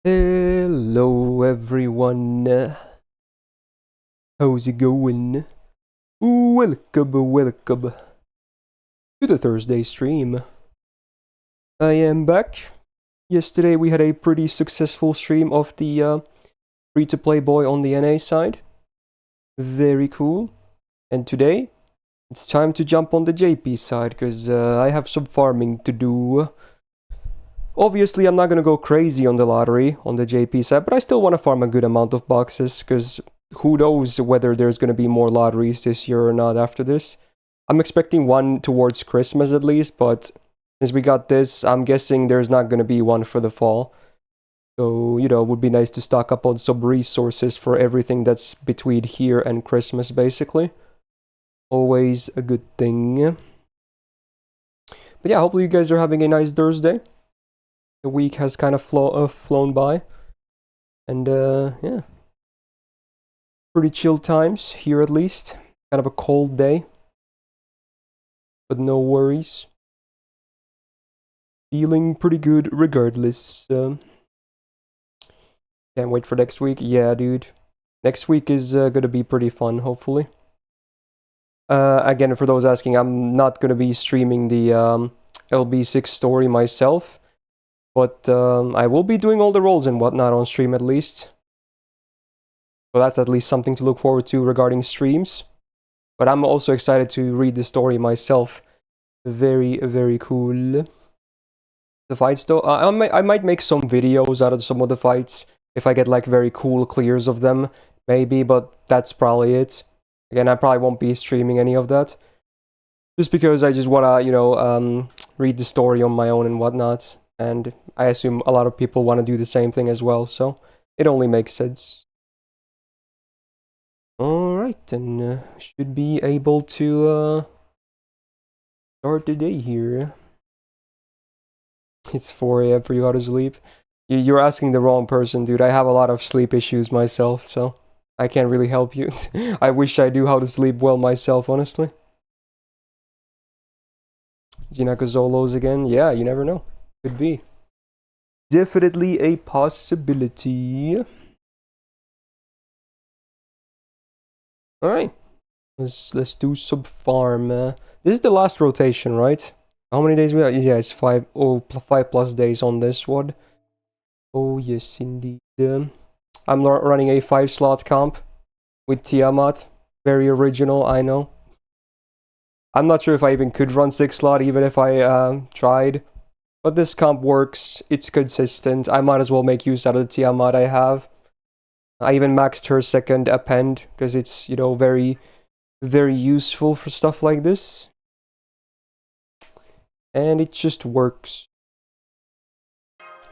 Hello everyone, how's it going? Welcome to the Thursday stream. I am back. Yesterday we had a pretty successful stream of the free-to-play boy on the NA side. Very cool. And today, it's time to jump on the JP side, because I have some farming to do. Obviously, I'm not going to go crazy on the lottery on the JP side, but I still want to farm a good amount of boxes, because who knows whether there's going to be more lotteries this year or not after this. I'm expecting one towards Christmas at least, but since we got this, I'm guessing there's not going to be one for the fall. So, you know, it would be nice to stock up on some resources for everything that's between here and Christmas, basically. Always a good thing. But yeah, hopefully you guys are having a nice Thursday. The week has kind of flown by. And, yeah. Pretty chill times here at least. Kind of a cold day. But no worries. Feeling pretty good regardless. Can't wait for next week. Yeah, dude. Next week is gonna be pretty fun, hopefully. Again, for those asking, I'm not gonna be streaming the LB6 story myself. But I will be doing all the roles and whatnot on stream at least. So that's at least something to look forward to regarding streams. But I'm also excited to read the story myself. Very, very cool. The fights though, I might make some videos out of some of the fights. If I get like very cool clears of them, maybe, but that's probably it. Again, I probably won't be streaming any of that. Just because I just wanna, you know, read the story on my own and whatnot. And I assume a lot of people want to do the same thing as well, so it only makes sense. Alright, then should be able to start the day here. It's 4 AM for you, how to sleep. You're asking the wrong person, dude. I have a lot of sleep issues myself, so I can't really help you. I wish I knew how to sleep well myself, honestly. Ginakazolos again? Yeah, you never know. Could be. Definitely a possibility. Alright. Let's do some farm. This is the last rotation, right? How many days we have? Yeah, it's 5 plus days on this one. Oh yes, indeed. I'm running a 5-slot comp with Tiamat. Very original, I know. I'm not sure if I even could run 6-slot even if I tried. But this comp works. It's consistent. I might as well make use out of the Tiamat I have. I even maxed her second append because it's, you know, very, very useful for stuff like this. And it just works.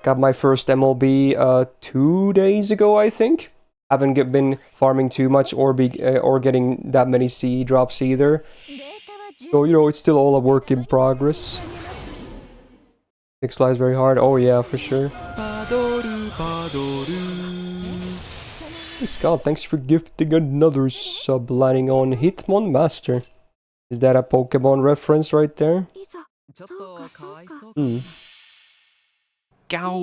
Got my first MLB 2 days ago, I think. Haven't been farming too much or getting that many CE drops either. So, you know, it's still all a work in progress. 6 slides very hard. Oh yeah, for sure. Hey Scott, thanks for gifting another sub lining on Hitmon Master. Is that a Pokemon reference right there? Hmm. Gow.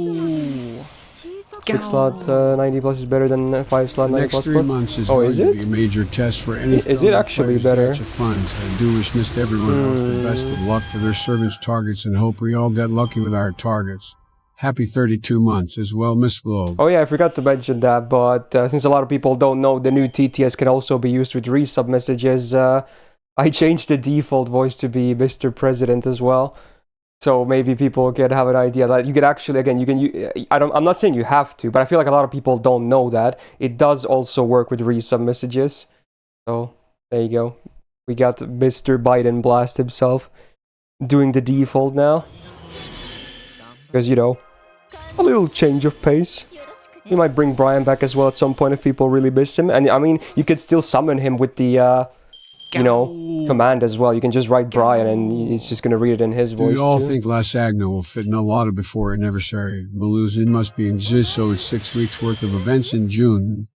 6-slot 90 plus is better than 5-slot 90 plus. The next 3 months is oh, going is to it? be a major test for any Is it actually better? funds. I do wish Myst everyone else the best of luck for their servants' targets and hope we all get lucky with our targets. Happy 32 months as well, Miss Globe. Oh yeah, I forgot to mention that, but since a lot of people don't know, the new TTS can also be used with resub messages. I changed the default voice to be Mr. President as well. So maybe people can have an idea that you can actually, again, I'm not saying you have to, but I feel like a lot of people don't know that. It does also work with resub messages. So, there you go. We got Mr. Biden Blast himself doing the default now. Because, you know, a little change of pace. You might bring Brian back as well at some point if people really miss him. And, I mean, you could still summon him with the, you know, command as well. You can just write Brian and he's just going to read it in his voice. Do you all too. think Lasagna will fit in a lot of before an adversary? Maluzin must be in exist, so it's 6 weeks worth of events in June.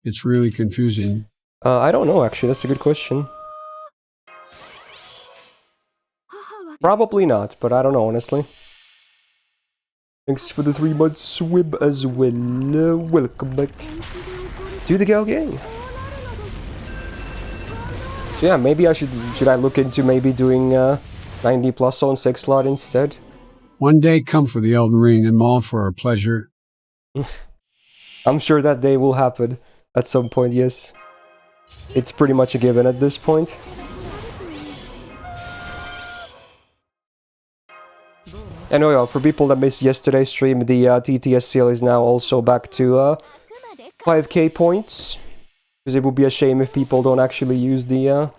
It's really confusing. I don't know, actually. That's a good question. Probably not, but I don't know, honestly. Thanks for the 3 months swib as well. Welcome back to the Gal Gang. So yeah, maybe I should I look into maybe doing 90 plus on 6 slot instead? One day come for the Elden Ring and Maul for our pleasure. I'm sure that day will happen at some point, yes. It's pretty much a given at this point. And oh yeah, for people that missed yesterday's stream, the TTS seal is now also back to 5k points. Because it would be a shame if people don't actually use the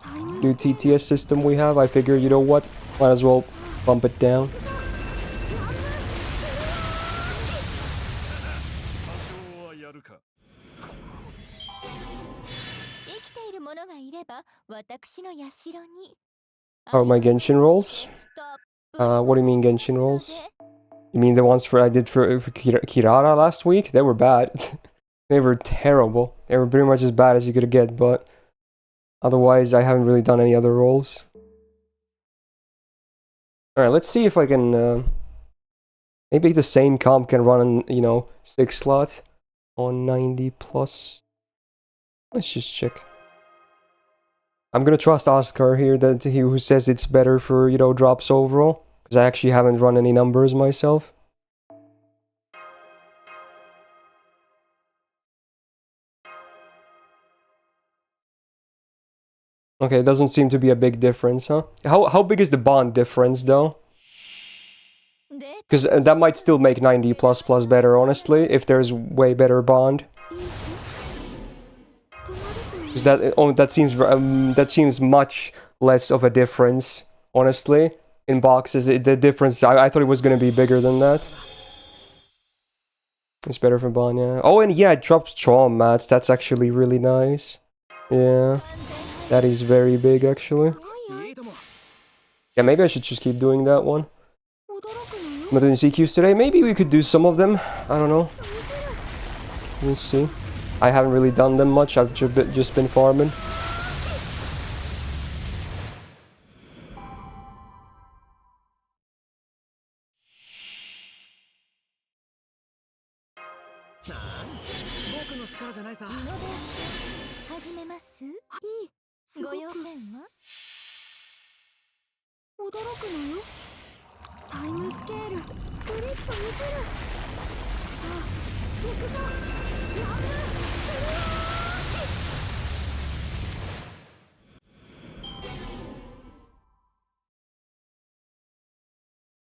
new TTS system we have. I figure, you know what, might as well bump it down. Oh, my Genshin rolls? What do you mean Genshin rolls? You mean the ones I did for Kirara last week? They were bad. They were terrible. They were pretty much as bad as you could get, but otherwise I haven't really done any other rolls. Alright, let's see if I can maybe the same comp can run, you know, 6 slots on 90 plus. Let's just check. I'm gonna trust Oscar here, that he who says it's better for, you know, drops overall, because I actually haven't run any numbers myself. Okay, it doesn't seem to be a big difference, huh? How big is the bond difference, though? Because that might still make 90 plus better, honestly, if there's way better bond. Because that seems much less of a difference, honestly. In boxes, the difference, I thought it was going to be bigger than that. It's better for bond, yeah. Oh, and yeah, it drops Traum mats. That's actually really nice. Yeah. That is very big, actually. Yeah, maybe I should just keep doing that one. I'm not doing CQs today. Maybe we could do some of them. I don't know. We'll see. I haven't really done them much. I've just been farming.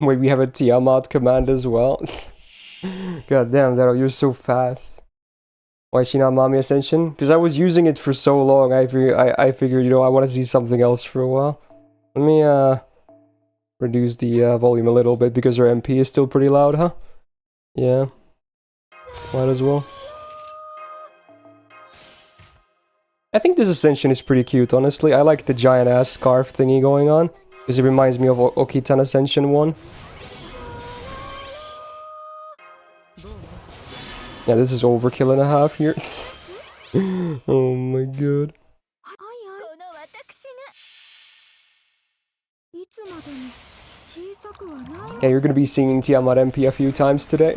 Wait, we have a Tiamat command as well. God damn, Daryl, you're so fast. Why is she not Mommy Ascension? Because I was using it for so long, I figured, you know, I want to see something else for a while. Let me, reduce the volume a little bit, because her MP is still pretty loud, huh? Yeah. Might as well. I think this Ascension is pretty cute, honestly. I like the giant-ass scarf thingy going on, because it reminds me of Okitan Ascension 1. Yeah, this is overkill and a half here. Oh my god. Yeah, you're gonna be singing Tiamat MP a few times today.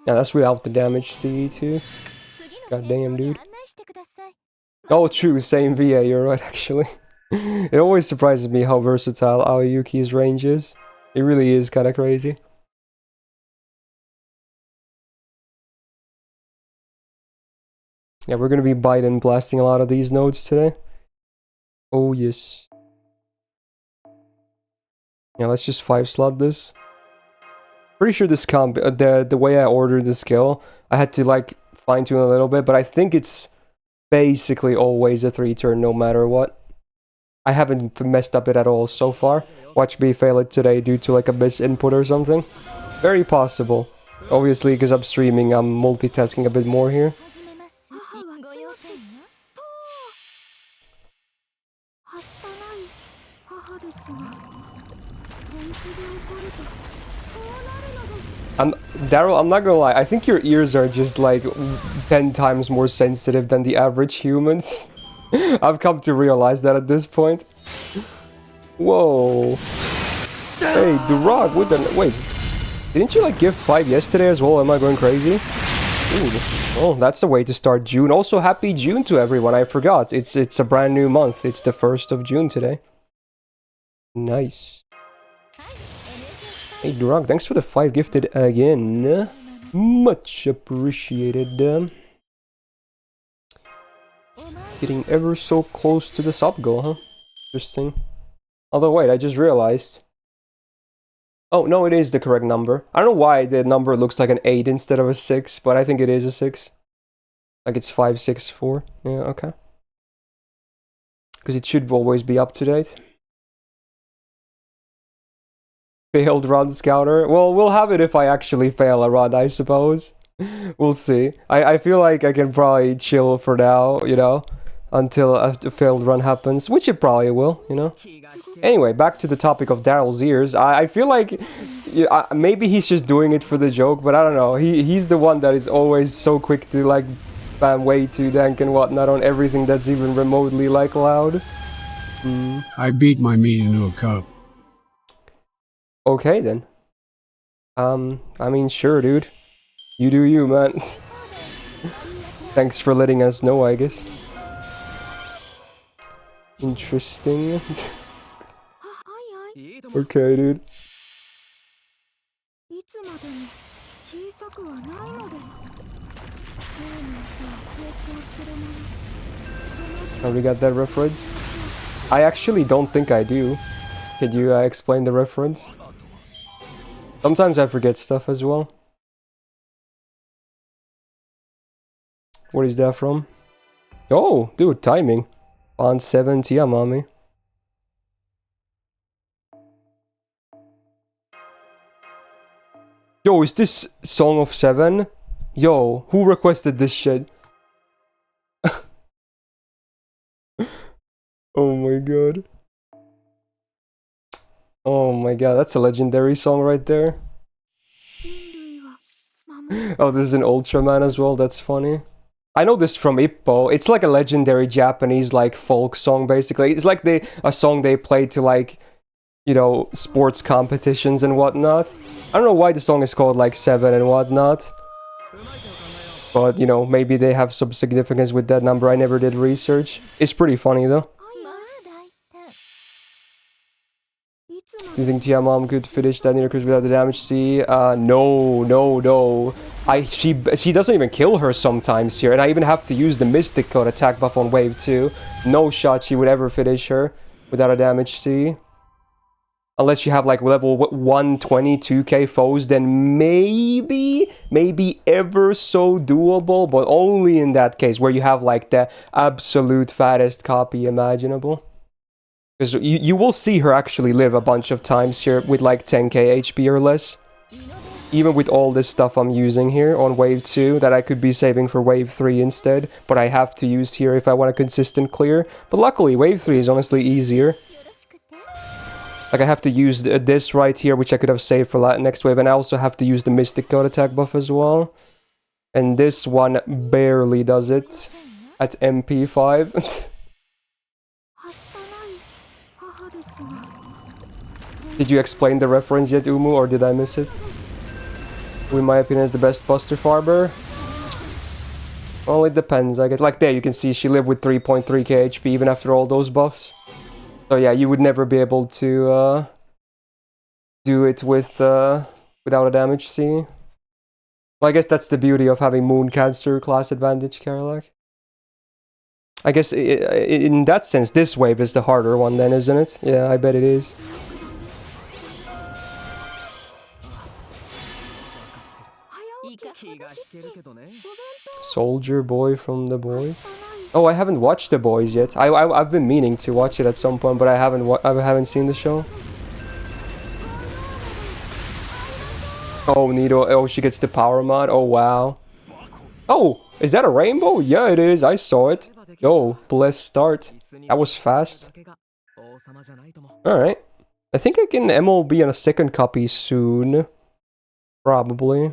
Yeah, that's without the damage CE too. God damn, dude. Oh, true, same VA, you're right, actually. It always surprises me how versatile Aoyuki's range is. It really is kind of crazy. Yeah, we're gonna be Biden blasting a lot of these nodes today. Oh, yes. Yeah, let's just 5-slot this. Pretty sure this comp, the way I ordered the skill, I had to, like, fine-tune a little bit, but I think it's basically always a 3-turn no matter what. I haven't messed up it at all so far. Watch me fail it today due to like a misinput or something. Very possible. Obviously, because I'm streaming, I'm multitasking a bit more here. Daryl, I'm not gonna lie, I think your ears are just like 10 times more sensitive than the average humans. I've come to realize that at this point. Whoa. Hey, The Rock, what the... Wait. Didn't you, like, gift 5 yesterday as well? Am I going crazy? Ooh. Oh, that's the way to start June. Also, happy June to everyone. I forgot. It's a brand new month. It's the 1st of June today. Nice. Hey, The Rock, thanks for the 5 gifted again. Much appreciated. Getting ever so close to the sub goal, huh? Interesting. Although, wait, I just realized. Oh, no, it is the correct number. I don't know why the number looks like an 8 instead of a 6, but I think it is a 6. Like it's 564. Yeah, okay. Because it should always be up to date. Failed run scouter. Well, we'll have it if I actually fail a run, I suppose. We'll see. I feel like I can probably chill for now, you know, until a failed run happens, which it probably will, you know. Anyway, back to the topic of Daryl's ears. I feel like maybe he's just doing it for the joke, but I don't know. He's the one that is always so quick to like spam way too dank and whatnot on everything that's even remotely like loud. I beat my meat into a cup. Okay then. I mean, sure, dude. You do you, man. Thanks for letting us know, I guess. Interesting. Okay, dude. Oh, we got that reference? I actually don't think I do. Could you explain the reference? Sometimes I forget stuff as well. What is that from? Oh, dude, timing. On 7 Tia Mommy. Yo, is this Song of 7? Yo, who requested this shit? Oh my god. Oh my god, that's a legendary song right there. Oh, this is an Ultraman as well, that's funny. I know this from Ippo. It's like a legendary Japanese like folk song basically. It's like a song they play to like, you know, sports competitions and whatnot. I don't know why the song is called like 7 and whatnot. But, you know, maybe they have some significance with that number. I never did research. It's pretty funny though. Do you think Tia Mom could finish that Nitocris without the damage C? No. She doesn't even kill her sometimes here, and I even have to use the Mystic Code attack buff on wave 2. No shot she would ever finish her without a damage C. Unless you have like level 122k foes, then maybe ever so doable, but only in that case where you have like the absolute fattest copy imaginable. Because you will see her actually live a bunch of times here with like 10k HP or less. Even with all this stuff I'm using here on wave 2 that I could be saving for wave 3 instead. But I have to use here if I want a consistent clear. But luckily wave 3 is honestly easier. Like I have to use this right here, which I could have saved for next wave. And I also have to use the Mystic Code attack buff as well. And this one barely does it at MP5. Did you explain the reference yet, Umu, or did I miss it? Who in my opinion is the best Buster Farber? Well, it depends, I guess. Like there, you can see she lived with 3.3k HP even after all those buffs. So yeah, you would never be able to do it with without a damage C. Well, I guess that's the beauty of having Moon Cancer class advantage, Karlak. I guess in that sense, this wave is the harder one then, isn't it? Yeah, I bet it is. Soldier Boy from The Boys. Oh, I haven't watched The Boys yet. I've been meaning to watch it at some point, but I haven't seen the show. Oh, Nito. Oh, she gets the power mod. Oh, wow. Oh, is that a rainbow? Yeah, it is. I saw it. Yo, blessed start. That was fast. Alright. I think I can MLB on a second copy soon. Probably.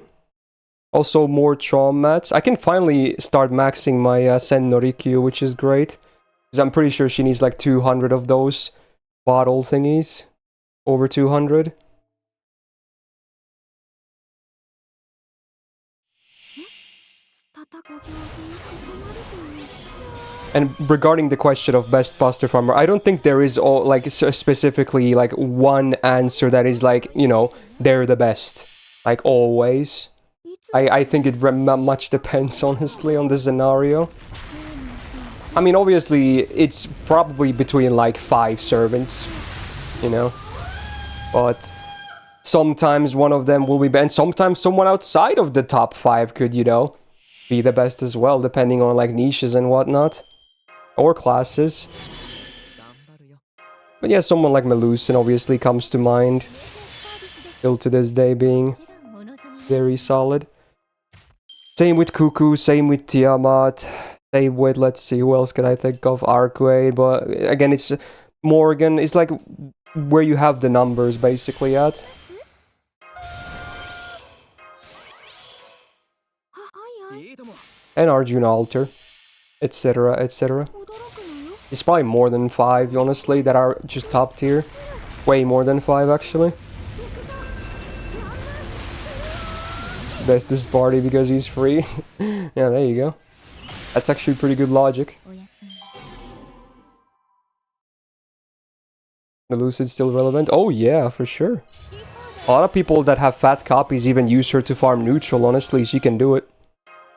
Also, more Trom mats. I can finally start maxing my Sen Norikyu, which is great. Because I'm pretty sure she needs like 200 of those bottle thingies. Over 200. And regarding the question of best Buster Farmer, I don't think there is all like specifically like one answer that is like, you know, they're the best. Like always. I think it much depends honestly on the scenario. I mean, obviously it's probably between like 5 servants, you know. But sometimes one of them will be, and sometimes someone outside of the top 5 could, you know, be the best as well, depending on like niches and whatnot. Or classes. But yeah, someone like Melusin obviously comes to mind. Still to this day being very solid. Same with Cuckoo, same with Tiamat. Same with, let's see, who else can I think of? Arcade, but again, it's Morgan. It's like where you have the numbers basically at. And Arjuna Alter, etc, etc. It's probably more than 5, honestly, that are just top tier. Way more than 5, actually. Bestest party because he's free. Yeah, there you go. That's actually pretty good logic. Melucid's still relevant? Oh yeah, for sure. A lot of people that have fat copies even use her to farm neutral, honestly, she can do it.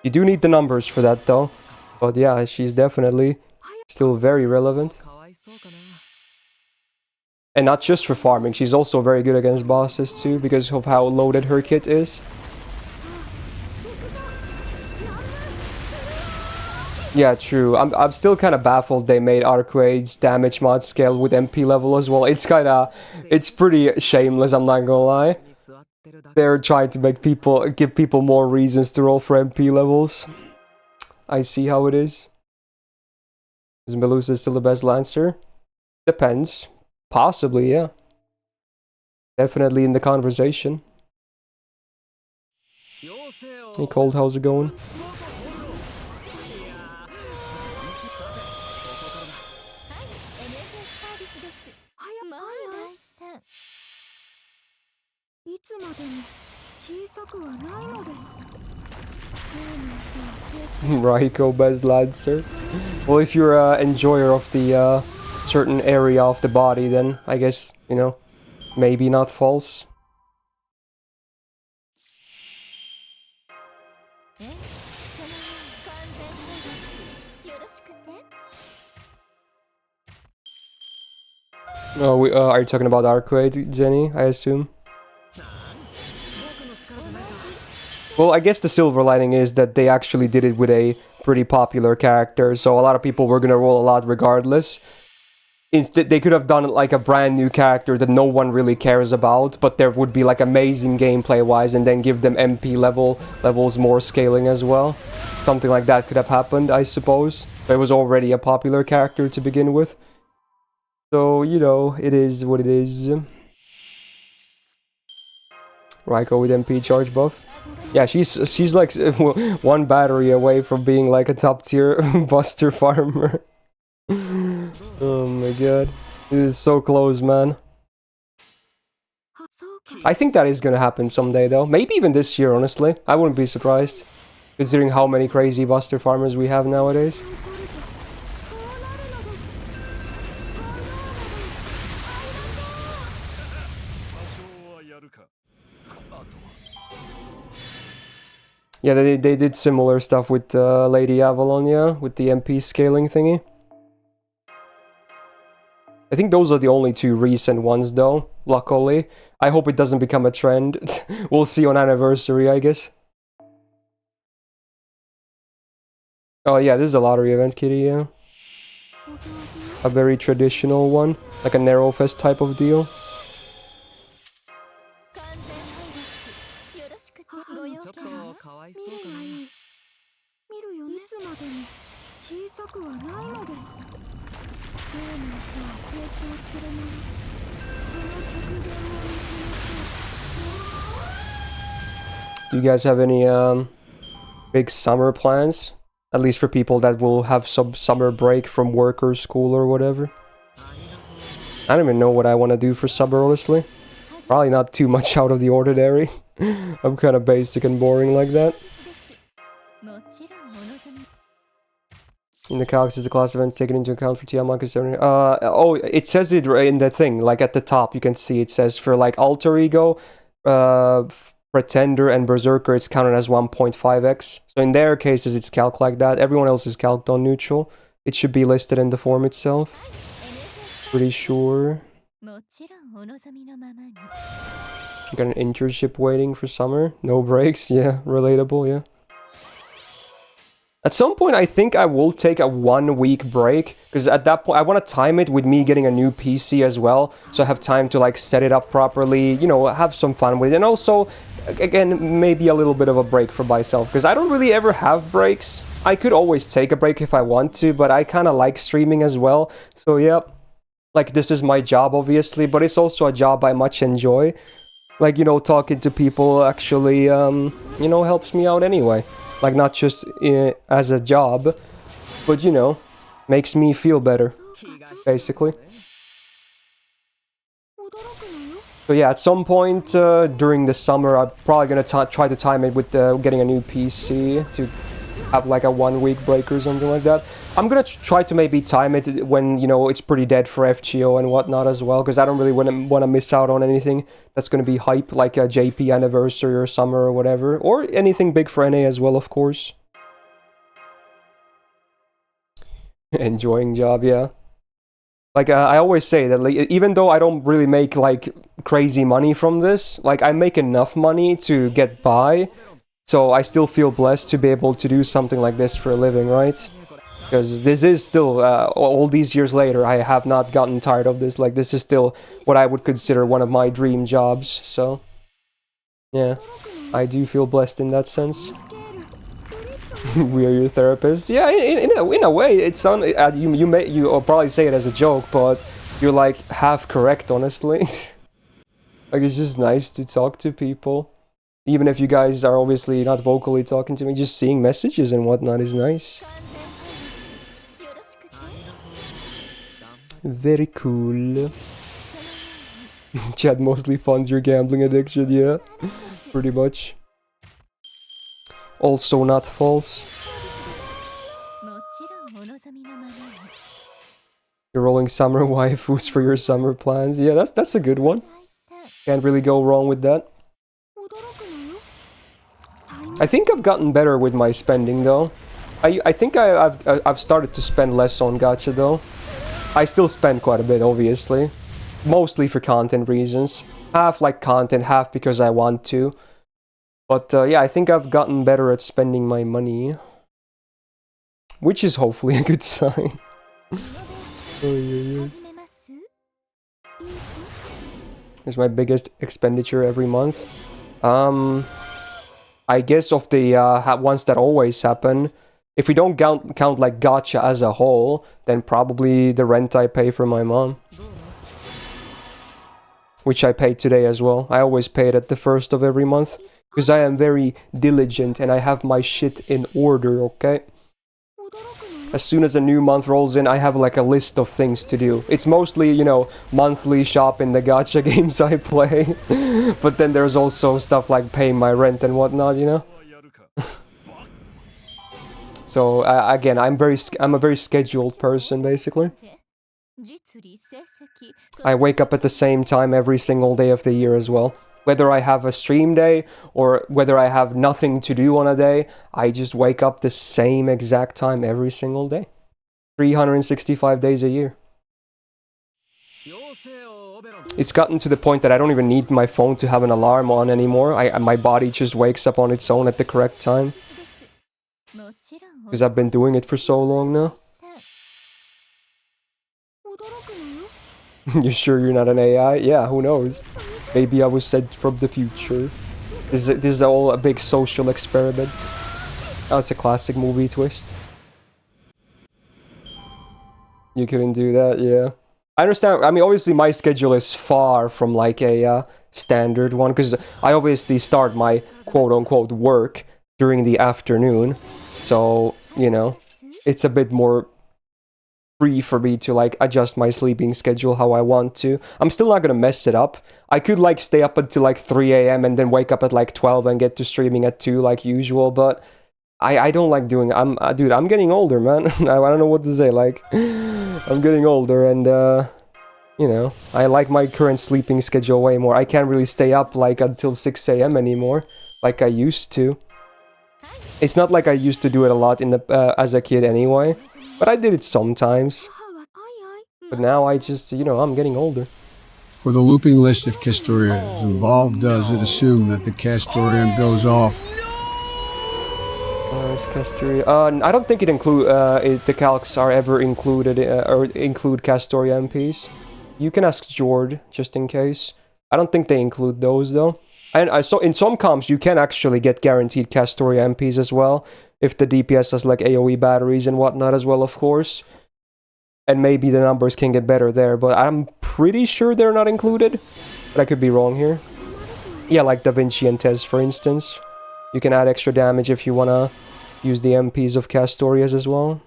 You do need the numbers for that though. But yeah, she's definitely still very relevant. And not just for farming, she's also very good against bosses too, because of how loaded her kit is. Yeah, true. I'm still kind of baffled they made Arcade's damage mod scale with MP level as well. It's pretty shameless, I'm not gonna lie. They're trying to make give people more reasons to roll for MP levels. I see how it is. Is Melusa still the best Lancer? Depends. Possibly, yeah. Definitely in the conversation. Hey Cold, how's it going? Raiko best Lancer. Well, if you're an enjoyer of the certain area of the body, then I guess, you know, maybe not false. Oh, are you talking about Arcade, Jenny, I assume? Well, I guess the silver lining is that they actually did it with a pretty popular character, so a lot of people were gonna roll a lot regardless. Instead, they could have done like a brand new character that no one really cares about, but there would be like amazing gameplay-wise, and then give them MP levels more scaling as well. Something like that could have happened, I suppose. There was already a popular character to begin with. So, you know, it is what it is. Raiko with MP charge buff. Yeah, she's like one battery away from being like a top tier Buster farmer. Oh my god. It is so close, man. I think that is gonna happen someday though. Maybe even this year, honestly. I wouldn't be surprised. Considering how many crazy Buster farmers we have nowadays. Yeah, they did similar stuff with Lady Avalon, yeah, with the MP scaling thingy. I think those are the only 2 recent ones, though, luckily. I hope it doesn't become a trend. We'll see on anniversary, I guess. Oh yeah, this is a lottery event, Kitty, yeah. A very traditional one, like a Narrow Fest type of deal. Do you guys have any big summer plans? At least for people that will have some summer break from work or school or whatever. I don't even know what I want to do for summer, honestly. Probably not too much out of the ordinary. I'm kind of basic and boring like that. In the calcs is the class event taken into account for Tiamat considering... oh, it says it in the thing, like at the top, you can see it says for like Alter Ego, Pretender and Berserker, it's counted as 1.5x. So in their cases, it's calced like that. Everyone else is calced on neutral. It should be listed in the form itself. Pretty sure. Got an internship waiting for summer. No breaks. Yeah, relatable, yeah. At some point, I think I will take a 1 week break, because at that point, I want to time it with me getting a new PC as well, so I have time to like set it up properly, you know, have some fun with it, and also, again, maybe a little bit of a break for myself, because I don't really ever have breaks. I could always take a break if I want to, but I kind of like streaming as well, so yeah, like this is my job, obviously, but it's also a job I much enjoy. Like, you know, talking to people actually, you know, helps me out anyway. Like, not just as a job, but, you know, makes me feel better, basically. So yeah, at some point during the summer, I'm probably gonna try to time it with getting a new PC to have like a 1 week break or something like that. I'm gonna try to maybe time it when, you know, it's pretty dead for FGO and whatnot as well, because I don't really want to miss out on anything that's gonna be hype, like a JP anniversary or summer or whatever, or anything big for NA as well, of course. Enjoying job, yeah. Like, I always say that, like, even though I don't really make, like, crazy money from this, like, I make enough money to get by, so I still feel blessed to be able to do something like this for a living, right? Because this is still, all these years later, I have not gotten tired of this. Like, this is still what I would consider one of my dream jobs, so... yeah, I do feel blessed in that sense. We are your therapist. Yeah, in a way, it's on. You'll probably say it as a joke, but you're like half correct, honestly. Like, it's just nice to talk to people, even if you guys are obviously not vocally talking to me. Just seeing messages and whatnot is nice. Very cool. Chad mostly funds your gambling addiction, yeah, pretty much. Also not false. You're rolling summer waifus for your summer plans. Yeah, that's a good one. Can't really go wrong with that. I think I've gotten better with my spending though. I think I've started to spend less on gacha though. I still spend quite a bit, obviously. Mostly for content reasons. Half like content, half because I want to. But yeah, I think I've gotten better at spending my money. Which is hopefully a good sign. Here's my biggest expenditure every month. I guess of the ones that always happen, if we don't count like gacha as a whole, then probably the rent I pay for my mom. Which I paid today as well. I always pay it at the first of every month. Because I am very diligent and I have my shit in order, okay? As soon as a new month rolls in, I have like a list of things to do. It's mostly, you know, monthly shop in the gacha games I play. But then there's also stuff like paying my rent and whatnot, you know? So, again, I'm a very scheduled person, basically. I wake up at the same time every single day of the year as well. Whether I have a stream day or whether I have nothing to do on a day, I just wake up the same exact time every single day. 365 days a year. It's gotten to the point that I don't even need my phone to have an alarm on anymore. My body just wakes up on its own at the correct time. Because I've been doing it for so long now. You sure you're not an AI? Yeah, who knows? Maybe I was sent from the future. This is all a big social experiment. Oh, it's a classic movie twist. You couldn't do that, yeah. I understand, I mean, obviously my schedule is far from like a standard one, because I obviously start my quote-unquote work during the afternoon. So, you know, it's a bit more free for me to like adjust my sleeping schedule how I want to. I'm still not gonna mess it up. I could like stay up until like 3 a.m. and then wake up at like 12 and get to streaming at 2 like usual, but I don't like doing dude, I'm getting older, man. I don't know what to say, like I'm getting older and you know, I like my current sleeping schedule way more. I can't really stay up like until 6 a.m. anymore like I used to. It's not like I used to do it a lot in the as a kid anyway, but I did it sometimes. But now I just, you know, I'm getting older. For the looping list, if Castoria is involved, does it assume that the Castorium goes off? I don't think it the calcs are ever included or include Castoria MPs. You can ask Jord just in case. I don't think they include those though. And I saw in some comps you can actually get guaranteed Castoria MPs as well if the DPS has like AoE batteries and whatnot as well, of course. And maybe the numbers can get better there, but I'm pretty sure they're not included. But I could be wrong here. Yeah, like Da Vinci and Tez, for instance. You can add extra damage if you wanna use the MPs of Castorias as well.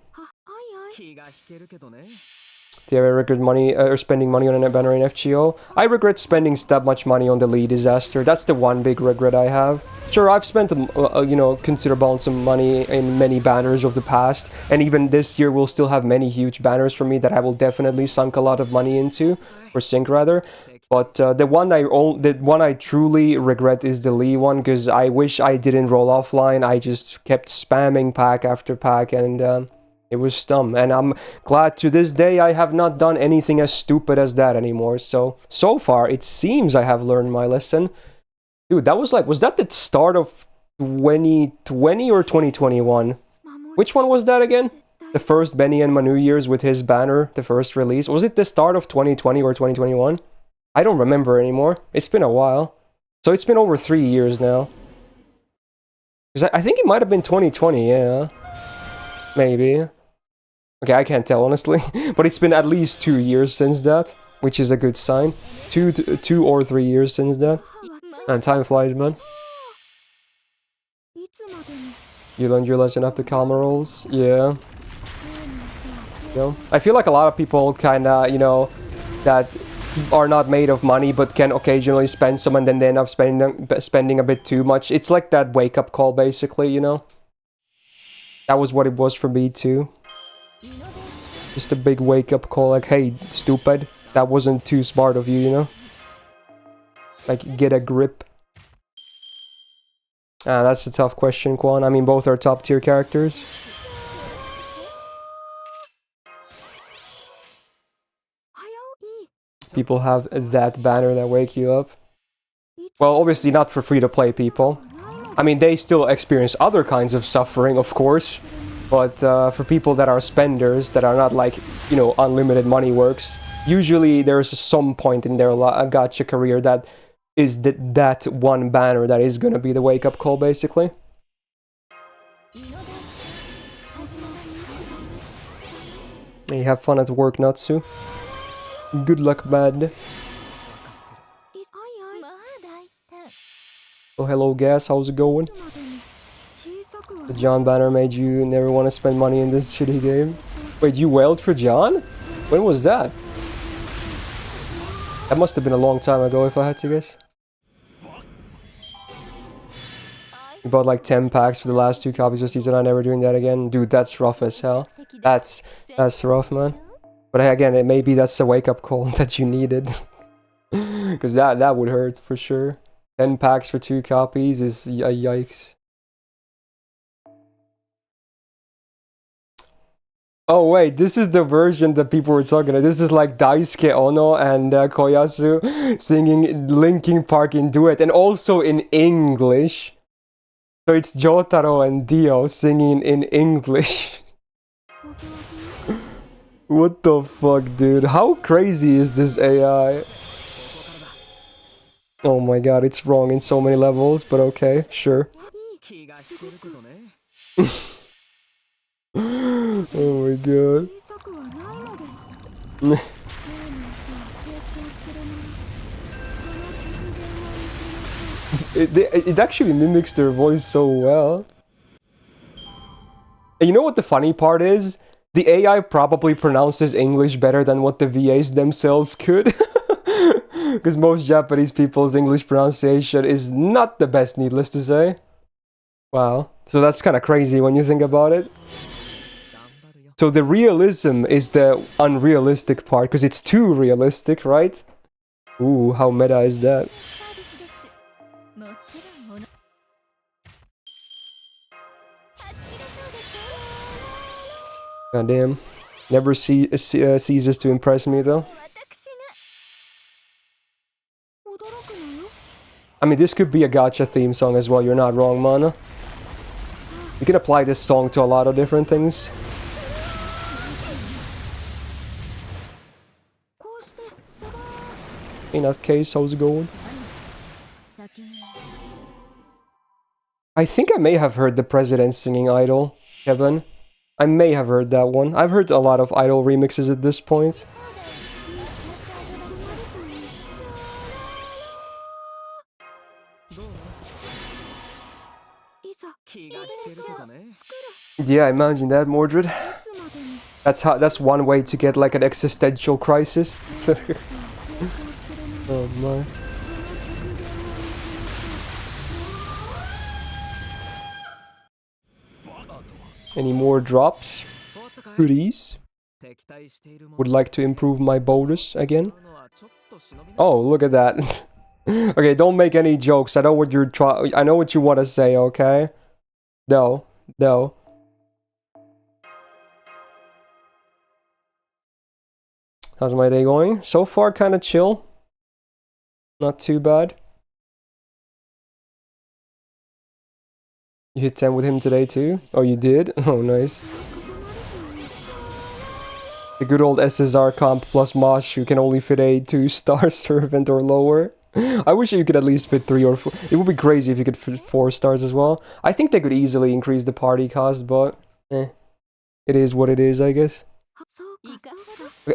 Do you ever regret money or spending money on a banner in FGO? I regret spending that much money on the Lee disaster. That's the one big regret I have. Sure, I've spent you know, considerable amounts of money in many banners of the past, and even this year we'll still have many huge banners for me that I will definitely sunk a lot of money into, or sink rather. But the one I truly regret is the Lee one, because I wish I didn't roll offline. I just kept spamming pack after pack, and it was dumb. And I'm glad to this day I have not done anything as stupid as that anymore. So far it seems I have learned my lesson. Dude, that was that the start of 2020 or 2021? Which one was that again? The first Benny and Manu years with his banner, the first release. Was it the start of 2020 or 2021? I don't remember anymore. It's been a while. So it's been over 3 years now. Because I think it might have been 2020, yeah. Maybe. Okay, I can't tell, honestly. But it's been at least 2 years since that, which is a good sign. 2 or 3 years since that. And time flies, man. You learned your lesson after Kalma rolls? Yeah. You know, I feel like a lot of people kinda, you know, that are not made of money but can occasionally spend some and then they end up spending a bit too much. It's like that wake-up call, basically, you know? That was what it was for me, too. Just a big wake-up call, like, hey, stupid, that wasn't too smart of you, you know? Like, get a grip. That's a tough question, Quan. I mean, both are top-tier characters. People have that banner that wake you up. Well, obviously not for free-to-play people. I mean, they still experience other kinds of suffering, of course. But for people that are spenders, that are not like, you know, unlimited money works, usually there's some point in their gacha career that is that one banner that is gonna be the wake-up call, basically. Hey, have fun at work, Natsu. Good luck, bad. Oh, hello, Gas. How's it going? The John banner made you never want to spend money in this shitty game. Wait, you wailed for John? When was that? That must have been a long time ago, if I had to guess. You bought like 10 packs for the last 2 copies of Season 9, never doing that again. Dude, that's rough as hell. That's rough, man. But again, maybe that's a wake-up call that you needed. Because that would hurt, for sure. 10 packs for 2 copies is a yikes. Oh wait, this is the version that people were talking about. This is like Daisuke Ono and Koyasu singing Linkin Park in duet, and also in English. So it's Jotaro and Dio singing in English. What the fuck, dude? How crazy is this AI? Oh my god, it's wrong in so many levels, but okay, sure. Oh my god. It actually mimics their voice so well. And you know what the funny part is? The AI probably pronounces English better than what the VAs themselves could. Because most Japanese people's English pronunciation is not the best, needless to say. Wow. So that's kind of crazy when you think about it. So the realism is the unrealistic part, because it's too realistic, right? Ooh, how meta is that? Goddamn. Never ceases to impress me, though. I mean, this could be a gacha theme song as well, you're not wrong, Mana. You can apply this song to a lot of different things. In that case, how's it going? I think I may have heard the president singing Idol, Kevin. I may have heard that one. I've heard a lot of Idol remixes at this point. Yeah, imagine that, Mordred. That's one way to get like an existential crisis. Oh my. Any more drops? Goodies. Would like to improve my bonus again. Oh, look at that. Okay, don't make any jokes. I know what you're I know what you want to say, okay? No. No. How's my day going? So far, kind of chill. Not too bad. You hit 10 with him today too? Oh, you did? Oh, nice. The good old SSR comp plus Mosh, you can only fit a 2-star servant or lower. I wish you could at least fit 3 or 4. It would be crazy if you could fit 4 stars as well. I think they could easily increase the party cost, but it is what it is, I guess.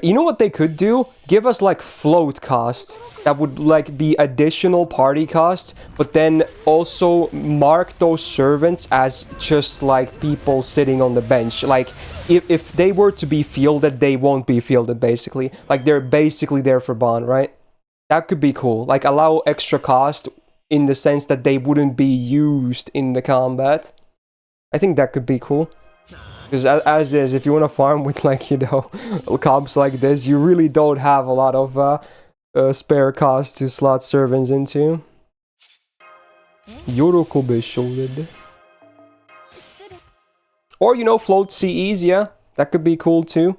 You know what they could do? Give us like float cost that would like be additional party cost, but then also mark those servants as just like people sitting on the bench. Like if they were to be fielded, they won't be fielded basically. Like they're basically there for bond, right? That could be cool. Like allow extra cost in the sense that they wouldn't be used in the combat. I think that could be cool. Because as is, if you want to farm with like, you know, comps like this, you really don't have a lot of spare cost to slot servants into. Yorokobe shouldered. Or, you know, float CEs, yeah. That could be cool too.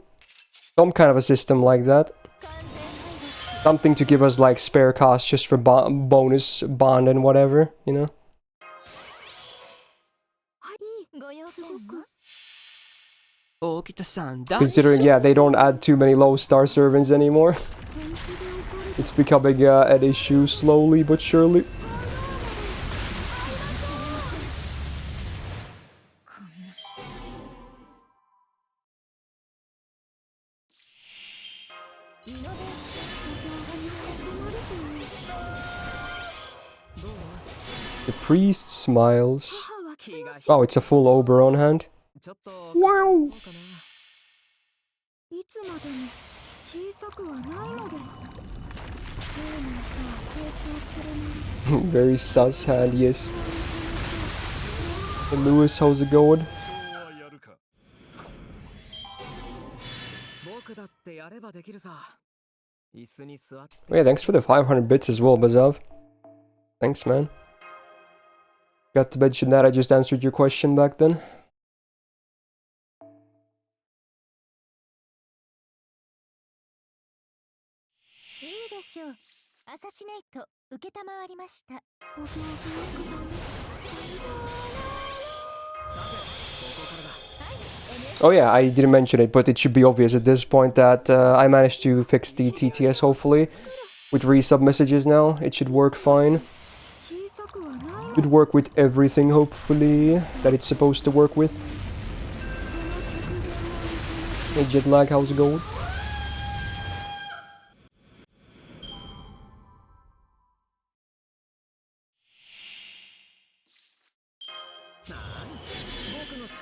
Some kind of a system like that. Something to give us like spare cost just for bonus bond and whatever, you know. Considering, yeah, they don't add too many low-star servants anymore. It's becoming an issue slowly but surely. The priest smiles. Oh, it's a full Oberon hand. Wow! Very sus hand, yes. Hey Lewis, how's it going? Oh yeah, thanks for the 500 bits as well, Bazav. Thanks, man. Got to mention that I just answered your question back then. Oh yeah, I didn't mention it, but it should be obvious at this point that I managed to fix the TTS, hopefully. With resub messages now, it should work fine. Should work with everything, hopefully, that it's supposed to work with. Hey Jetlag, how's it going? ち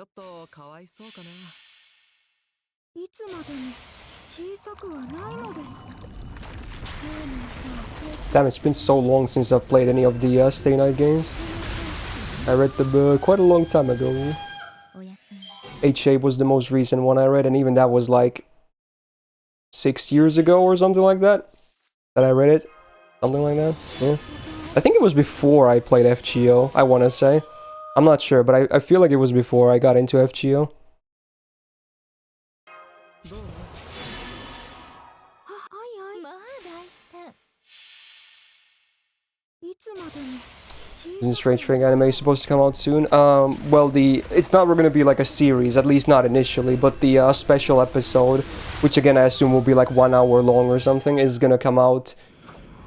ょっとかわいそうかな。いつまでも小さくはないのです。 Damn, it's been so long since I've played any of the Stay Night games. I read the book quite a long time ago. HA was the most recent one I read, and even that was like 6 years ago or something like that. That I read it. Something like that. Yeah. I think it was before I played FGO, I want to say. I'm not sure, but I feel like it was before I got into FGO. Isn't Strange Thing anime supposed to come out soon? Well, it's not gonna be like a series, at least not initially, but the special episode, which again I assume will be like 1 hour long or something, is gonna come out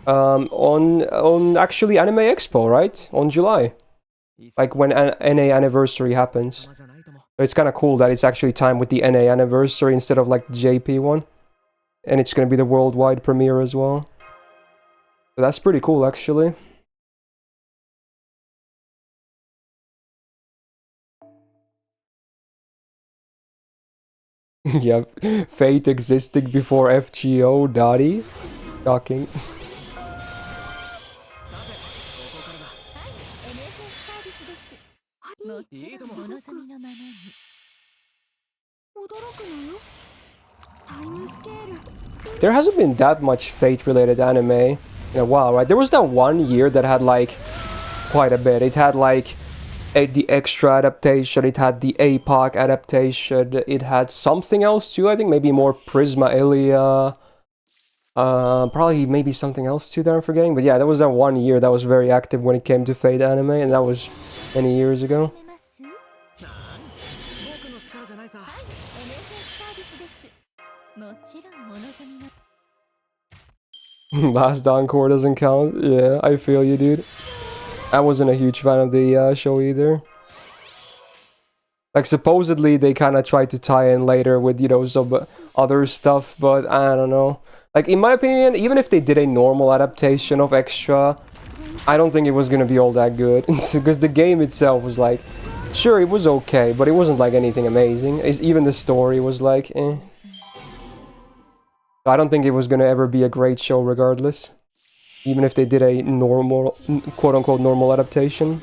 on actually Anime Expo, right? On July. Like when NA anniversary happens. It's kind of cool that it's actually timed with the NA anniversary instead of like the JP one. And it's gonna be the worldwide premiere as well. So that's pretty cool actually. Yeah, Fate existing before FGO, Dottie. Shocking. There hasn't been that much Fate-related anime in a while, right? There was that one year that had like quite a bit. It had like the extra adaptation, it had the APOC adaptation, it had something else too, I think maybe more Prisma Ilia, probably maybe something else too that I'm forgetting, but yeah, there was that one year that was very active when it came to Fate anime, and that was many years ago. Last Encore doesn't count. Yeah, I feel you, dude. I wasn't a huge fan of the show either. Like, supposedly they kind of tried to tie in later with, you know, some other stuff, but I don't know. Like, in my opinion, even if they did a normal adaptation of Extra, I don't think it was gonna be all that good. Because the game itself was like, sure, it was okay, but it wasn't like anything amazing. Even the story was like, eh. I don't think it was gonna ever be a great show regardless. Even if they did a normal, quote-unquote, normal adaptation.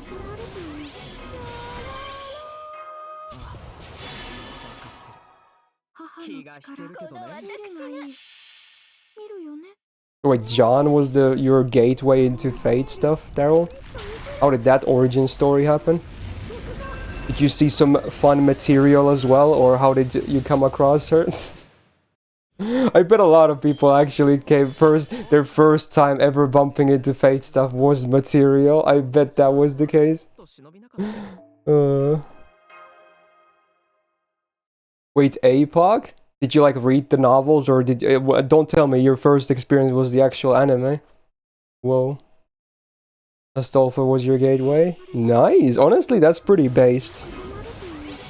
Wait, John was your gateway into Fate stuff, Daryl? How did that origin story happen? Did you see some fun material as well, or how did you come across her? I bet a lot of people actually their first time ever bumping into Fate stuff was material. I bet that was the case. Wait, APOC? Did you like read the novels, or did you, don't tell me your first experience was the actual anime? Whoa. Astolfo was your gateway? Nice! Honestly, that's pretty base.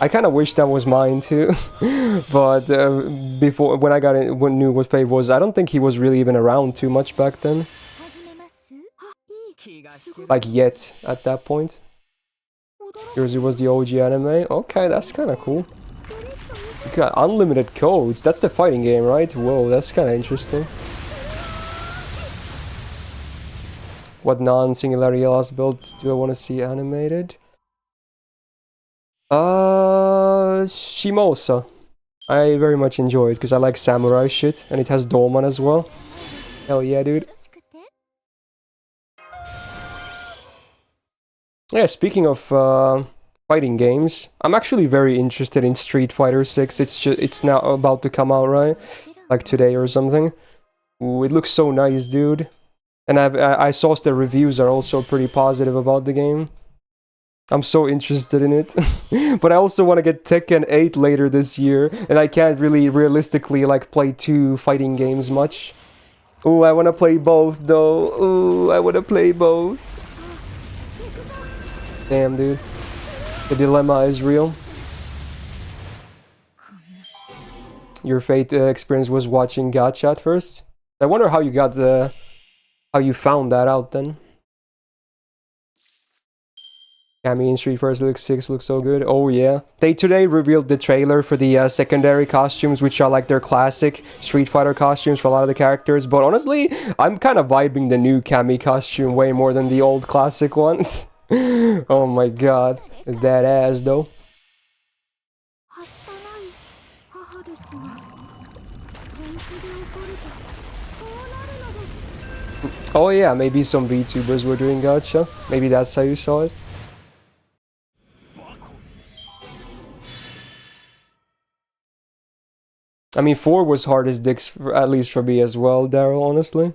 I kind of wish that was mine too. But before, when I knew what Fate was, I don't think he was really even around too much back then. Like, yet, at that point. Yours was the OG anime? Okay, that's kind of cool. You got unlimited codes. That's the fighting game, right? Whoa, that's kind of interesting. What non-singularity lost builds do I want to see animated? Shimosa. I very much enjoy it because I like samurai shit, and it has Dolman as well. Hell yeah, dude. Yeah, speaking of fighting games, I'm actually very interested in Street Fighter 6. It's now about to come out, right? Like today or something. Ooh, it looks so nice, dude. And I saw the reviews are also pretty positive about the game. I'm so interested in it. But I also want to get Tekken 8 later this year, and I can't really realistically like play 2 fighting games much. Ooh, I want to play both though. Ooh, I want to play both. Damn, dude. The dilemma is real. your Fate experience was watching gacha at first. I wonder how you got how you found that out then. Cammy in Street Fighter 6 looks so good. Oh yeah. They today revealed the trailer for the secondary costumes, which are like their classic Street Fighter costumes for a lot of the characters. But honestly, I'm kind of vibing the new Cammy costume way more than the old classic ones. Oh my god. That ass though. はしたない母ですが本気で怒るとこうなるのです Oh yeah, maybe some VTubers were doing gacha. Maybe that's how you saw it. I mean, 4 was hard as dicks, at least for me as well, Daryl, honestly.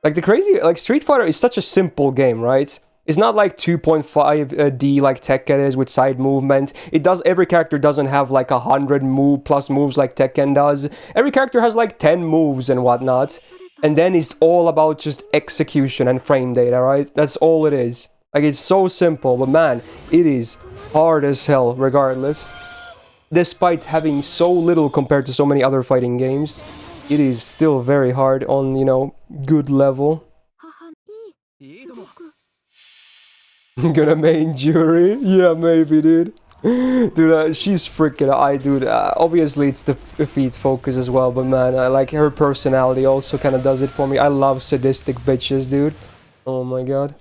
Like, the crazy... Like, Street Fighter is such a simple game, right? It's not like 2.5D like Tekken is with side movement. Every character doesn't have like 100 plus moves like Tekken does. Every character has like 10 moves and whatnot. And then it's all about just execution and frame data, right? That's all it is. Like, it's so simple, but man, it is hard as hell regardless. Despite having so little compared to so many other fighting games, it is still very hard on, you know, good level. 母いいすごく Gonna main jury? Yeah, maybe, dude. Dude, she's freaking... dude, obviously it's the feet focus as well, but man, I like her personality also kind of does it for me. I love sadistic bitches, dude. Oh my god.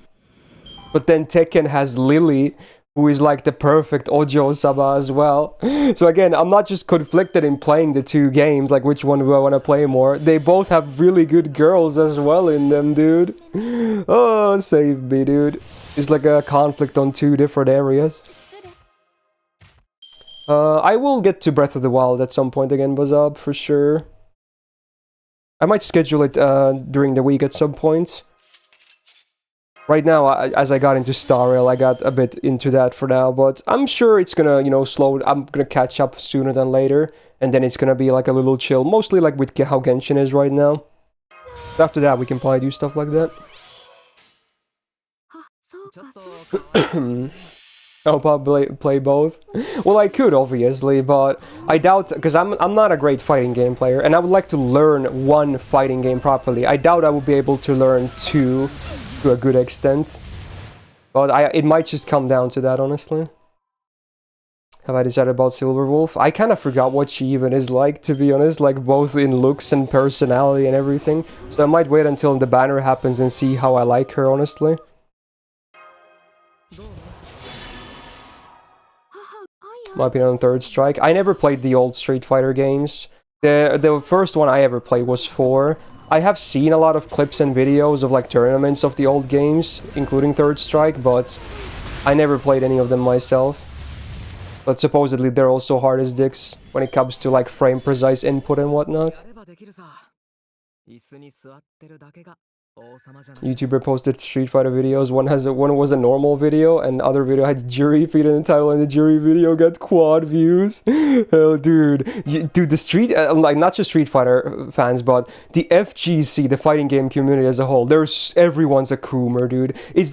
But then Tekken has Lily, who is like the perfect Ojo-sama as well. So again, I'm not just conflicted in playing the two games, like which one do I want to play more. They both have really good girls as well in them, dude. Oh, save me, dude. It's like a conflict on two different areas. I will get to Breath of the Wild at some point again, Bazab, for sure. I might schedule it during the week at some point. Right now, as I got into Star Rail, I got a bit into that for now, but I'm sure it's gonna, you know, I'm gonna catch up sooner than later, and then it's gonna be like a little chill, mostly like with how Genshin is right now. After that, we can probably do stuff like that. あそうかそうか I'll probably play both. Well, I could, obviously, but I doubt, because I'm not a great fighting game player, and I would like to learn one fighting game properly. I doubt I will be able to learn two to a good extent. But it might just come down to that, honestly. Have I decided about Silverwolf? I kind of forgot what she even is like, to be honest, like both in looks and personality and everything. So I might wait until the banner happens and see how I like her, honestly. 母愛 My opinion on Third Strike. I never played the old Street Fighter games. The first one I ever played was 4. I have seen a lot of clips and videos of like tournaments of the old games, including Third Strike, but I never played any of them myself. But supposedly they're also hard as dicks when it comes to like frame precise input and whatnot. やればできるさ椅子に座ってるだけが王様じゃない YouTuber posted Street Fighter videos. One was a normal video, and other video had jury feed in the title, and the jury video got quad views. Oh, dude, dude, the like not just Street Fighter fans, but the FGC, the fighting game community as a whole. Everyone's a coomer, dude. It's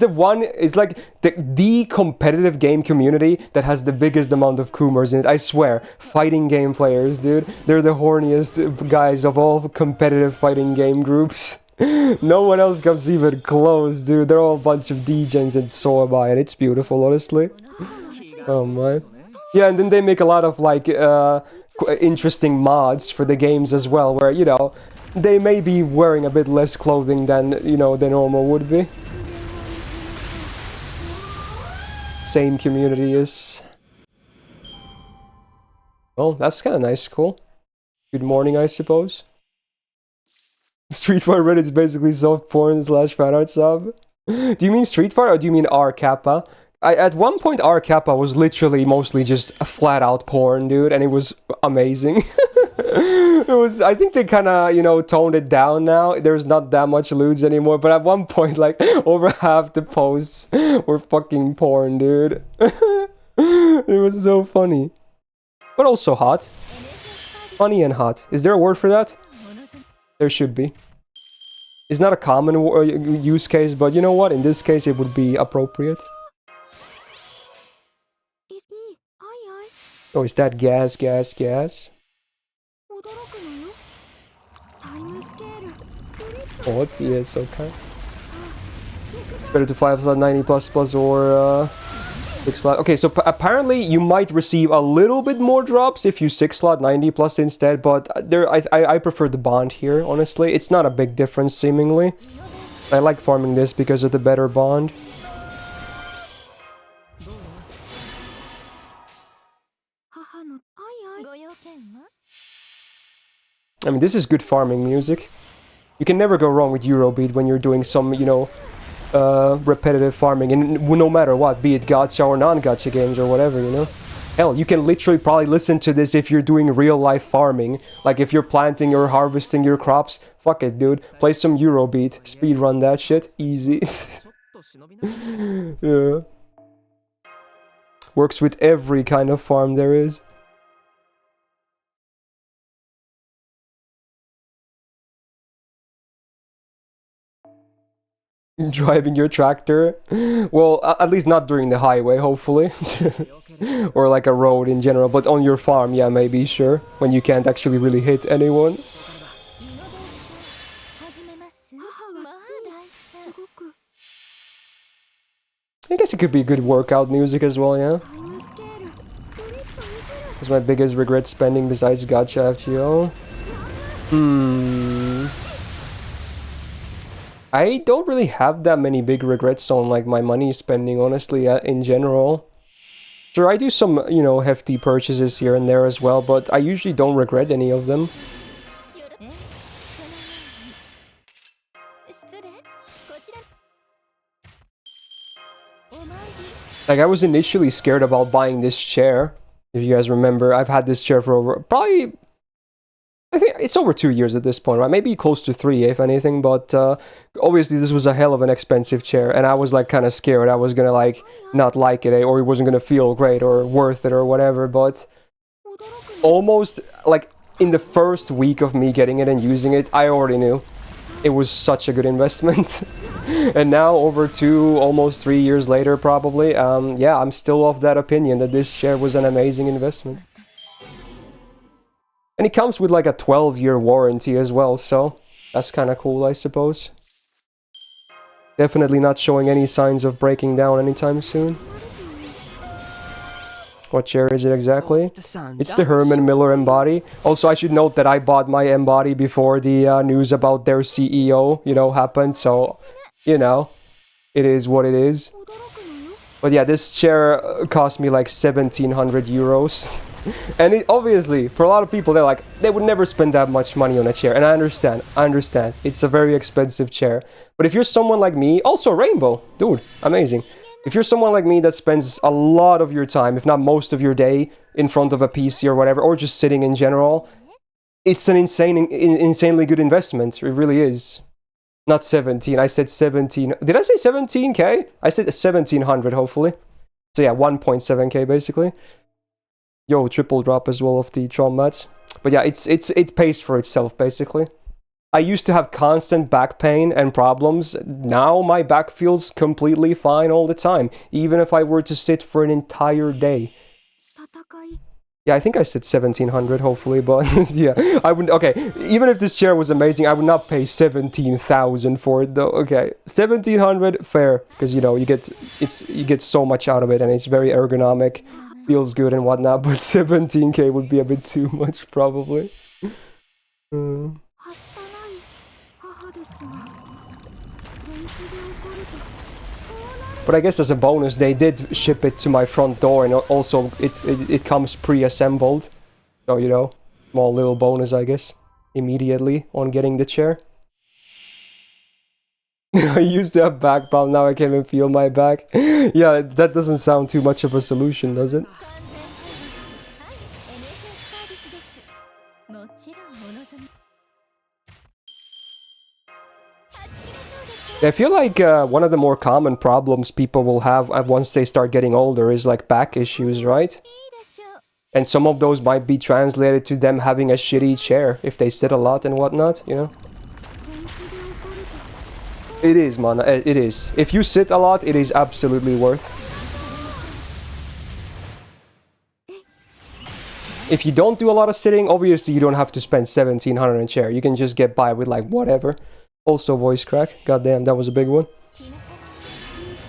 like the competitive game community that has the biggest amount of coomers in it. I swear, fighting game players, dude, they're the horniest guys of all competitive fighting game groups. No one else comes even close, dude. They're all a bunch of degens, and so am I, and it's beautiful, honestly. Oh my. Yeah, and then they make a lot of like interesting mods for the games as well, where, you know, they may be wearing a bit less clothing than, you know, the normal would be. Same community is. Oh, that's kind of nice, cool. Good morning, I suppose. Street Fighter Reddit's basically soft porn / fanart sub. Do you mean Street Fighter or do you mean R Kappa? At one point, R Kappa was literally mostly just a flat out porn, dude, and it was amazing. I think they kind of, you know, toned it down now. There's not that much lewds anymore, but at one point, like, over half the posts were fucking porn, dude. It was so funny. But also hot. Funny and hot. Is there a word for that? There should be. It's not a common use case, but you know what? In this case, it would be appropriate. いい愛愛 Oh, is that gas, gas, gas? 驚くのよ。タイムスケールグリップ What? Yes, okay. さあ行くぞ Better to 5 slot 90 plus plus or 6 slot. Okay, so apparently you might receive a little bit more drops if you 6 slot 90 plus instead, but I prefer the bond here, honestly. It's not a big difference, seemingly. I like farming this because of the better bond. 母のあいあいご用件は I mean, this is good farming music. You can never go wrong with Eurobeat when you're doing some, you know, repetitive farming, and no matter what, be it gacha or non-gacha games or whatever, you know. Hell, you can literally probably listen to this if you're doing real-life farming. Like, if you're planting or harvesting your crops, fuck it, dude. Play some Eurobeat. Speedrun that shit. Easy. ちょっと忍びない？ Yeah. Works with every kind of farm there is. Driving your tractor? Well, at least not during the highway, hopefully. Or like a road in general, but on your farm, yeah, maybe, sure. When you can't actually really hit anyone. 始めます母はすごく I guess it could be good workout music as well, yeah. タイムスケールグリップいじる What's my biggest regret spending besides gacha FGO? I don't really have that many big regrets on like my money spending, honestly, in general. Sure, I do some, you know, hefty purchases here and there as well, but I usually don't regret any of them. え失礼こちらお参り Like, I was initially scared about buying this chair. If you guys remember, I've had this chair for over, probably, I think it's over 2 years at this point, right? Maybe close to 3, if anything, but obviously this was a hell of an expensive chair, and I was like kind of scared I was gonna like not like it, or it wasn't gonna feel great or worth it or whatever, but 驚くの almost like in the first week of me getting it and using it, I already knew it was such a good investment. And now over 2, almost 3 years later probably, yeah, I'm still of that opinion that this chair was an amazing investment. And it comes with like a 12-year warranty as well, so that's kind of cool, I suppose. Definitely not showing any signs of breaking down anytime soon. What chair is it exactly? It's the Herman Miller M-Body. Also, I should note that I bought my M-Body before the news about their CEO, you know, happened, so, you know, it is what it is. 驚くのよ But yeah, this chair cost me like 1,700 euros. And it, obviously, for a lot of people, they're like, they would never spend that much money on a chair. And I understand. It's a very expensive chair. But if you're someone like me, also Rainbow, dude, amazing. If you're someone like me that spends a lot of your time, if not most of your day, in front of a PC or whatever, or just sitting in general, it's an insanely good investment. It really is. Not 17, I said 17. Did I say 17k? I said 1,700, hopefully. So yeah, 1.7k basically. Yo, triple drop as well of the Tron mats. But yeah, it pays for itself basically. I used to have constant back pain and problems. Now my back feels completely fine all the time, even if I were to sit for an entire day. 戦い Yeah, I think I said 1,700, hopefully, but yeah, I wouldn't. Okay, even if this chair was amazing, I would not pay 17,000 for it, though. Okay, 1,700, fair, because you know you get so much out of it, and it's very ergonomic, feels good and whatnot. But 17k would be a bit too much, probably. はしたない母ですが本気で怒るとこうなる But I guess as a bonus, they did ship it to my front door, and also it comes pre-assembled. So, you know, small little bonus, I guess, immediately on getting the chair. I used to have back problem, now I can't even feel my back. Yeah, that doesn't sound too much of a solution, does it? 完全配分はい NHS サービスですもちろんお望みはち切れそうでしょ I feel like one of the more common problems people will have once they start getting older is like back issues, right? いいでしょう And some of those might be translated to them having a shitty chair if they sit a lot and whatnot, you know? 本気で怒ると It is, man. It is. If you sit a lot, it is absolutely worth. If you don't do a lot of sitting, obviously you don't have to spend 1700 on a chair. You can just get by with like whatever. Also voice crack. Goddamn, that was a big one.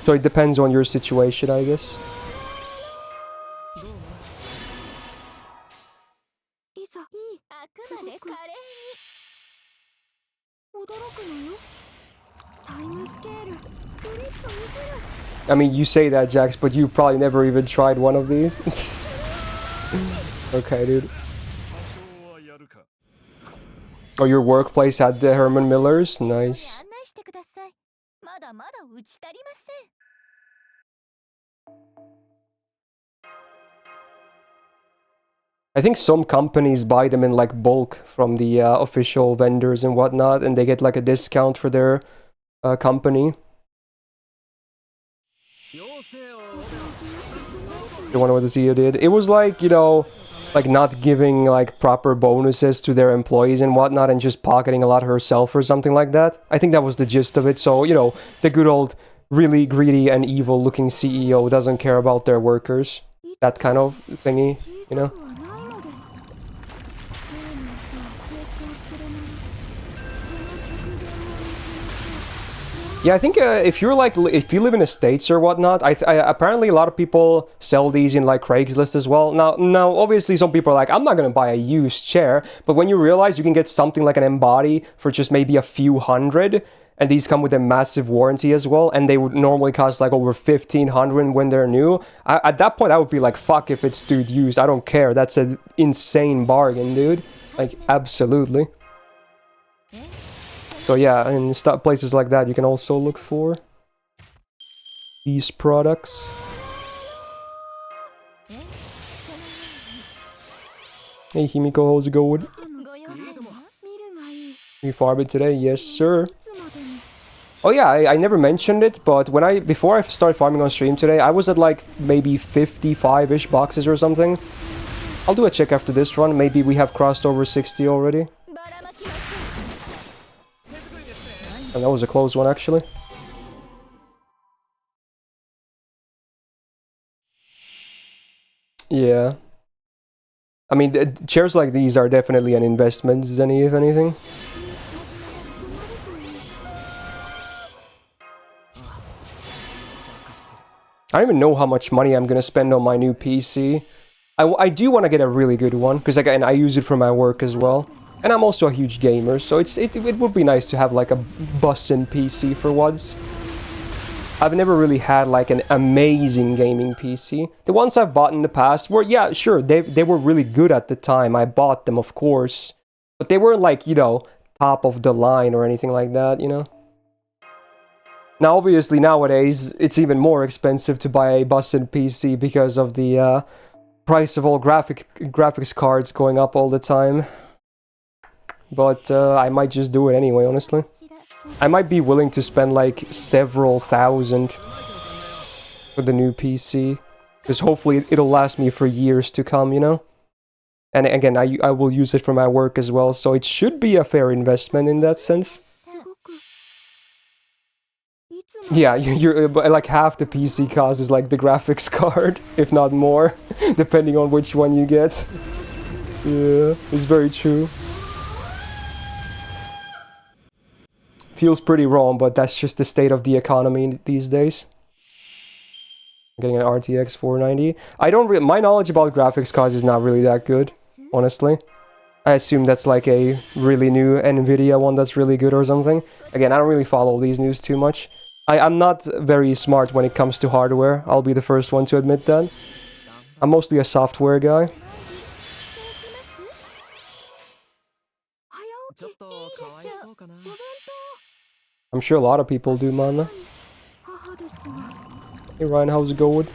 So it depends on your situation, I guess. いざいいあくまで華麗に驚くのよタイムスケールグリッドいじる I mean, you say that, Jax, but you probably never even tried one of these. Okay, dude. Oh, your workplace at the Herman Miller's? Nice. 案内してくださいまだまだ打ち足りません I think some companies buy them in like bulk from the official vendors and whatnot, and they get like a discount for their company. You wonder what the CEO did? It was like, you know, like not giving like proper bonuses to their employees and whatnot and just pocketing a lot herself or something like that. I think that was the gist of it. So, you know, the good old really greedy and evil looking CEO doesn't care about their workers. That kind of thingy, you know? Yeah, I think if you're like, if you live in the States or whatnot, apparently a lot of people sell these in like Craigslist as well. Now, obviously some people are like, I'm not gonna buy a used chair, but when you realize you can get something like an M-Body for just maybe a few hundred, and these come with a massive warranty as well, and they would normally cost like over 1,500 when they're new, at that point I would be like, fuck if it's dude used, I don't care, that's an insane bargain, dude. Like, absolutely. So yeah, in places like that, you can also look for these products. Hey Himiko, how's it going? You farmed today? Yes, sir. Oh yeah, I never mentioned it, but before I started farming on stream today, I was at like maybe 55-ish boxes or something. I'll do a check after this run. Maybe we have crossed over 60 already. And that was a close one, actually. Yeah. I mean, chairs like these are definitely an investment, if anything. I don't even know how much money I'm gonna spend on my new PC. I do want to get a really good one, because again, I use it for my work as well. And I'm also a huge gamer, so it would be nice to have like a bussin' PC for once. I've never really had like an amazing gaming PC. The ones I've bought in the past were, yeah, sure, they were really good at the time. I bought them, of course. But they weren't like, you know, top of the line or anything like that, you know? Now, obviously, nowadays, it's even more expensive to buy a bussin' PC because of the price of all graphics cards going up all the time. But I might just do it anyway, honestly. I might be willing to spend like several thousand for the new PC. Because hopefully it'll last me for years to come, you know? And again, I will use it for my work as well, so it should be a fair investment in that sense. Yeah, you're like half the PC cost is like the graphics card, if not more, depending on which one you get. Yeah, it's very true. Feels pretty wrong, but that's just the state of the economy these days. I'm getting an RTX 490. My knowledge about graphics cards is not really that good, honestly. I assume that's like a really new Nvidia one that's really good or something. Again, I don't really follow these news too much. I'm not very smart when it comes to hardware. I'll be the first one to admit that. I'm mostly a software guy. I'm sure a lot of people do, man. Hey Ryan, how's it going?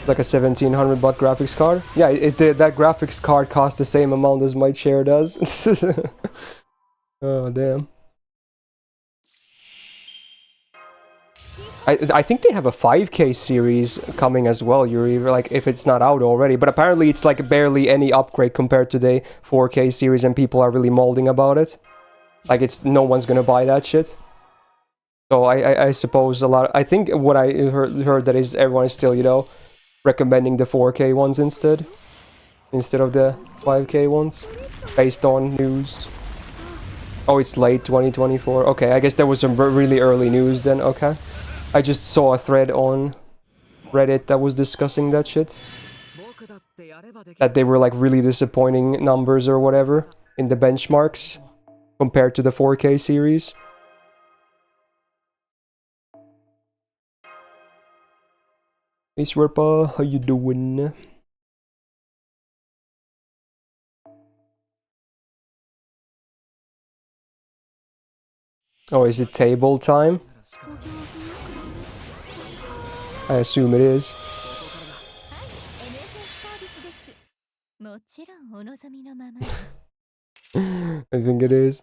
Like a 1,700 baht graphics card? Yeah, that graphics card costs the same amount as my chair does. Oh, damn. I think they have a 5K series coming as well, Yuri, like if it's not out already, but apparently it's like barely any upgrade compared to the 4K series and people are really molding about it. Like no one's gonna buy that shit. So I suppose I think what I heard that is everyone is still, you know, recommending the 4K ones instead of the 5K ones, based on news. Oh, it's late 2024. Okay, I guess there was some really early news then. Okay, I just saw a thread on Reddit that was discussing that shit. That they were like really disappointing numbers or whatever in the benchmarks compared to the 4K series. Hey Swerpa, how you doing? Oh, is it table time? I assume it is. I think it is.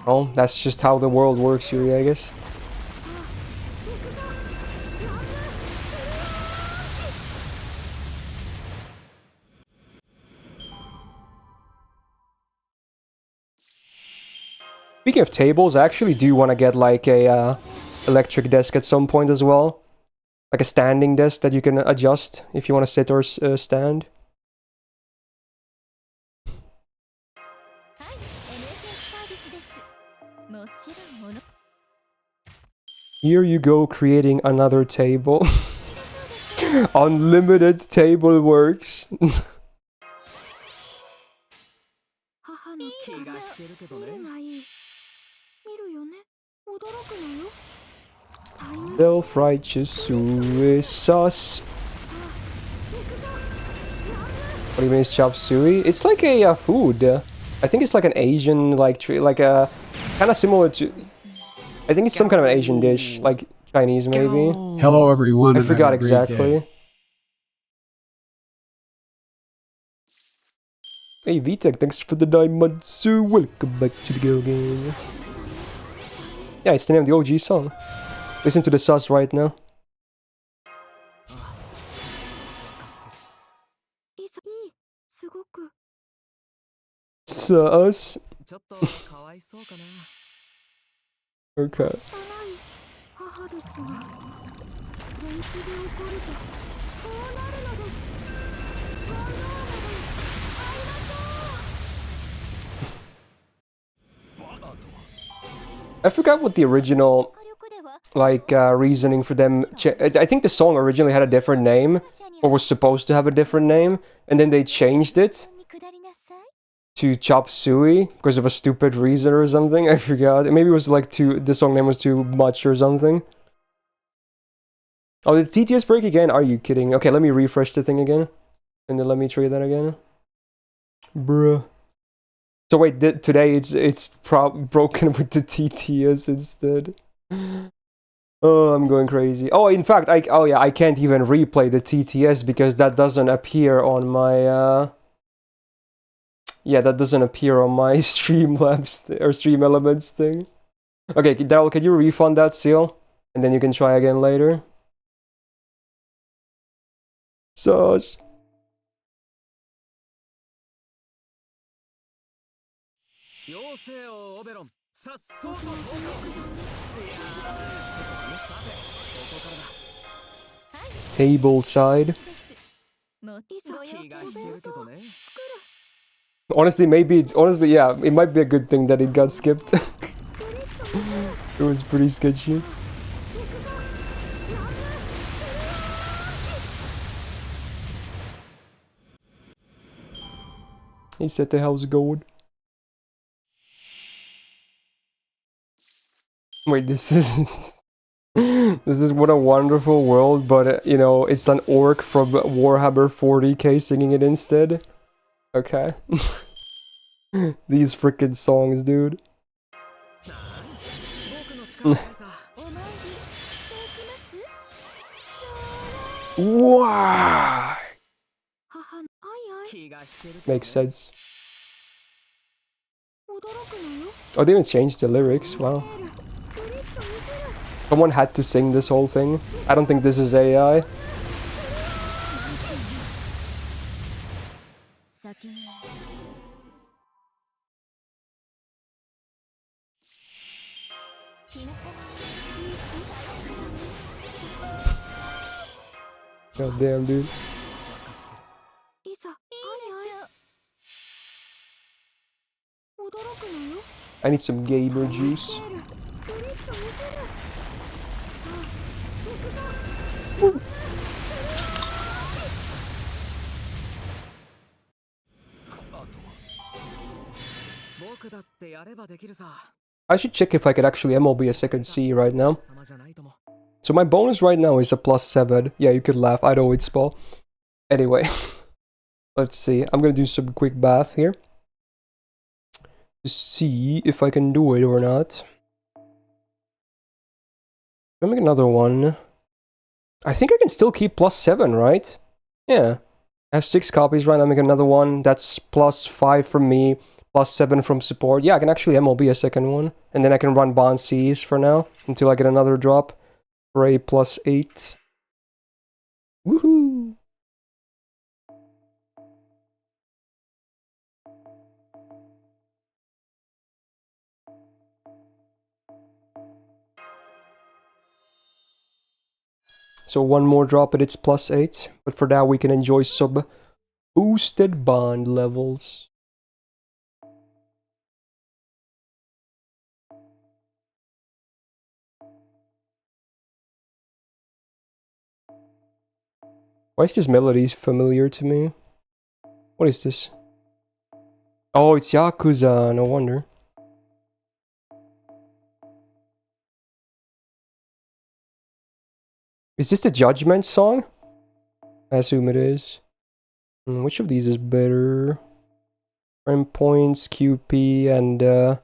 Well, that's just how the world works, Yuri, I guess. Speaking of tables, I actually do want to get like a electric desk at some point as well. Like a standing desk that you can adjust if you want to sit or stand. Here you go, creating another table. Unlimited table works. Self-righteous suicide. What do you mean it's chop suey? It's like a food. I think it's like an Asian like like a kind of similar to. I think it's some kind of an Asian dish, like Chinese maybe. Hello everyone. I and forgot have a great day. exactly. Hey VTech, thanks for the diamonds. Welcome back to the girl game. Yeah, it's the name of the OG song. Listen to the sus right now. Sus. Okay. I forgot what the original like reasoning for them. I think the song originally had a different name, or was supposed to have a different name, and then they changed it to Chop Suey because of a stupid reason or something. I forgot. Maybe it was like the song name was too much or something. Oh, did TTS break again? Are you kidding? Okay, let me refresh the thing again, and then let me try that again. Bruh. So wait, today it's broken with the TTS instead. Oh, I'm going crazy. Oh, in fact, I can't even replay the TTS because that doesn't appear on my yeah, that doesn't appear on my Streamlabs or Stream Elements thing. Okay, Daryl, can you refund that seal? And then you can try again later. Sus. Table side. Honestly, yeah, it might be a good thing that it got skipped. It was pretty sketchy. He said the house going. Wait, this is this is What a Wonderful World, but you know, it's an orc from Warhammer 40k singing it instead. Okay. These freaking songs, dude. Wow. Makes sense. Oh, they even changed the lyrics. Wow. Someone had to sing this whole thing. I don't think this is AI. God damn, dude. いざ驚くのよ I need some gamer juice. グリッと見せるさあ行くぞ 僕だってやればできるさ。 I should check if I could actually MLB a second C right now. 様じゃないとも。 So my bonus right now is a +7. Yeah, you could laugh. I know it's small. Anyway, let's see. I'm gonna do some quick bath here to see if I can do it or not. Let me make another one. I think I can still keep +7, right? Yeah. I have 6 copies right now. Make another one. That's +5 from me, +7 from support. Yeah, I can actually MLB a second one. And then I can run Bond Cs for now until I get another drop for a +8. Woohoo! So one more drop and it's +8. But for now we can enjoy some boosted bond levels. Why is this melody familiar to me? What is this? Oh, it's Yakuza, no wonder. Is this the Judgment song? I assume it is. Which of these is better? Frame points, QP, and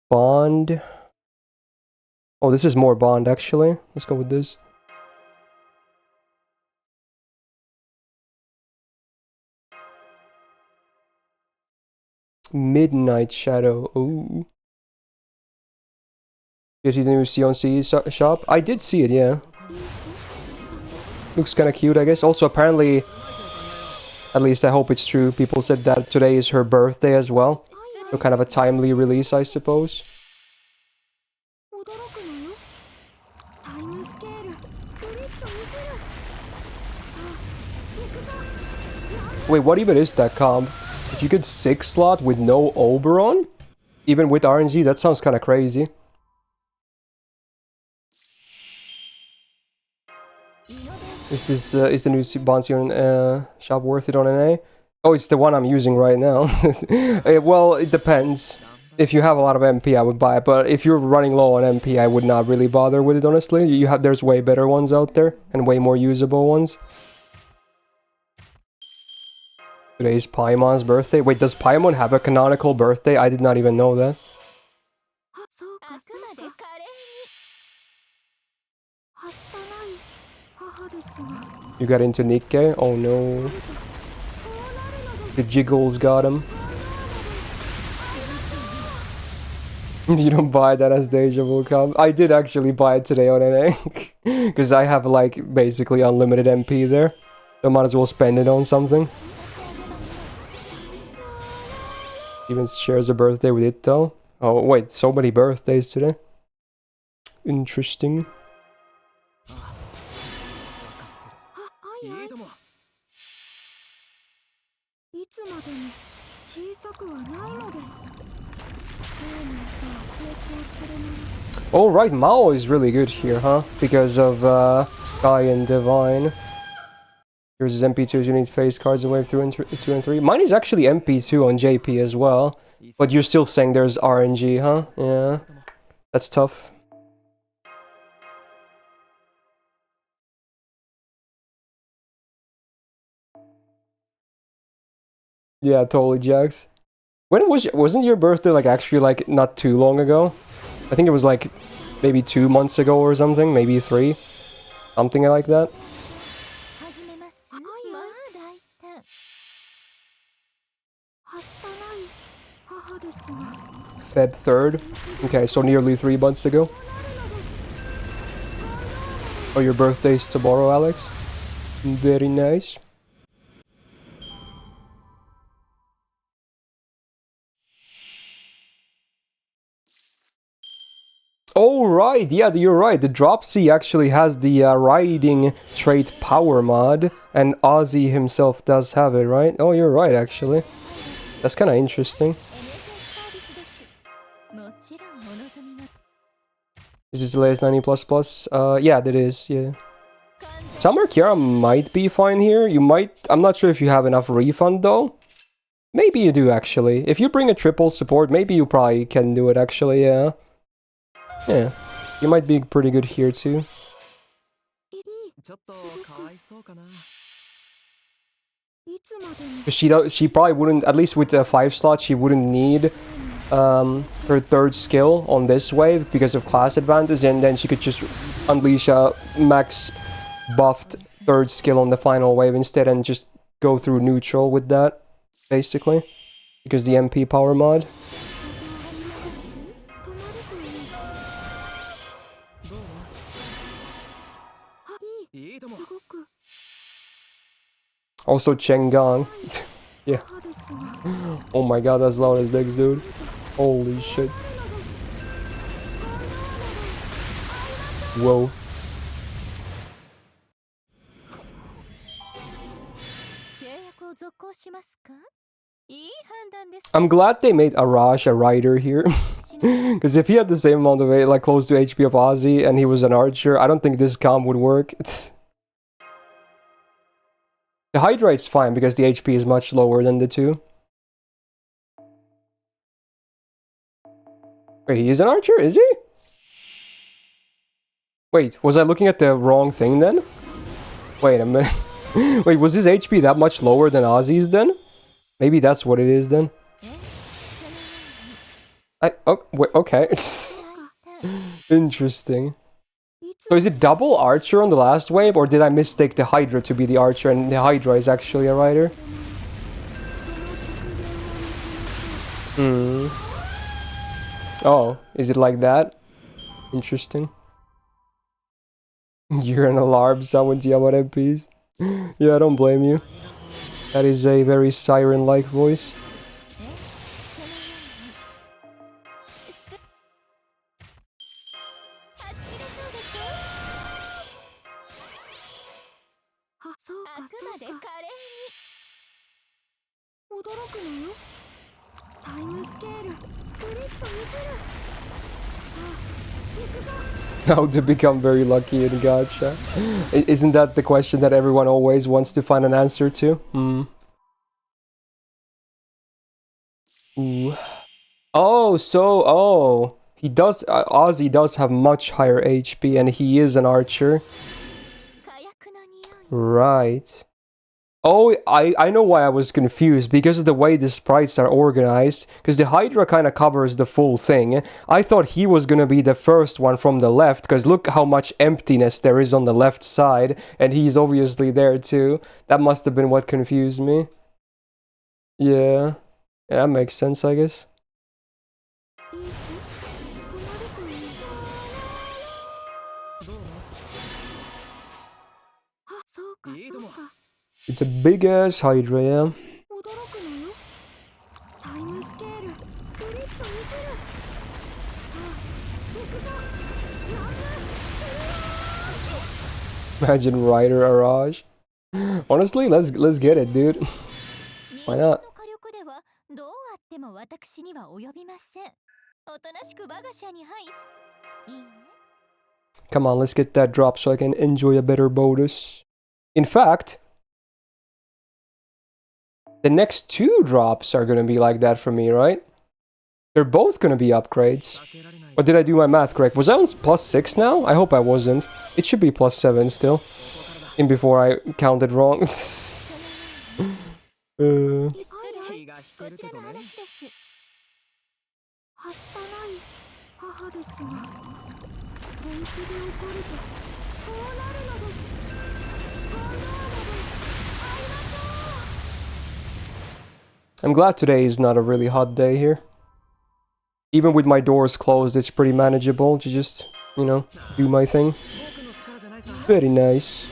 Bond. Oh, this is more Bond actually. Let's go with this. Midnight Shadow. Ooh. You see the new CNC shop? I did see it, yeah. Looks kind of cute, I guess. Also, apparently, at least I hope it's true, people said that today is her birthday as well. So kind of a timely release, I suppose. 驚くのよタイムスケールグリッと見せるさあ行くぞ Wait, what even is that comp? If you could 6 slot with no Oberon? Even with RNG, that sounds kind of crazy. Is the new Bonsion shop worth it on NA? Oh, it's the one I'm using right now. Well, it depends. If you have a lot of MP, I would buy it, but if you're running low on MP, I would not really bother with it, honestly. There's way better ones out there, and way more usable ones. Today's Paimon's birthday. Wait, does Paimon have a canonical birthday? I did not even know that. そうかそうかはしたない母ですが You got into Nikke? Oh no. The jiggles got him. You don't buy that as Deja Vu comp? I did actually buy it today on NA. Because I have like basically unlimited MP there. So I might as well spend it on something. Even shares a birthday with it though. Oh wait, so many birthdays today. Interesting. はいはいいいとも。いつまでも小さくはないのです生の人は成長するもの Oh right, Mao is really good here, huh? Because of Sky and Divine. Yours is MP2, you need face cards in wave 2 and 3. Mine is actually MP2 on JP as well. But you're still saying there's RNG, huh? Yeah. That's tough. Yeah, totally, Jax. Wasn't your birthday like actually like not too long ago? I think it was like maybe 2 months ago or something, maybe 3. Something like that. 始めますまあ大胆はしたない母ですが Feb 3rd. Okay, so nearly 3 months ago. Oh, your birthday's tomorrow, Alex? Very nice. Oh, right. Yeah, you're right. The Drop C actually has the riding trait power mod, and Ozzy himself does have it, right? Oh, you're right, actually. That's kind of interesting. Is this the latest 90++? Yeah, that is, yeah. Summer Kiara might be fine here. You might... I'm not sure if you have enough refund, though. Maybe you do, actually. If you bring a triple support, maybe you probably can do it, actually, yeah. Yeah. You might be pretty good here, too. She probably wouldn't... At least with the 5 slot, she wouldn't need... her third skill on this wave because of class advantage, and then she could just unleash a max buffed third skill on the final wave instead and just go through neutral with that, basically, because the MP power mod. Also Chenggang. Yeah. Oh my god, that's loud as dicks, dude. Holy shit. Whoa. I'm glad they made Arash a rider here. Because if he had the same amount of, like, close to HP of Ozzy and he was an archer, I don't think this comp would work. The Hydrate's fine because the HP is much lower than the two. Wait, he is an archer? Is he? Wait, was I looking at the wrong thing then? Wait a minute. Wait, was his HP that much lower than Ozzy's then? Maybe that's what it is then. Oh, wait, okay. Interesting. So is it double archer on the last wave, or did I mistake the Hydra to be the archer and the Hydra is actually a rider? Hmm. Oh, is it like that? Interesting. You're an alarm, someone's yelling at MPs. Yeah, I don't blame you. That is a very siren-like voice. How to become very lucky in gacha. Isn't that the question that everyone always wants to find an answer to? Ooh. Oh, he does, Ozzy does have much higher HP and he is an archer. Right. Oh, I know why I was confused, because of the way the sprites are organized, because the Hydra kind of covers the full thing. I thought he was gonna be the first one from the left, because look how much emptiness there is on the left side, and he's obviously there too. That must have been what confused me. Yeah, that makes sense, I guess. It's a big-ass Hydra, yeah. Imagine Rider Araj. Honestly, let's get it, dude. Why not? Come on, let's get that drop so I can enjoy a better bonus. In fact, the next 2 drops are gonna be like that for me, right? They're both gonna be upgrades. Or did I do my math correct? Was I on +6 now? I hope I wasn't. It should be +7 still. In before I counted wrong. I'm glad today is not a really hot day here. Even with my doors closed, it's pretty manageable to just, you know, do my thing. Very nice.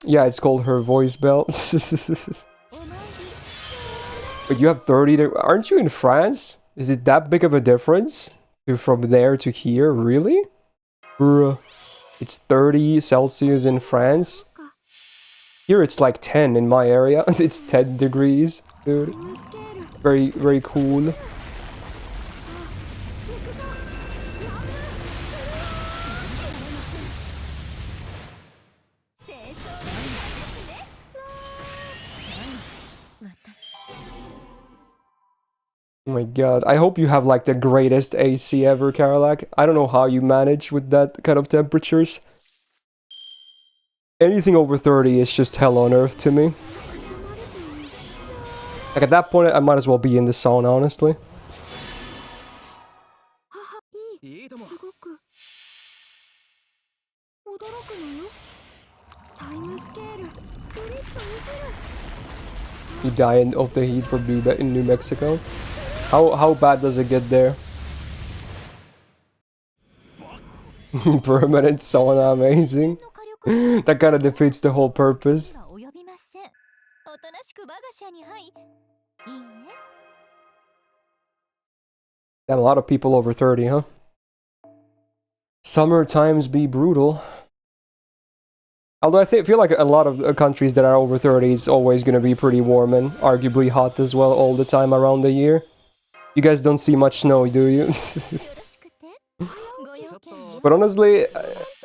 Yeah, it's called her voice belt. But you have 30 there. Aren't you in France? Is it that big of a difference from there to here? Really? Bruh. It's 30 Celsius in France. Here it's like 10 in my area. It's 10 degrees, dude. Very, very cool. Oh my god, I hope you have like the greatest AC ever, Karalak. I don't know how you manage with that kind of temperatures. Anything over 30 is just hell on earth to me. Like at that point, I might as well be in the sauna, honestly. いいとも。すごく驚くのよ。タイムスケールグリッといじる。 You die of the heat from in New Mexico. How bad does it get there? Permanent sauna, amazing. That kind of defeats the whole purpose. は及びません。おとなしく我が社に入。いいね。 Damn, a lot of people over 30, huh? Summer times be brutal. Although I feel like a lot of countries that are over 30 is always going to be pretty warm and arguably hot as well all the time around the year. You guys don't see much snow, do you? よろしくて。ご用件。 But honestly,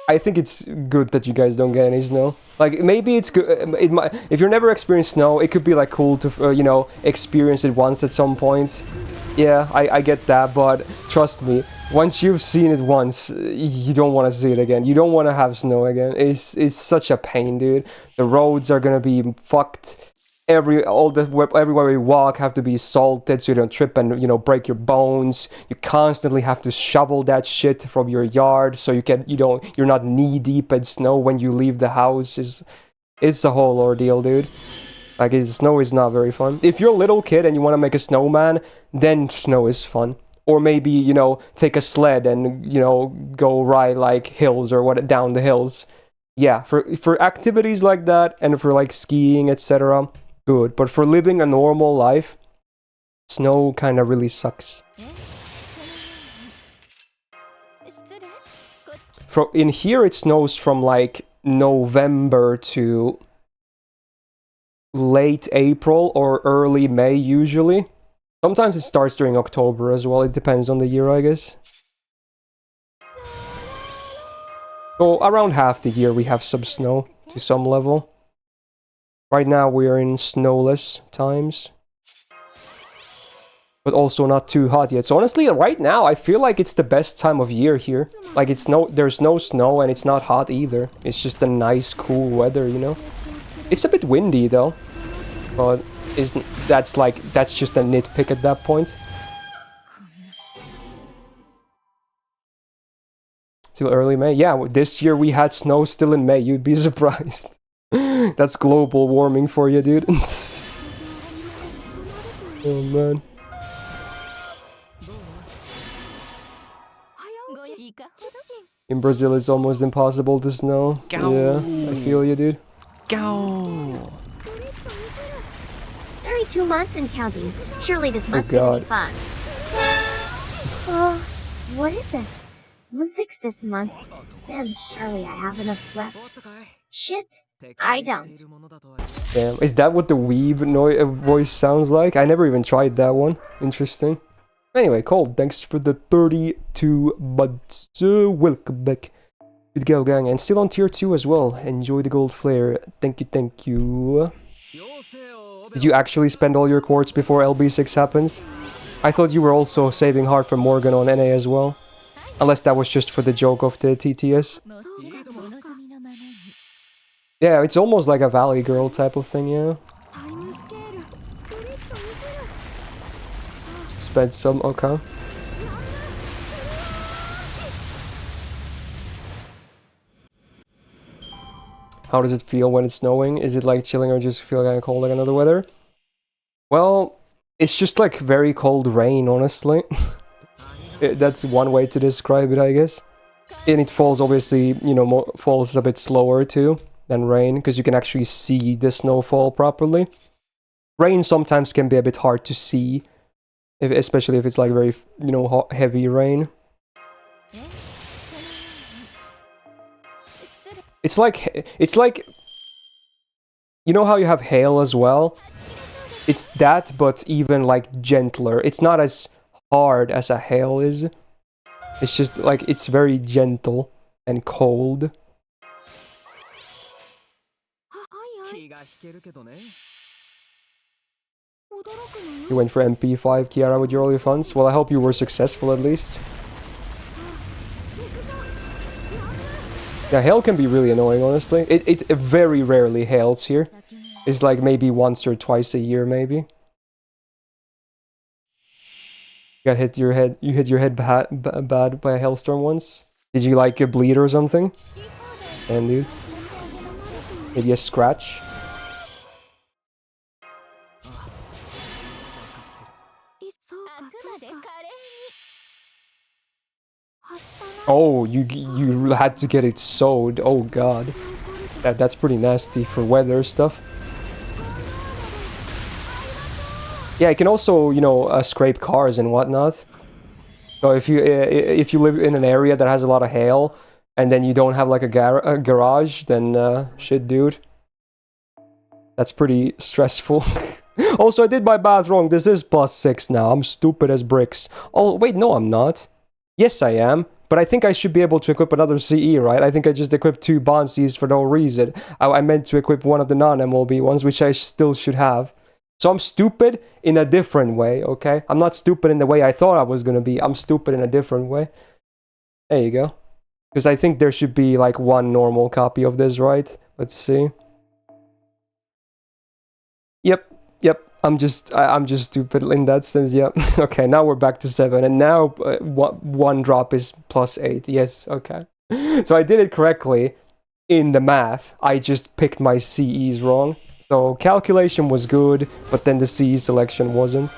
I think it's good that you guys don't get any snow. Like, maybe it's good. It might, if you've never experienced snow, it could be like cool to, you know, experience it once at some point. Yeah, I get that, but trust me, once you've seen it once, you don't want to see it again. You don't want to have snow again. It's such a pain, dude. The roads are gonna be fucked. Everywhere we walk have to be salted so you don't trip and, you know, break your bones. You constantly have to shovel that shit from your yard so you're not knee deep in snow when you leave the house. It's a whole ordeal, dude. Like, snow is not very fun. If you're a little kid and you want to make a snowman, then snow is fun. Or maybe, you know, take a sled and, you know, go ride like hills or down the hills. Yeah, for activities like that and for like skiing, etc. Good, but for living a normal life, snow kind of really sucks. In here, it snows from like November to late April or early May usually. Sometimes it starts during October as well. It depends on the year, I guess. So around half the year we have some snow to some level. Right now we are in snowless times. But also not too hot yet. So honestly, right now I feel like it's the best time of year here. Like there's no snow and it's not hot either. It's just a nice cool weather, you know? It's a bit windy though. But that's just a nitpick at that point. Till early May. Yeah, this year we had snow still in May. You'd be surprised. That's global warming for you, dude. Oh man. In Brazil, it's almost impossible to snow. Yeah, I feel you, dude. 32 months and counting. Surely this month's God. gonna be fun. What is that? 6 this month. Damn, surely I have enough left. Shit, I don't. Damn, is that what the weeb voice sounds like? I never even tried that one. Interesting. Anyway, Cold, thanks for the 32 months. Welcome back. Good go, gang. And still on tier 2 as well. Enjoy the gold flare. Thank you, thank you. Did you actually spend all your quartz before LB6 happens? I thought you were also saving hard for Morgan on NA as well. Unless that was just for the joke of the TTS. Yeah, it's almost like a Valley Girl type of thing, yeah. Spent some, okay. How does it feel when it's snowing? Is it like chilling or just feel kind of cold like another weather? Well, it's just like very cold rain, honestly. That's one way to describe it, I guess. And it falls, obviously, you know, falls a bit slower too than rain, because you can actually see the snowfall properly. Rain sometimes can be a bit hard to see, especially if it's like very, you know, heavy rain. It's like, you know how you have hail as well? It's that, but even like gentler. It's not as hard as a hail is. It's just like, it's very gentle and cold. You went for MP5, Kiara, with your early funds? Well, I hope you were successful at least. Yeah, hail can be really annoying, honestly. It very rarely hails here. It's like maybe once or twice a year, maybe. You hit your head bad by a hailstorm once? Did you like bleed or something? Damn, dude. Maybe a scratch? Oh, you had to get it sewed. Oh god. That's pretty nasty for weather stuff. Yeah, it can also, you know, scrape cars and whatnot. So if you live in an area that has a lot of hail, and then you don't have like a garage, then shit, dude. That's pretty stressful. Also, I did my math wrong. This is +6 now. I'm stupid as bricks. Oh, wait, no, I'm not. Yes, I am. But I think I should be able to equip another CE, right? I think I just equipped 2 Bonsies for no reason. I meant to equip one of the non-MLB ones, which I still should have. So I'm stupid in a different way, okay? I'm not stupid in the way I thought I was gonna be. I'm stupid in a different way. There you go. Because I think there should be like one normal copy of this, right? Let's see. Yep. I'm just stupid in that sense. Yep. Okay, now we're back to 7, and now one drop is +8. Yes. Okay. So I did it correctly in the math. I just picked my CEs wrong. So calculation was good, but then the CE selection wasn't.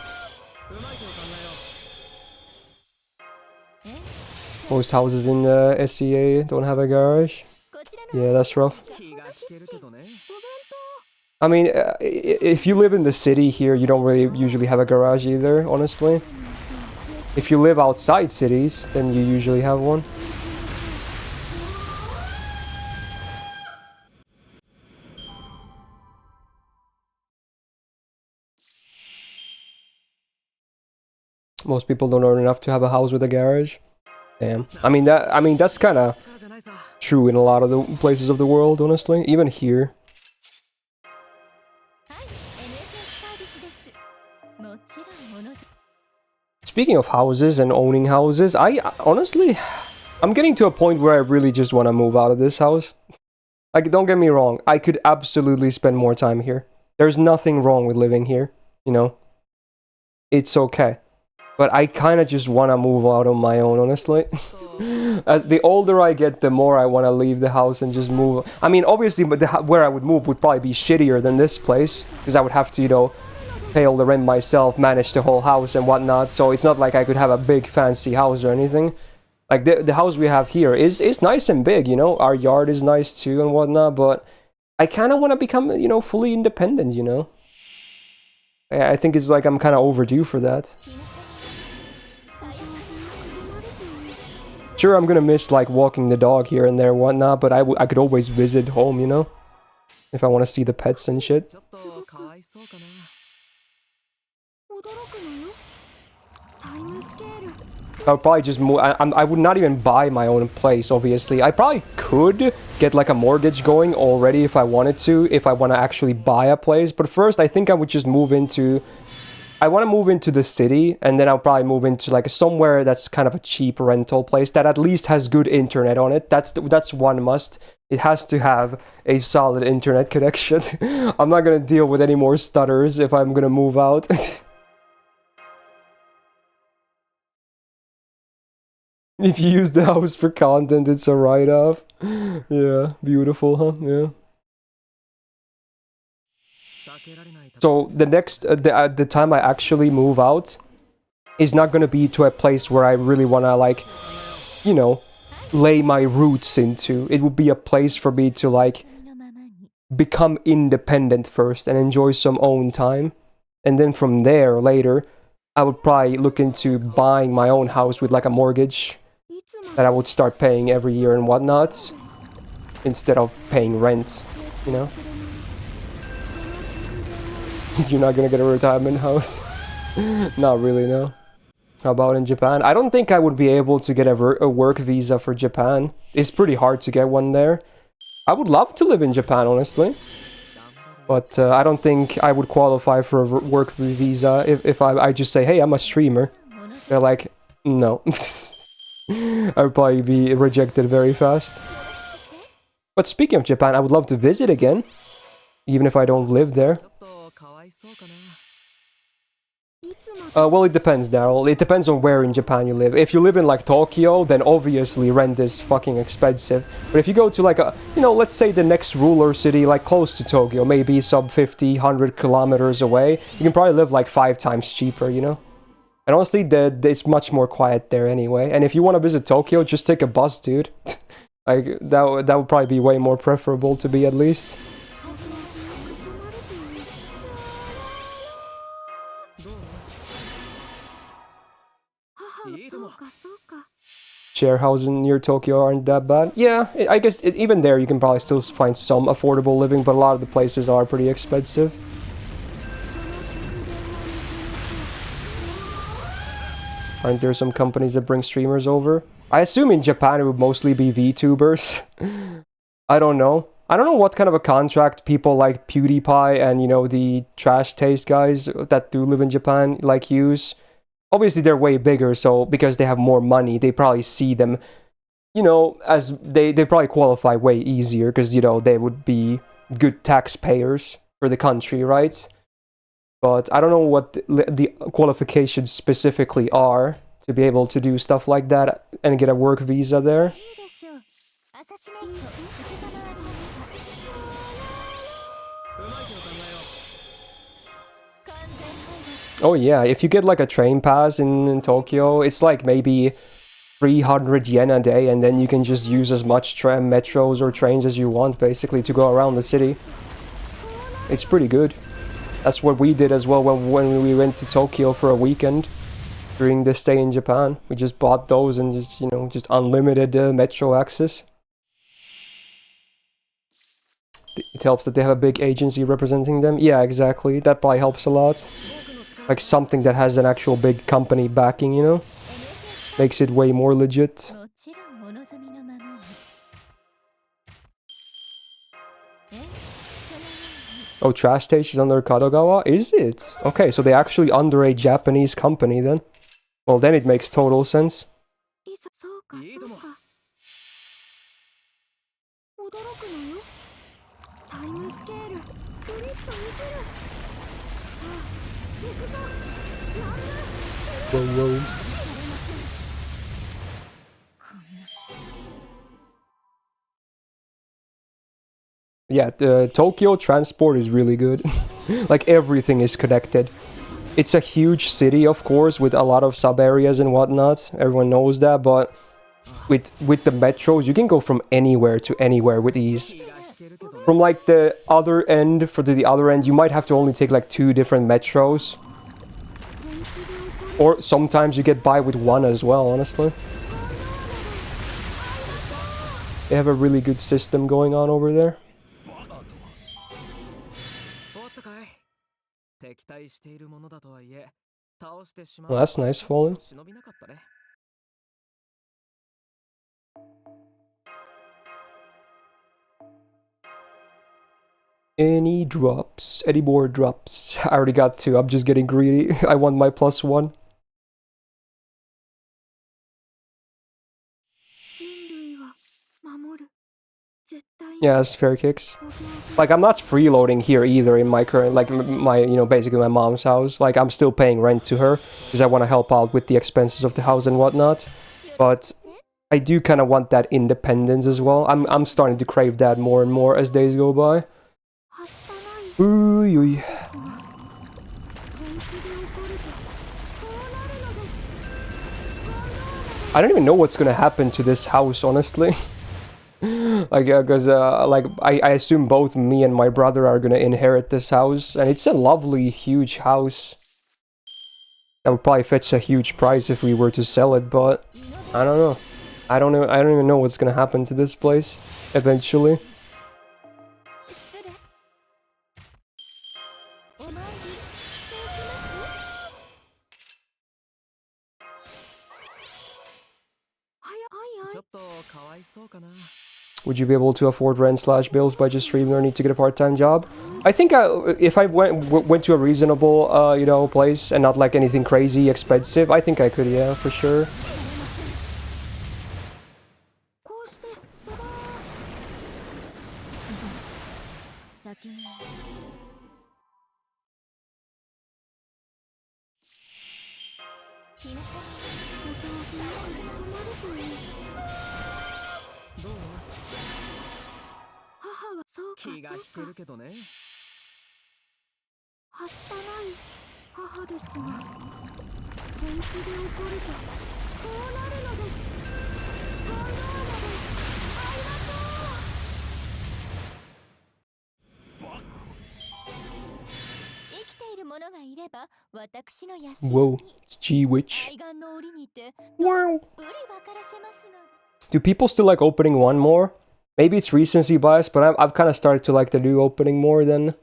Most houses in SCA don't have a garage. Yeah, that's rough. I mean, if you live in the city here, you don't really usually have a garage either, honestly. If you live outside cities, then you usually have one. Most people don't earn enough to have a house with a garage. Damn. I mean that's kind of true in a lot of the places of the world, honestly. Even here. Speaking of houses and owning houses, I'm getting to a point where I really just want to move out of this house. Like, don't get me wrong, I could absolutely spend more time here. There's nothing wrong with living here, you know? It's okay. But I kind of just want to move out on my own, honestly. As the older I get, the more I want to leave the house and just move. I mean, obviously, but where I would move would probably be shittier than this place. Because I would have to, you know, pay all the rent myself, manage the whole house and whatnot. So it's not like I could have a big fancy house or anything. Like the house we have here is nice and big, you know. Our yard is nice too and whatnot. But I kind of want to become, you know, fully independent, you know. I think it's like I'm kind of overdue for that. Sure, I'm gonna miss like walking the dog here and there and whatnot, but I could always visit home, you know? If I want to see the pets and shit. I would probably just move. I would not even buy my own place, obviously. I probably could get like a mortgage going already if I wanted to, if I want to actually buy a place. But first, I think I would just move into... I want to move into the city, and then I'll probably move into like somewhere that's kind of a cheap rental place that at least has good internet on it. That's one must. It has to have a solid internet connection. I'm not gonna deal with any more stutters if I'm gonna move out. If you use the house for content, it's a write-off. Yeah, beautiful, huh? Yeah. So the next, the time I actually move out is not gonna be to a place where I really wanna like, you know, lay my roots into. It would be a place for me to like become independent first and enjoy some own time. And then from there, later, I would probably look into buying my own house with like a mortgage that I would start paying every year and whatnot, instead of paying rent, you know? You're not gonna get a retirement house? Not really, no. How about in Japan? I don't think I would be able to get a work visa for Japan. It's pretty hard to get one there. I would love to live in Japan, honestly. But I don't think I would qualify for a work visa if I just say, hey, I'm a streamer. They're like, no. I would probably be rejected very fast. But speaking of Japan, I would love to visit again. Even if I don't live there. Well, it depends, Daryl. It depends on where in Japan you live. If you live in, like, Tokyo, then obviously rent is fucking expensive. But if you go to, like, a, you know, let's say the next ruler city, like, close to Tokyo, maybe sub 50, 100 kilometers away, you can probably live, like, 5 times cheaper, you know? And honestly, it's much more quiet there anyway. And if you want to visit Tokyo, just take a bus, dude. Like, that would probably be way more preferable to be, at least. Share houses near Tokyo aren't that bad. Yeah, I guess even there you can probably still find some affordable living, but a lot of the places are pretty expensive. Aren't there some companies that bring streamers over? I assume in Japan it would mostly be VTubers. I don't know. I don't know what kind of a contract people like PewDiePie and, you know, the Trash Taste guys that do live in Japan, like, use. Obviously, they're way bigger, so because they have more money, they probably see them, you know, as they probably qualify way easier, because, you know, they would be good taxpayers for the country, right? But I don't know what the qualifications specifically are to be able to do stuff like that and get a work visa there. Oh yeah, if you get like a train pass in Tokyo, it's like maybe 300 yen a day, and then you can just use as much metros or trains as you want, basically, to go around the city. It's pretty good. That's what we did as well when we went to Tokyo for a weekend during the stay in Japan. We just bought those and just, you know, just unlimited metro access. It helps that they have a big agency representing them. Yeah, exactly. That probably helps a lot. Like something that has an actual big company backing, you know? Makes it way more legit. Oh, Trash Taste is under Kadogawa? Is it? Okay, so they actually under a Japanese company then. Well, then it makes total sense. Whoa, whoa. Yeah, the Tokyo transport is really good. Like, everything is connected. It's a huge city, of course, with a lot of sub-areas and whatnot. Everyone knows that, but with the metros, you can go from anywhere to anywhere with ease. From, like, the other end, the other end, you might have to only take, like, 2 different metros. Or sometimes you get by with one as well, honestly. They have a really good system going on over there. Well, that's nice, Fallen. Any drops? Any more drops? I already got 2. I'm just getting greedy. I want my +1. Yeah, that's fair kicks. Like, I'm not freeloading here either in my current, like, my, you know, basically my mom's house. Like, I'm still paying rent to her because I want to help out with the expenses of the house and whatnot. But I do kind of want that independence as well. I'm starting to crave that more and more as days go by. Ooh, ooh. I don't even know what's gonna happen to this house, honestly. Like, because like I assume both me and my brother are gonna inherit this house, and it's a lovely, huge house. That would probably fetch a huge price if we were to sell it, but I don't know. I don't even know what's gonna happen to this place eventually. Would you be able to afford rent/bills by just streaming or need to get a part-time job? I think if I went to a reasonable, you know, place and not like anything crazy expensive, I think I could, yeah, for sure. Whoa, it's G-Witch. Wow. Do people still like opening one more? Maybe it's recency bias, but I've kind of started to like the new opening more than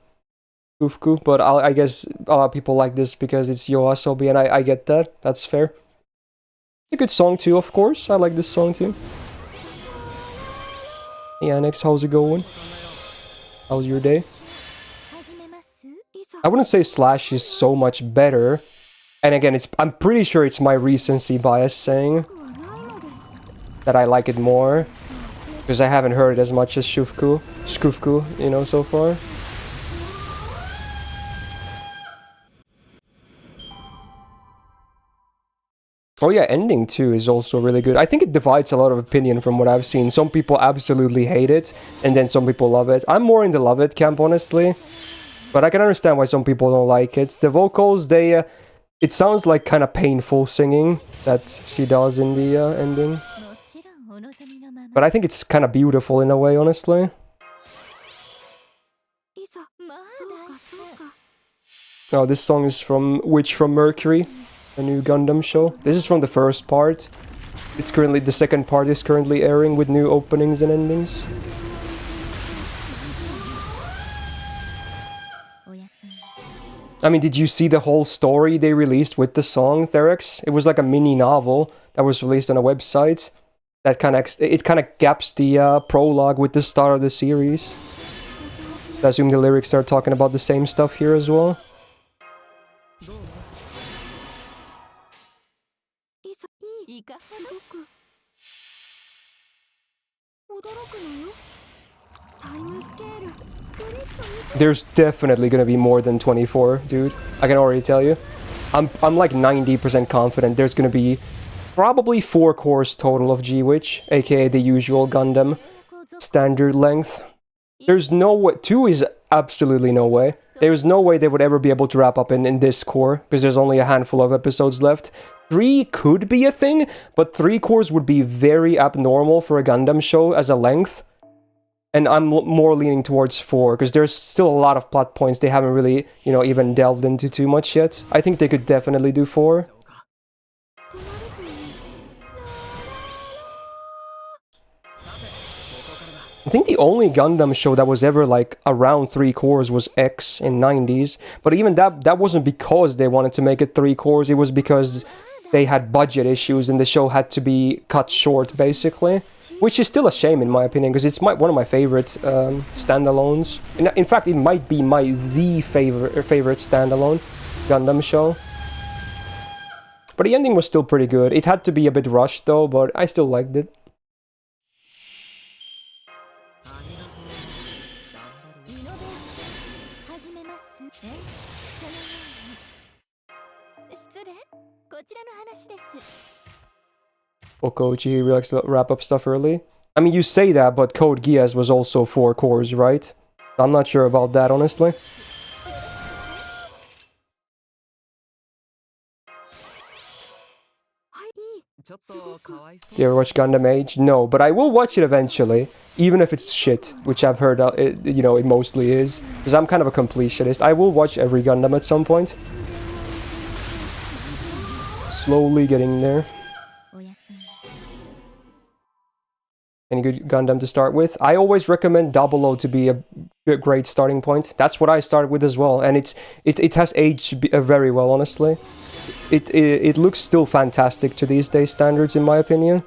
Goofku. But I guess a lot of people like this because it's Yoasobi, and I get that. That's fair. A good song too, of course. I like this song too. Hey Annex, how's it going? How's your day? I wouldn't say Slash is so much better. And again, I'm pretty sure it's my recency bias saying that I like it more. Because I haven't heard it as much as Shufku, you know, so far. Oh yeah, ending too is also really good. I think it divides a lot of opinion from what I've seen. Some people absolutely hate it, and then some people love it. I'm more in the love it camp, honestly. But I can understand why some people don't like it. The vocals, it sounds like kind of painful singing that she does in the ending. But I think it's kind of beautiful in a way, honestly. Oh, this song is from Witch from Mercury, a new Gundam show. This is from the first part. It's currently, the second part is currently airing with new openings and endings. I mean, did you see the whole story they released with the song, Therex? It was like a mini novel that was released on a website. That kind of gaps the prologue with the start of the series. I assume the lyrics are talking about the same stuff here as well. There's definitely gonna be more than 24, dude. I can already tell you. I'm like 90% confident there's gonna be probably 4 cores total of G-Witch, aka the usual Gundam standard length. There's no way. 2 is absolutely no way. There's no way they would ever be able to wrap up in this core, because there's only a handful of episodes left. 3 could be a thing, but 3 cores would be very abnormal for a Gundam show as a length. And I'm more leaning towards 4, because there's still a lot of plot points they haven't really, you know, even delved into too much yet. I think they could definitely do 4. I think the only Gundam show that was ever like around 3 cores was X in 90s, but even that wasn't because they wanted to make it 3 cores, it was because they had budget issues and the show had to be cut short, basically. Which is still a shame in my opinion, because it's one of my favorite standalones. In fact, it might be the favorite standalone Gundam show. But the ending was still pretty good. It had to be a bit rushed though, but I still liked it. Okochi likes to wrap up stuff early. I mean, you say that, but Code Geass was also 4 cores, right? I'm not sure about that, honestly. Do you ever watch Gundam Age? No, but I will watch it eventually, even if it's shit, which I've heard it mostly is, because I'm kind of a completionist. I will watch every Gundam at some point. Slowly getting there. Any good Gundam to start with? I always recommend 00 to be a great starting point. That's what I started with as well, and it has aged very well, honestly. It looks still fantastic to these days standards, in my opinion.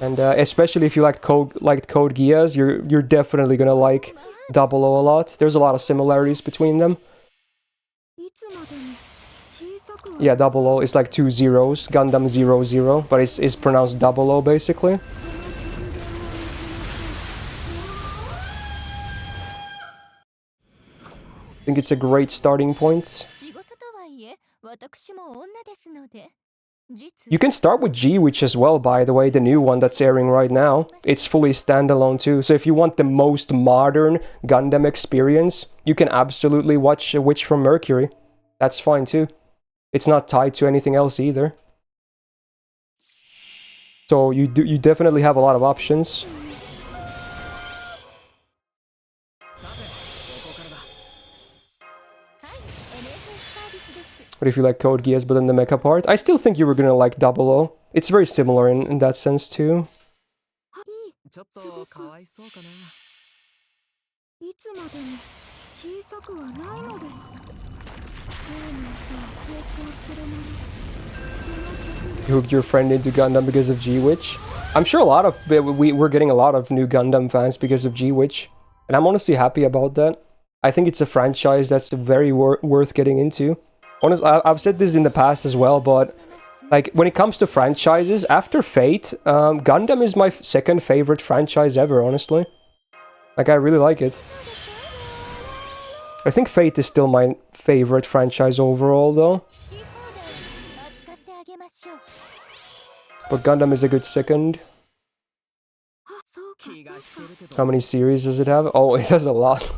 And especially if you liked Code Geass, you're definitely gonna like 00 a lot. There's a lot of similarities between them. Yeah, 00 is like 2 zeros, Gundam 00, but it's pronounced 00 basically. I think it's a great starting point. You can start with G-Witch as well, by the way, the new one that's airing right now. It's fully standalone too, so if you want the most modern Gundam experience, you can absolutely watch Witch from Mercury. That's fine too. It's not tied to anything else either. So you definitely have a lot of options. What if you like Code Geass but then the mecha part? I still think you were gonna like 00. It's very similar in that sense too. You hooked your friend into Gundam because of G-Witch? I'm sure we're getting a lot of new Gundam fans because of G-Witch. And I'm honestly happy about that. I think it's a franchise that's very worth getting into. Honestly, I've said this in the past as well, but like when it comes to franchises, after Fate, Gundam is my second favorite franchise ever, honestly. Like, I really like it. I think Fate is still my favorite franchise overall, though. But Gundam is a good second. How many series does it have? Oh, it has a lot.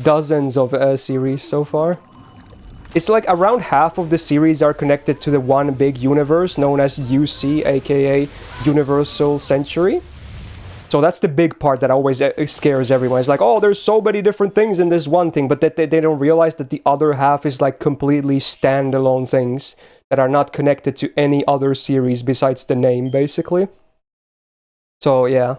Dozens of series so far. It's like around half of the series are connected to the one big universe known as UC, aka Universal Century. So that's the big part that always scares everyone. It's like, oh, there's so many different things in this one thing, but that they don't realize that the other half is like completely standalone things that are not connected to any other series besides the name, basically. So yeah.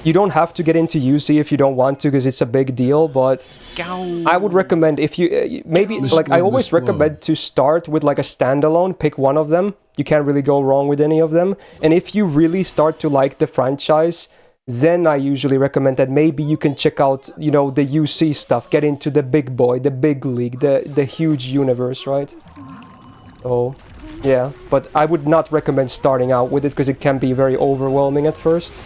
You don't have to get into UC if you don't want to, because it's a big deal, but I would recommend if you, maybe, like, I always recommend to start with like a standalone, pick one of them. You can't really go wrong with any of them. And if you really start to like the franchise, then I usually recommend that maybe you can check out, you know, the UC stuff, get into the big boy, the big league, the huge universe, right? So, yeah, but I would not recommend starting out with it, because it can be very overwhelming at first.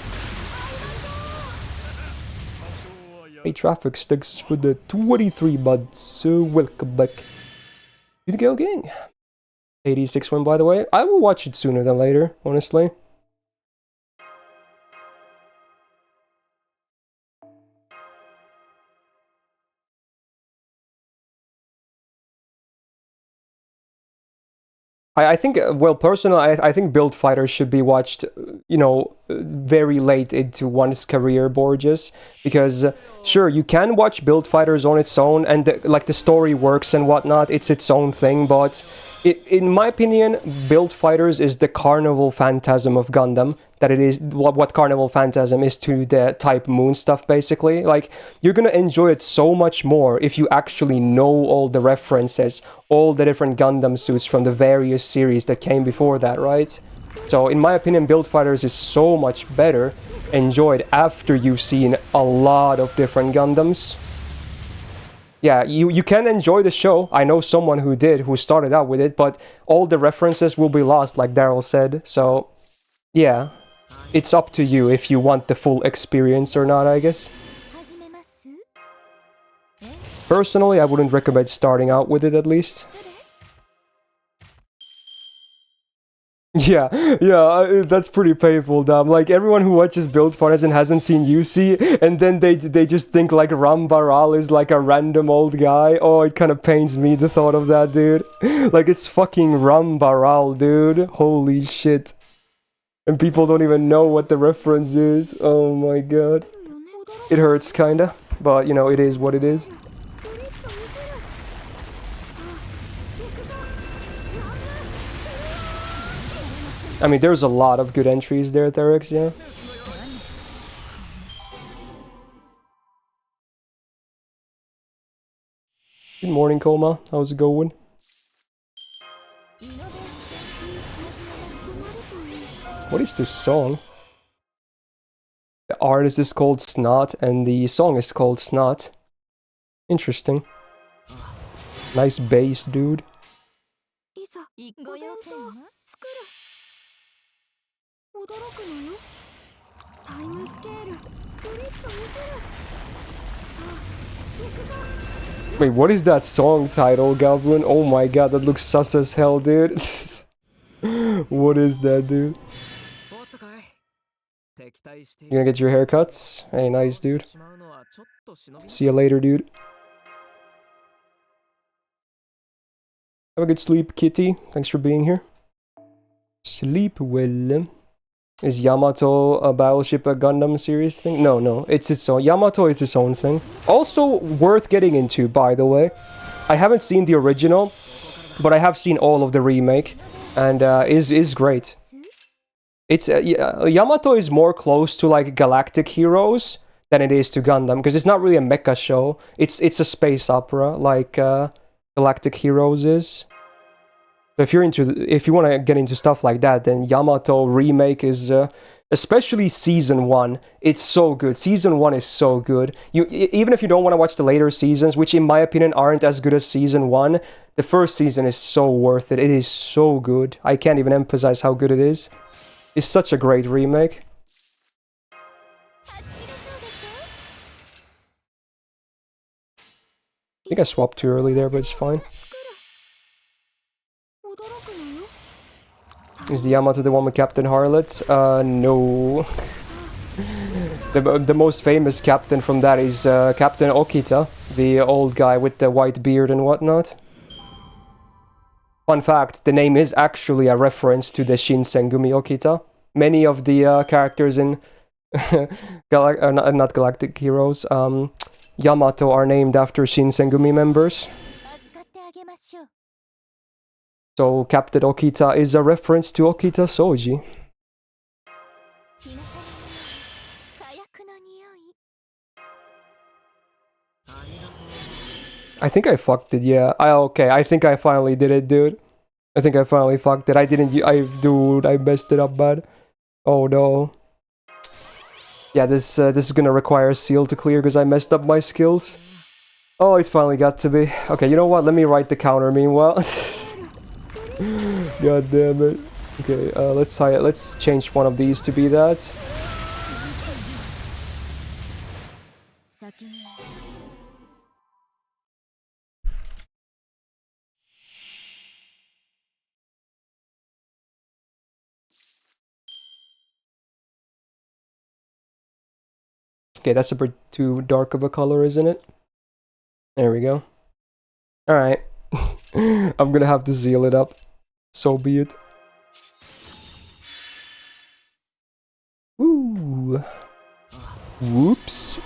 Hey Traffic, thanks for the 23 months, welcome back to the Go Gang. 86 win, by the way. I will watch it sooner than later, honestly. I think, well, personally, I think Build Fighters should be watched, you know, very late into one's career, Borges, because sure, you can watch Build Fighters on its own, and like the story works and whatnot, it's its own thing, but in my opinion, Build Fighters is the Carnival Phantasm of Gundam, that it is what Carnival Phantasm is to the Type Moon stuff, basically. Like, you're gonna enjoy it so much more if you actually know all the references, all the different Gundam suits from the various series that came before that, right? So, in my opinion, Build Fighters is so much better enjoyed after you've seen a lot of different Gundams. Yeah, you can enjoy the show. I know someone who did, who started out with it, but all the references will be lost, like Daryl said. So, yeah, it's up to you if you want the full experience or not, I guess. Personally, I wouldn't recommend starting out with it, at least. Yeah, yeah, that's pretty painful, Dom. Like, everyone who watches Build Partners and hasn't seen UC, and then they just think, like, Ram Baral is, like, a random old guy. Oh, it kind of pains me, the thought of that, dude. Like, it's fucking Ram Baral, dude. Holy shit. And people don't even know what the reference is. Oh my god. It hurts, kinda. But, you know, it is what it is. I mean, there's a lot of good entries there, Therex, yeah. Good morning, Koma. How's it going? What is this song? The artist is called Snot, and the song is called Snot. Interesting. Nice bass, dude. Wait, what is that song title, Goblin? Oh my god, that looks sus as hell, dude. What is that, dude? You gonna get your haircuts? Hey, nice, dude. See you later, dude. Have a good sleep, Kitty. Thanks for being here. Sleep well. Is Yamato a Battleship a Gundam series thing? No, it's its own. Yamato is its own thing. Also worth getting into, by the way. I haven't seen the original, but I have seen all of the remake, and is great. It's Yamato is more close to like Galactic Heroes than it is to Gundam, because it's not really a mecha show. It's a space opera like Galactic Heroes is. So if you want to get into stuff like that, then Yamato remake is, especially season 1. It's so good. Season 1 is so good. Even if you don't want to watch the later seasons, which in my opinion aren't as good as season 1, the first season is so worth it. It is so good. I can't even emphasize how good it is. It's such a great remake. I think I swapped too early there, but it's fine. Is the Yamato the one with Captain Harlot? No. The most famous captain from that is Captain Okita, the old guy with the white beard and whatnot. Fun fact, the name is actually a reference to the Shinsengumi Okita. Many of the characters in not Galactic Heroes, Yamato are named after Shinsengumi members. So Captain Okita is a reference to Okita Soji. I think I fucked it, yeah. Okay, I think I finally did it, dude. I think I finally fucked it. Dude, I messed it up bad. Oh no. Yeah, this is gonna require a seal to clear because I messed up my skills. Oh, it finally got to be. Okay, you know what? Let me write the counter meanwhile. God damn it. Okay, let's change one of these to be that. Okay, that's a bit too dark of a color, isn't it? There we go. Alright. I'm gonna have to seal it up. So be it. Ooh. Whoops.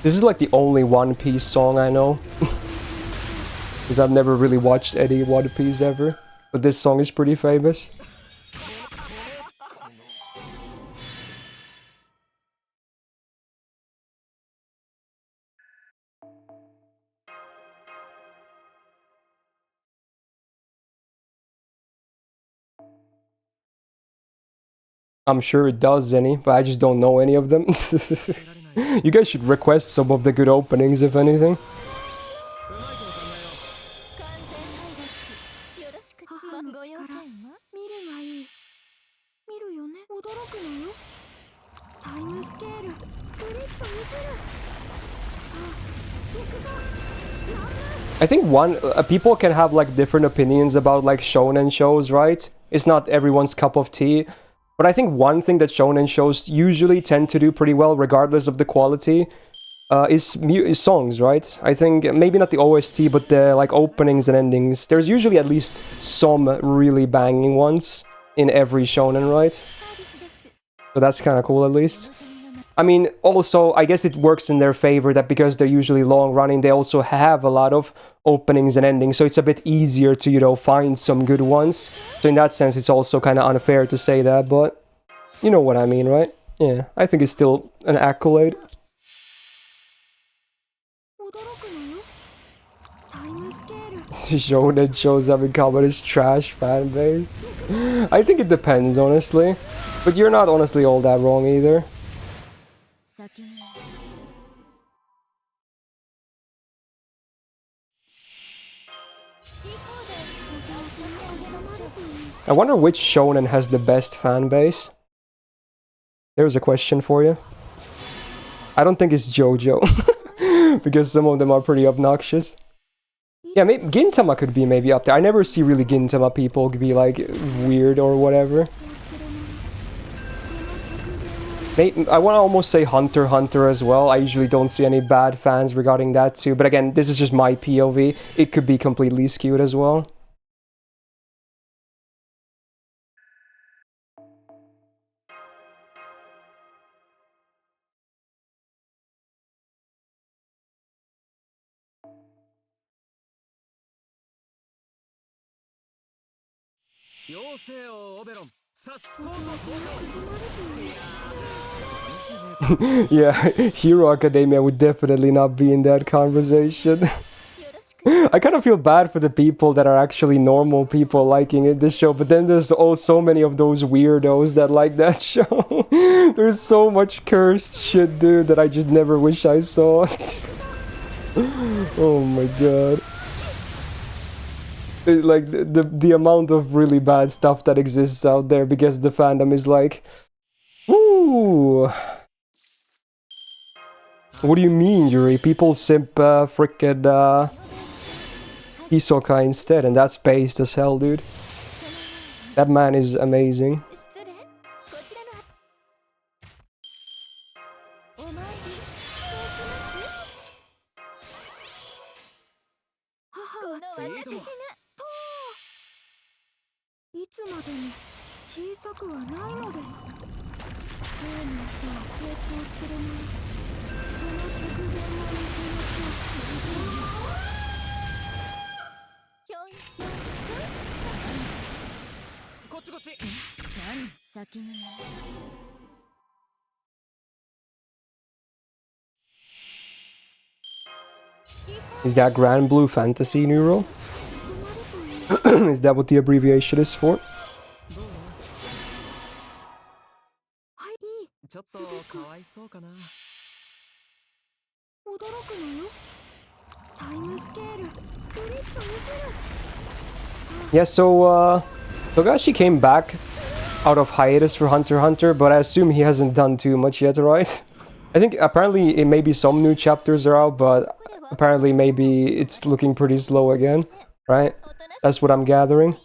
This is like the only One Piece song I know. Because I've never really watched any One Piece ever. But this song is pretty famous. I'm sure it does any, but I just don't know any of them. You guys should request some of the good openings, if anything. タイムスケールグリッといじるさあ行くぞラン I think people can have like different opinions about like shonen shows, right? It's not everyone's cup of tea. But I think one thing that shonen shows usually tend to do pretty well, regardless of the quality, is songs, right? I think maybe not the OST, but the like openings and endings. There's usually at least some really banging ones in every shonen, right? So that's kind of cool, at least. I mean, also, I guess it works in their favor that because they're usually long running, they also have a lot of openings and endings, so it's a bit easier to, you know, find some good ones. So in that sense, it's also kind of unfair to say that, but you know what I mean, right? Yeah, I think it's still an accolade. 驚くのよタイムスケール The shonen shows have in common is trash fan base. I think it depends, honestly. But you're not honestly all that wrong either. 先に I wonder which shonen has the best fan base. There's a question for you. I don't think it's JoJo. Because some of them are pretty obnoxious. Yeah, maybe Gintama could be maybe up there. I never see really Gintama people be like weird or whatever. I want to almost say Hunter x Hunter as well. I usually don't see any bad fans regarding that too. But again, this is just my POV. It could be completely skewed as well. Yeah, Hero Academia would definitely not be in that conversation. I kind of feel bad for the people that are actually normal people liking this show, but then there's so many of those weirdos that like that show. There's so much cursed shit, dude, that I just never wish I saw. Oh my god. Like the amount of really bad stuff that exists out there because the fandom is like, ooh. What do you mean, Yuri? People simp frickin' Hisoka instead, and that's based as hell, dude. That man is amazing. 失礼こちらのお参りしていきます母は強し死ぬといつまでも小さくはないのです生の人は成長するのその極限を見せましょうひょんひょんこっちこっち何先に Is that Grand Blue Fantasy, Neuro? Is that what the abbreviation is for? はいいいちょっとかわいそうかな驚くのよタイムスケールグリッといじる Yeah, so, Togashi came back out of hiatus for Hunter x Hunter, but I assume he hasn't done too much yet, right? I think apparently it maybe some new chapters are out, but apparently maybe it's looking pretty slow again, right? That's what I'm gathering.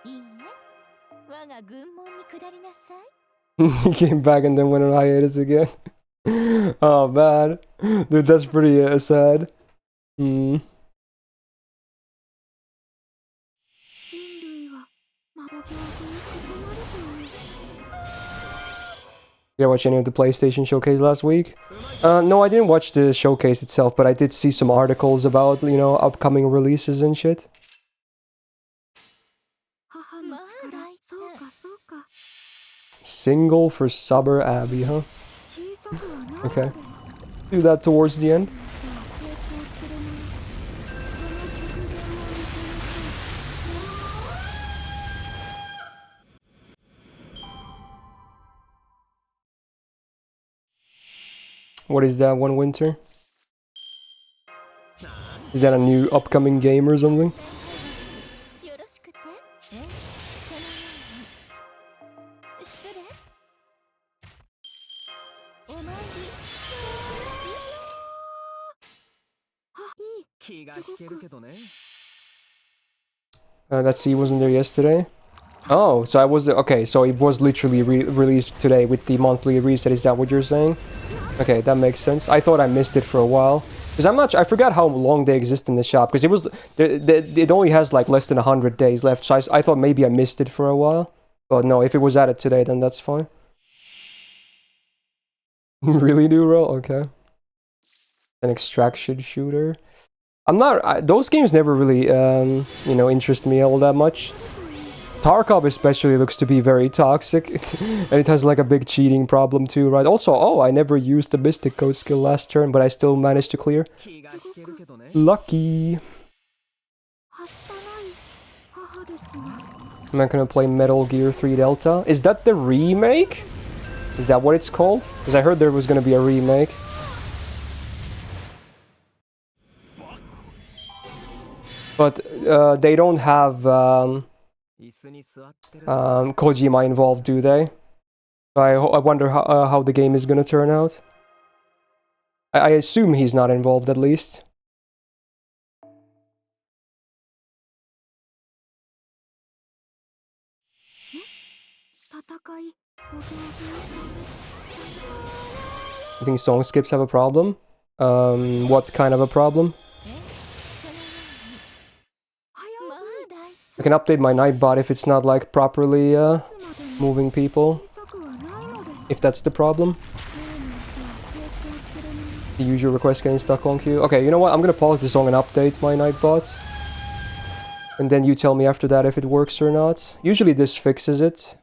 いいね我が軍門に下りなさい He came back and then went on hiatus again. Oh man, dude, that's pretty sad. Hmm. 人類は魔法教に囲まれている Did I watch any of the PlayStation Showcase last week? No, I didn't watch the showcase itself, but I did see some articles about, you know, upcoming releases and shit. 母の力そうかそうか Single for Saber Abbey, huh? 小さくはないの Okay. です Do that towards the end. 成長するのその極限を見せましょう What is that, One Winter? Is that a new upcoming game or something? よろしくてそのように失礼 That C wasn't there yesterday. Oh, so I was okay. So it was literally released today with the monthly reset. Is that what you're saying? Okay, that makes sense. I thought I missed it for a while because I'm not. I forgot how long they exist in the shop because it was. It only has like less than 100 days left. So I thought maybe I missed it for a while. But no, if it was added today, then that's fine. Really, new role? Okay. An extraction shooter. I'm not. Those games never really, you know, interest me all that much. Tarkov especially looks to be very toxic, and it has like a big cheating problem too, right? Also, oh, I never used the Mystic Code skill last turn, but I still managed to clear. Lucky. I'm not gonna play Metal Gear 3 Delta. Is that the remake? Is that what it's called? Because I heard there was gonna be a remake. But they don't have Kojima involved, do they? I wonder how the game is gonna turn out. I assume he's not involved, at least. I think song skips have a problem. What kind of a problem? I can update my Nightbot if it's not like properly moving people. If that's the problem. The usual request getting stuck on queue. Okay, you know what? I'm gonna pause the song and update my Nightbot. And then you tell me after that if it works or not. Usually this fixes it.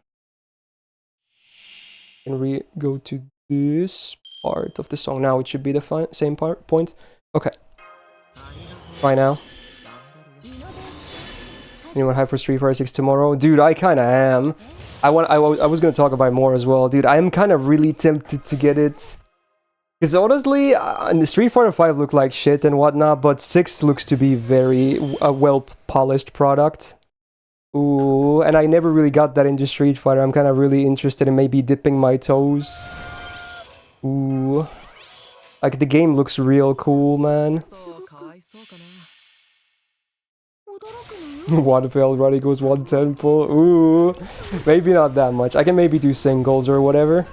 And we go to this part of the song. Now it should be the same point. Okay. Bye now. Anyone hype for Street Fighter 6 tomorrow? Dude, I kinda am. I was gonna talk about it more as well. Dude, I am kinda really tempted to get it. Because honestly, the Street Fighter 5 looked like shit and whatnot, but 6 looks to be very well-polished product. Ooh, and I never really got that into Street Fighter. I'm kinda really interested in maybe dipping my toes. Ooh. Like, the game looks real cool, man. One failed run equals 1 temple. Ooh. Maybe not that much. I can maybe do singles or whatever.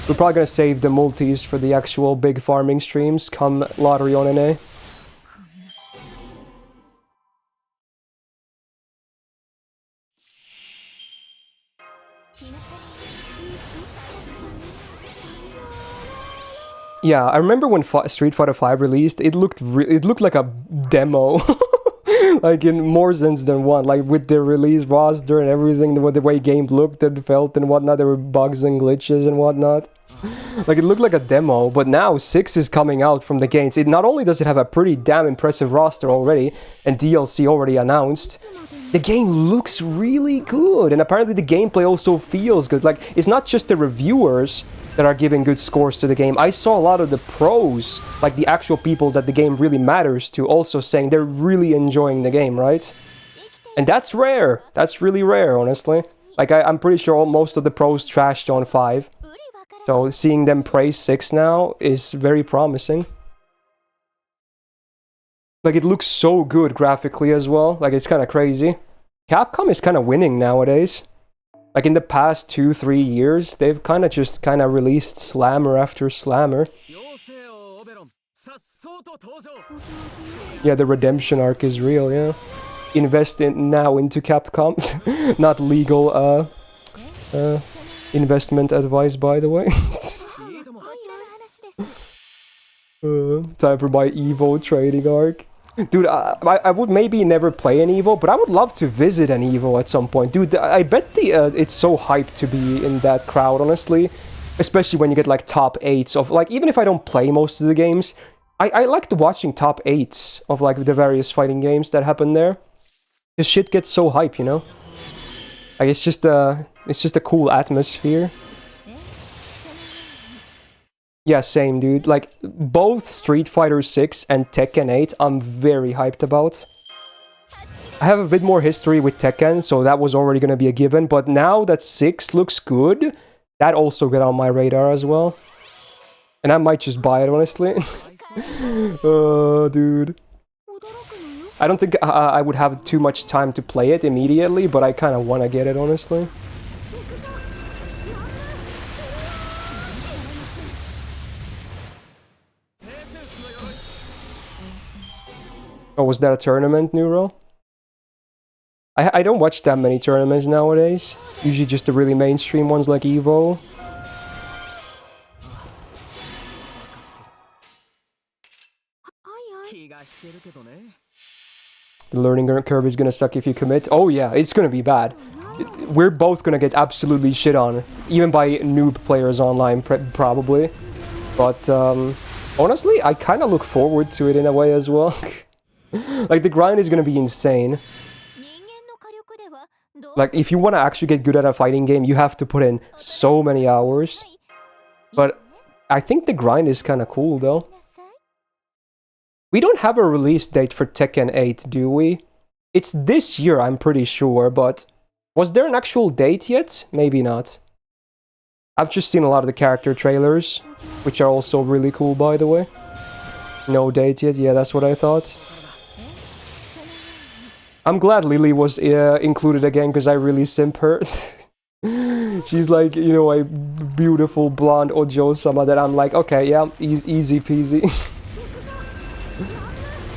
We're probably gonna save the multis for the actual big farming streams come Lottery on NA. Yeah, I remember when Street Fighter 5 released, it looked like a demo. Like in more sense than one. Like with the release roster and everything, the way game looked and felt and whatnot, there were bugs and glitches and whatnot. Like it looked like a demo, but now 6 is coming out from the gates. It not only does it have a pretty damn impressive roster already and DLC already announced, the game looks really good, and apparently the gameplay also feels good. Like, it's not just the reviewers that are giving good scores to the game. I saw a lot of the pros, like the actual people that the game really matters to, also saying they're really enjoying the game, right? And that's rare. That's really rare, honestly. Like, I'm pretty sure most of the pros trashed on 5. So seeing them praise 6 now is very promising. Like, it looks so good graphically as well. Like, it's kind of crazy. Capcom is kind of winning nowadays. Like, in the past 2-3 years, they've kind of released slammer after slammer. Yeah, the redemption arc is real, yeah. Invest now into Capcom. Not legal, investment advice, by the way. Time for my Evo trading arc. Dude, I would maybe never play an Evo, but I would love to visit an Evo at some point. Dude, I bet it's so hyped to be in that crowd, honestly. Especially when you get, like, top 8s of, like, even if I don't play most of the games, I liked watching top 8s of, like, the various fighting games that happen there. This shit gets so hype, you know? Like, it's just a cool atmosphere. Yeah, same, dude. Like, both Street Fighter 6 and Tekken 8, I'm very hyped about. I have a bit more history with Tekken, so that was already gonna be a given, but now that 6 looks good, that also got on my radar as well. And I might just buy it, honestly. Oh, dude. I don't think I would have too much time to play it immediately, but I kind of want to get it, honestly. Oh, was that a tournament, Neuro? I don't watch that many tournaments nowadays. Usually just the really mainstream ones like Evo. The learning curve is gonna suck if you commit. Oh yeah, it's gonna be bad. We're both gonna get absolutely shit on. Even by noob players online, probably. But, honestly, I kind of look forward to it in a way as well. Like, the grind is gonna be insane. Like, if you want to actually get good at a fighting game, you have to put in so many hours. But I think the grind is kind of cool, though. We don't have a release date for Tekken 8, do we? It's this year, I'm pretty sure, but... Was there an actual date yet? Maybe not. I've just seen a lot of the character trailers, which are also really cool, by the way. No date yet, yeah, that's what I thought. I'm glad Lily was included again, because I really simp her. She's like, you know, a beautiful blonde Ojo-sama that I'm like, okay, yeah, easy peasy.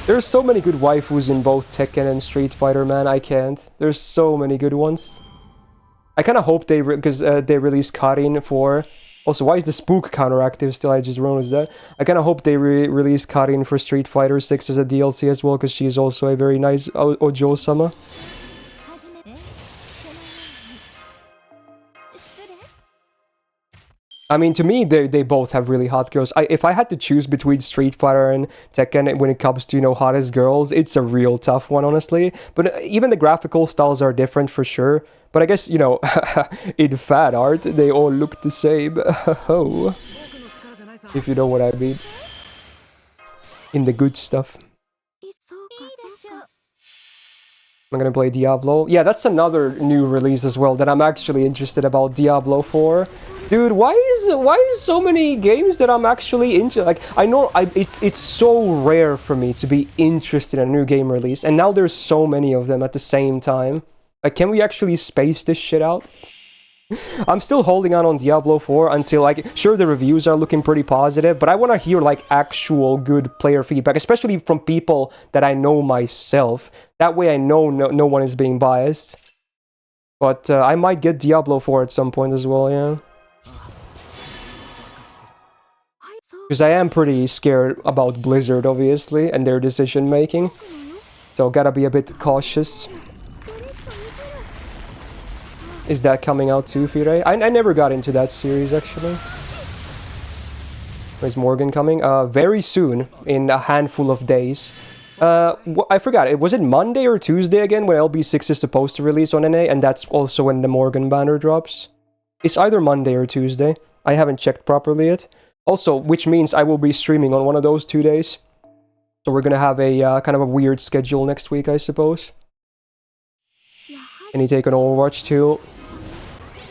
There's so many good waifus in both Tekken and Street Fighter, man, I can't. There's so many good ones. I kind of hope they, because they released Karin for... Also, why is the spook counteractive still? I just noticed that. I kind of hope they release Karin for Street Fighter 6 as a DLC as well, because she is also a very nice Ojo-sama. I mean, to me, they both have really hot girls. If I had to choose between Street Fighter and Tekken when it comes to, you know, hottest girls, it's a real tough one, honestly. But even the graphical styles are different for sure. But I guess, you know, in fan art, they all look the same. Oh, if you know what I mean. In the good stuff. I'm gonna play Diablo. Yeah, that's another new release as well that I'm actually interested about, Diablo 4. Dude, why is so many games that I'm actually into? Like, I know it's so rare for me to be interested in a new game release, and now there's so many of them at the same time. Like, can we actually space this shit out? I'm still holding on Diablo 4 until, like, sure, the reviews are looking pretty positive, but I want to hear, like, actual good player feedback, especially from people that I know myself. That way I know no one is being biased. But I might get Diablo 4 at some point as well, yeah. Because I am pretty scared about Blizzard, obviously, and their decision-making. So gotta be a bit cautious. Is that coming out too, Fire? I never got into that series, actually. Is Morgan coming? Very soon, in a handful of days. I forgot, was it Monday or Tuesday again when LB6 is supposed to release on NA, and that's also when the Morgan banner drops? It's either Monday or Tuesday. I haven't checked properly yet. Also, which means I will be streaming on one of those 2 days. So we're gonna have a kind of a weird schedule next week, I suppose. Any take on Overwatch 2?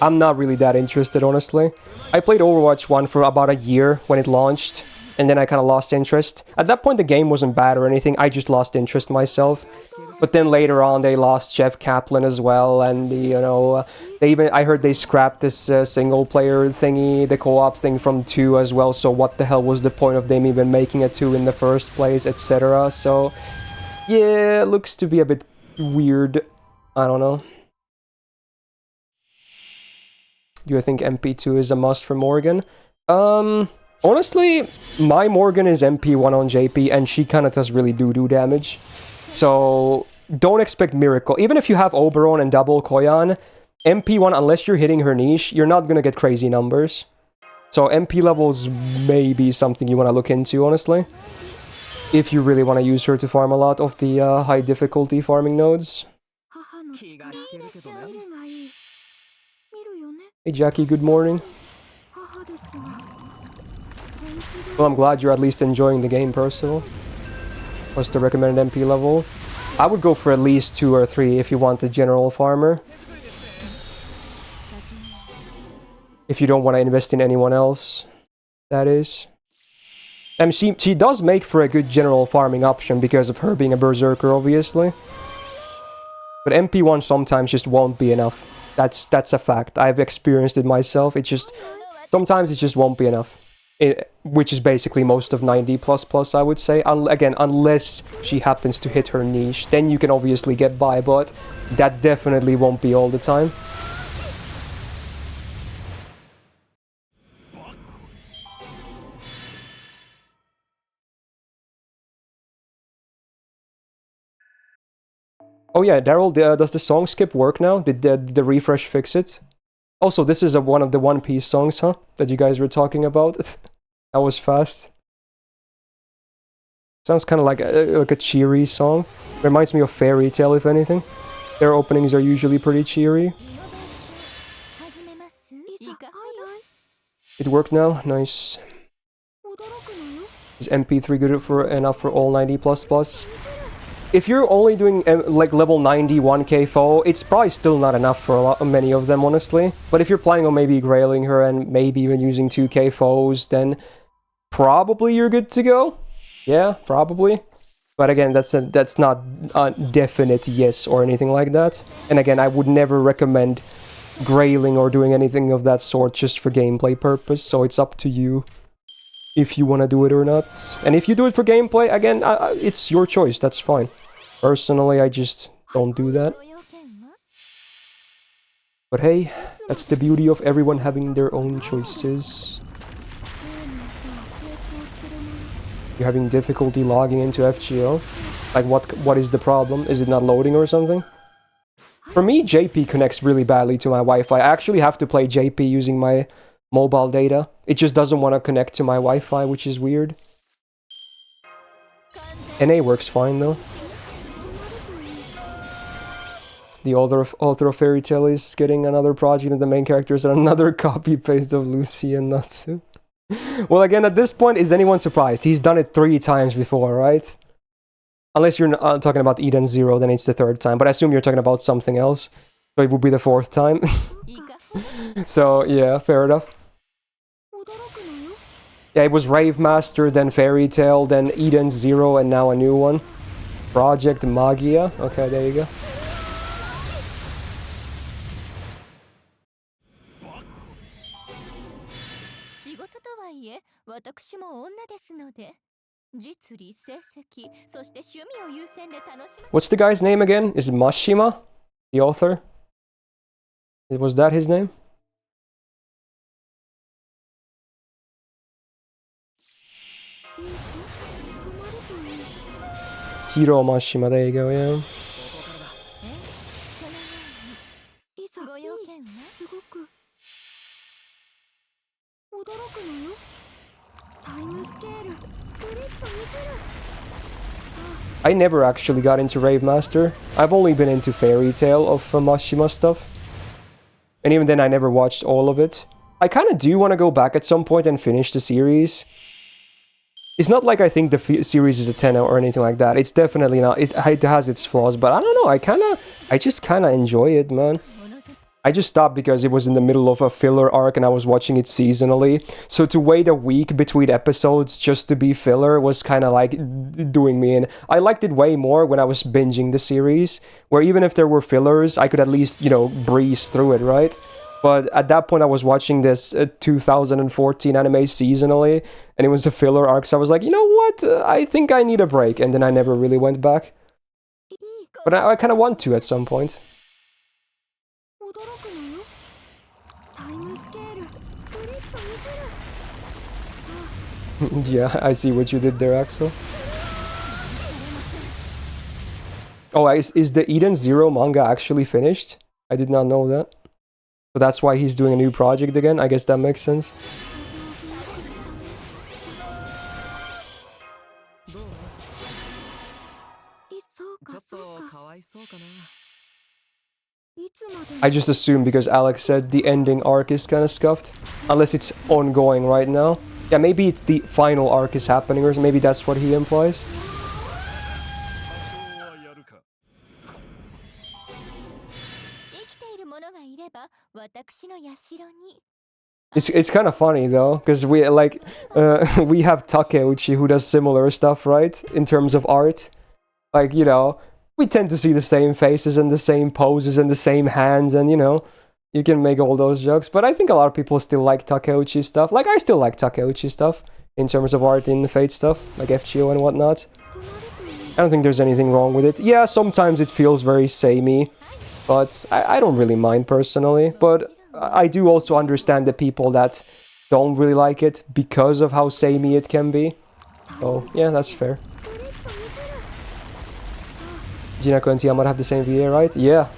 I'm not really that interested, honestly. I played Overwatch 1 for about a year when it launched, and then I kind of lost interest. At that point, the game wasn't bad or anything, I just lost interest myself. But then later on, they lost Jeff Kaplan as well, and you know, I heard they scrapped this single-player thingy, the co-op thing from 2 as well, so what the hell was the point of them even making a 2 in the first place, etc. So, yeah, it looks to be a bit weird. I don't know. Do I think MP2 is a must for Morgan? Honestly, my Morgan is MP1 on JP, and she kind of does really do damage. So, don't expect miracle. Even if you have Oberon and double Koyan, MP1, unless you're hitting her niche, you're not gonna get crazy numbers. So, MP levels may be something you want to look into, honestly. If you really want to use her to farm a lot of the high difficulty farming nodes. Hey Jackie, good morning. Well, I'm glad you're at least enjoying the game, Percival. What's the recommended MP level? I would go for at least 2 or 3 if you want the general farmer. If you don't want to invest in anyone else, that is. And she does make for a good general farming option because of her being a berserker, obviously. But MP1 sometimes just won't be enough. That's a fact. I've experienced it myself. It just sometimes it just won't be enough. Which is basically most of 90++, I would say. Again, unless she happens to hit her niche, then you can obviously get by, but that definitely won't be all the time. Oh yeah, Daryl, does the song skip work now? Did the refresh fix it? Also, this is one of the One Piece songs, huh? That you guys were talking about. That was fast. Sounds kind of like a cheery song. Reminds me of Fairy Tail, if anything. Their openings are usually pretty cheery. It worked now. Nice. Is MP3 good enough for all 90++? If you're only doing like level 90 1k foe, it's probably still not enough for many of them, honestly. But if you're planning on maybe grailing her and maybe even using 2k foes, then probably you're good to go. Yeah, probably. But again, that's not a definite yes or anything like that. And again, I would never recommend grailing or doing anything of that sort just for gameplay purpose, so it's up to you if you want to do it or not. And if you do it for gameplay, again, it's your choice, that's fine. Personally, I just don't do that. But hey, that's the beauty of everyone having their own choices. You're having difficulty logging into FGO? Like, what is the problem? Is it not loading or something? For me, JP connects really badly to my Wi-Fi. I actually have to play JP using my mobile data. It just doesn't want to connect to my Wi-Fi, which is weird. NA works fine, though. The author of Fairy Tail is getting another project and the main character is another copy-paste of Lucy and Natsu. Well, again, at this point, is anyone surprised? He's done it 3 times before, right? Unless you're talking about Eden Zero, then it's the 3rd time. But I assume you're talking about something else. So it would be the 4th time. So, yeah, fair enough. Yeah, it was Rave Master, then Fairy Tail, then Eden Zero, and now a new one. Project Magia. Okay, there you go. What's the guy's name again? Is it Mashima? The author? Was that his name? Hiro Mashima, there you go, yeah. I never actually got into Rave Master. I've only been into Fairy Tail of Mashima stuff. And even then, I never watched all of it. I kind of do want to go back at some point and finish the series. It's not like I think the series is a 10 or anything like that. It's definitely not. It has its flaws, but I don't know. I just kind of enjoy it, man. I just stopped because it was in the middle of a filler arc and I was watching it seasonally. So to wait a week between episodes just to be filler was kind of like doing me in. I liked it way more when I was binging the series, where even if there were fillers, I could at least, you know, breeze through it, right? But at that point, I was watching this 2014 anime seasonally, and it was a filler arc, so I was like, you know what? I think I need a break, and then I never really went back. But I kind of want to at some point. Yeah, I see what you did there, Axel. Oh, is the Eden Zero manga actually finished? I did not know that. So that's why he's doing a new project again? I guess that makes sense. I just assumed because Alex said the ending arc is kind of scuffed. Unless it's ongoing right now. Yeah, maybe the final arc is happening, or maybe that's what he implies. It's kind of funny though, because we like we have Takeuchi who does similar stuff, right? In terms of art, like we tend to see the same faces and the same poses and the same hands, and you can make all those jokes. But I think a lot of people still like Takeuchi stuff. Like I still like Takeuchi stuff in terms of art in the Fate stuff, like FGO and whatnot. I don't think there's anything wrong with it. Yeah, sometimes it feels very samey, but I don't really mind personally. But I do also understand the people that don't really like it because of how samey it can be. So, yeah, that's fair. Jinako and Tiamat have the same VA, right? Yeah.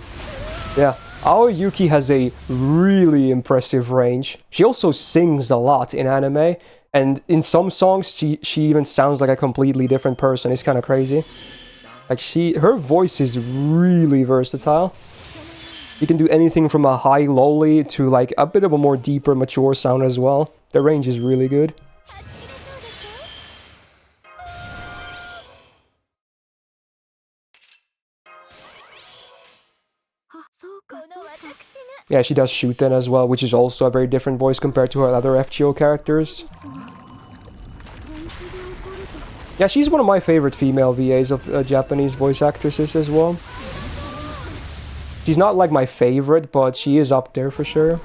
Yeah. Our Yuki has a really impressive range. She also sings a lot in anime, and in some songs she even sounds like a completely different person. It's kind of crazy. Like her voice is really versatile. You can do anything from a high lowly to like a bit of a more deeper, mature sound as well. The range is really good. Yeah, she does Shuten as well, which is also a very different voice compared to her other FGO characters. Yeah, she's one of my favorite female VAs of Japanese voice actresses as well. She's not like my favorite, but she is up there for sure. I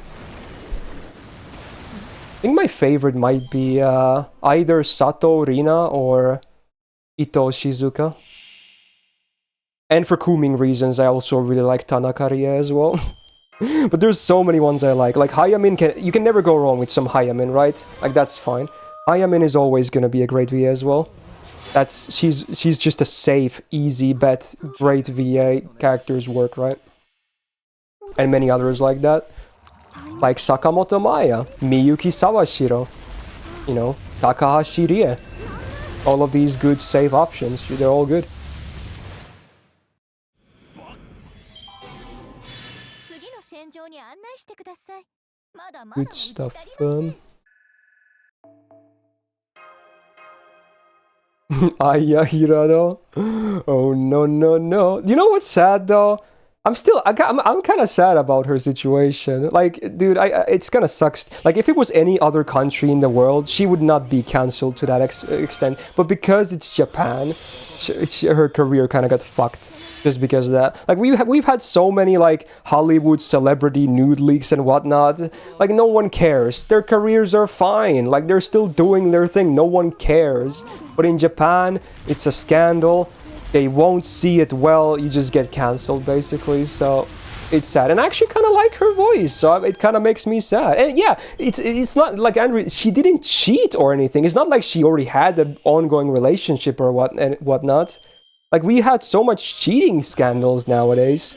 think my favorite might be either Sato Rina or Ito Shizuka. And for Kuming reasons, I also really like Tanaka Rie as well. But there's so many ones I like. Like Hayamin, you can never go wrong with some Hayamin, right? Like that's fine. Hayamin is always gonna be a great VA as well. She's just a safe, easy bet. Great VA characters work, right? And many others like that. Like Sakamoto Maya, Miyuki Sawashiro, Takahashi Rie. All of these good save options, they're all good. Good stuff. Aya Hirano. Oh no. You know what's sad though? I'm kind of sad about her situation. Like, dude, it's kind of sucks. Like, if it was any other country in the world, she would not be cancelled to that extent. But because it's Japan, her career kind of got fucked just because of that. Like, we've had so many like Hollywood celebrity nude leaks and whatnot. Like, no one cares. Their careers are fine. Like, they're still doing their thing. No one cares. But in Japan, it's a scandal. They won't see it well, you just get cancelled, basically, so it's sad. And I actually kind of like her voice, so it kind of makes me sad. And yeah, it's not like Andrew, she didn't cheat or anything. It's not like she already had an ongoing relationship or whatnot. Like, we had so much cheating scandals nowadays,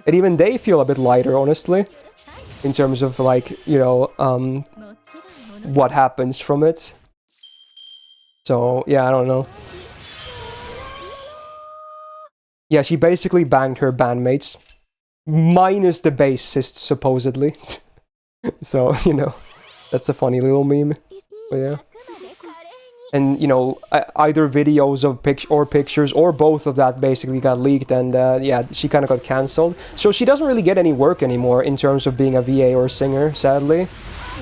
and even they feel a bit lighter, honestly, in terms of, like, what happens from it. So, yeah, I don't know. Yeah, she basically banged her bandmates. Minus the bassist, supposedly. So, that's a funny little meme. But yeah. And, either videos of pictures or both of that basically got leaked, and yeah, she kind of got cancelled. So she doesn't really get any work anymore in terms of being a VA or singer, sadly.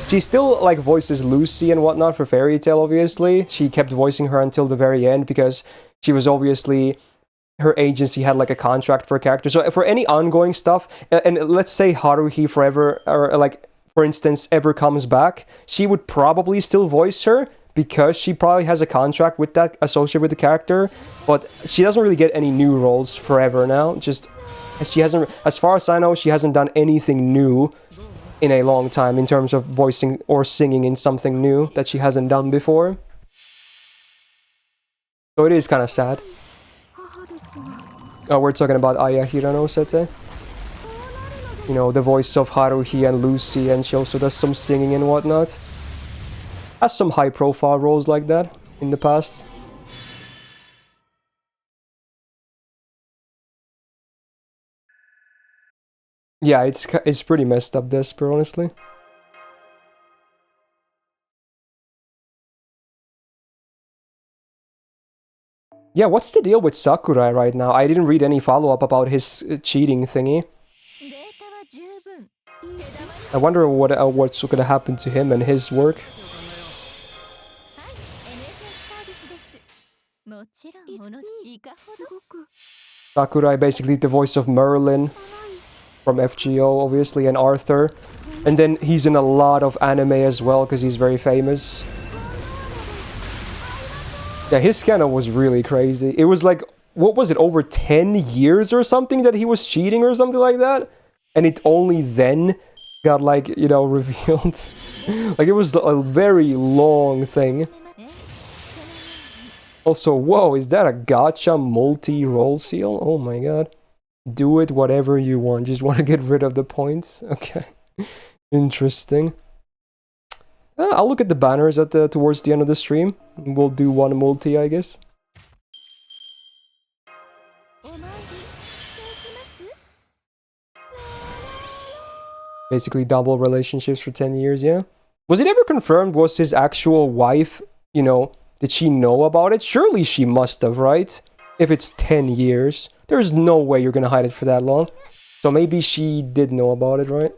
She still, like, voices Lucy and whatnot for Fairy Tail, obviously. She kept voicing her until the very end because she was obviously... her agency had like a contract for a character. So for any ongoing stuff, and let's say Haruhi forever, or like for instance ever comes back, she would probably still voice her because she probably has a contract with that associated with the character, but she doesn't really get any new roles forever now. Just she hasn't, as far as I know, she hasn't done anything new in a long time in terms of voicing or singing in something new that she hasn't done before. So it is kind of sad. Oh, we're talking about Aya Hirano Sete. The voice of Haruhi and Lucy, and she also does some singing and whatnot. Has some high-profile roles like that in the past. Yeah, it's pretty messed up, Desper, honestly. Yeah, what's the deal with Sakurai right now? I didn't read any follow-up about his cheating thingy. I wonder what's gonna happen to him and his work. もちろんものいかほどすごく Sakurai, basically the voice of Merlin from FGO, obviously, and Arthur. And then he's in a lot of anime as well, because he's very famous. Yeah, his scandal was really crazy. It was like, what was it, over 10 years or something that he was cheating or something like that? And it only then got, like, you know, revealed. Like, it was a very long thing. Also, whoa, is that a gacha multi-roll seal? Oh my god. Do it whatever you want. Just want to get rid of the points. Okay. Interesting. I'll look at the banners at towards the end of the stream. We'll do one multi, I guess. Basically double relationships for 10 years, yeah. Was it ever confirmed? Was his actual wife, you know, did she know about it? Surely she must have, right? If it's 10 years. There's no way you're gonna hide it for that long. So maybe she did know about it, right?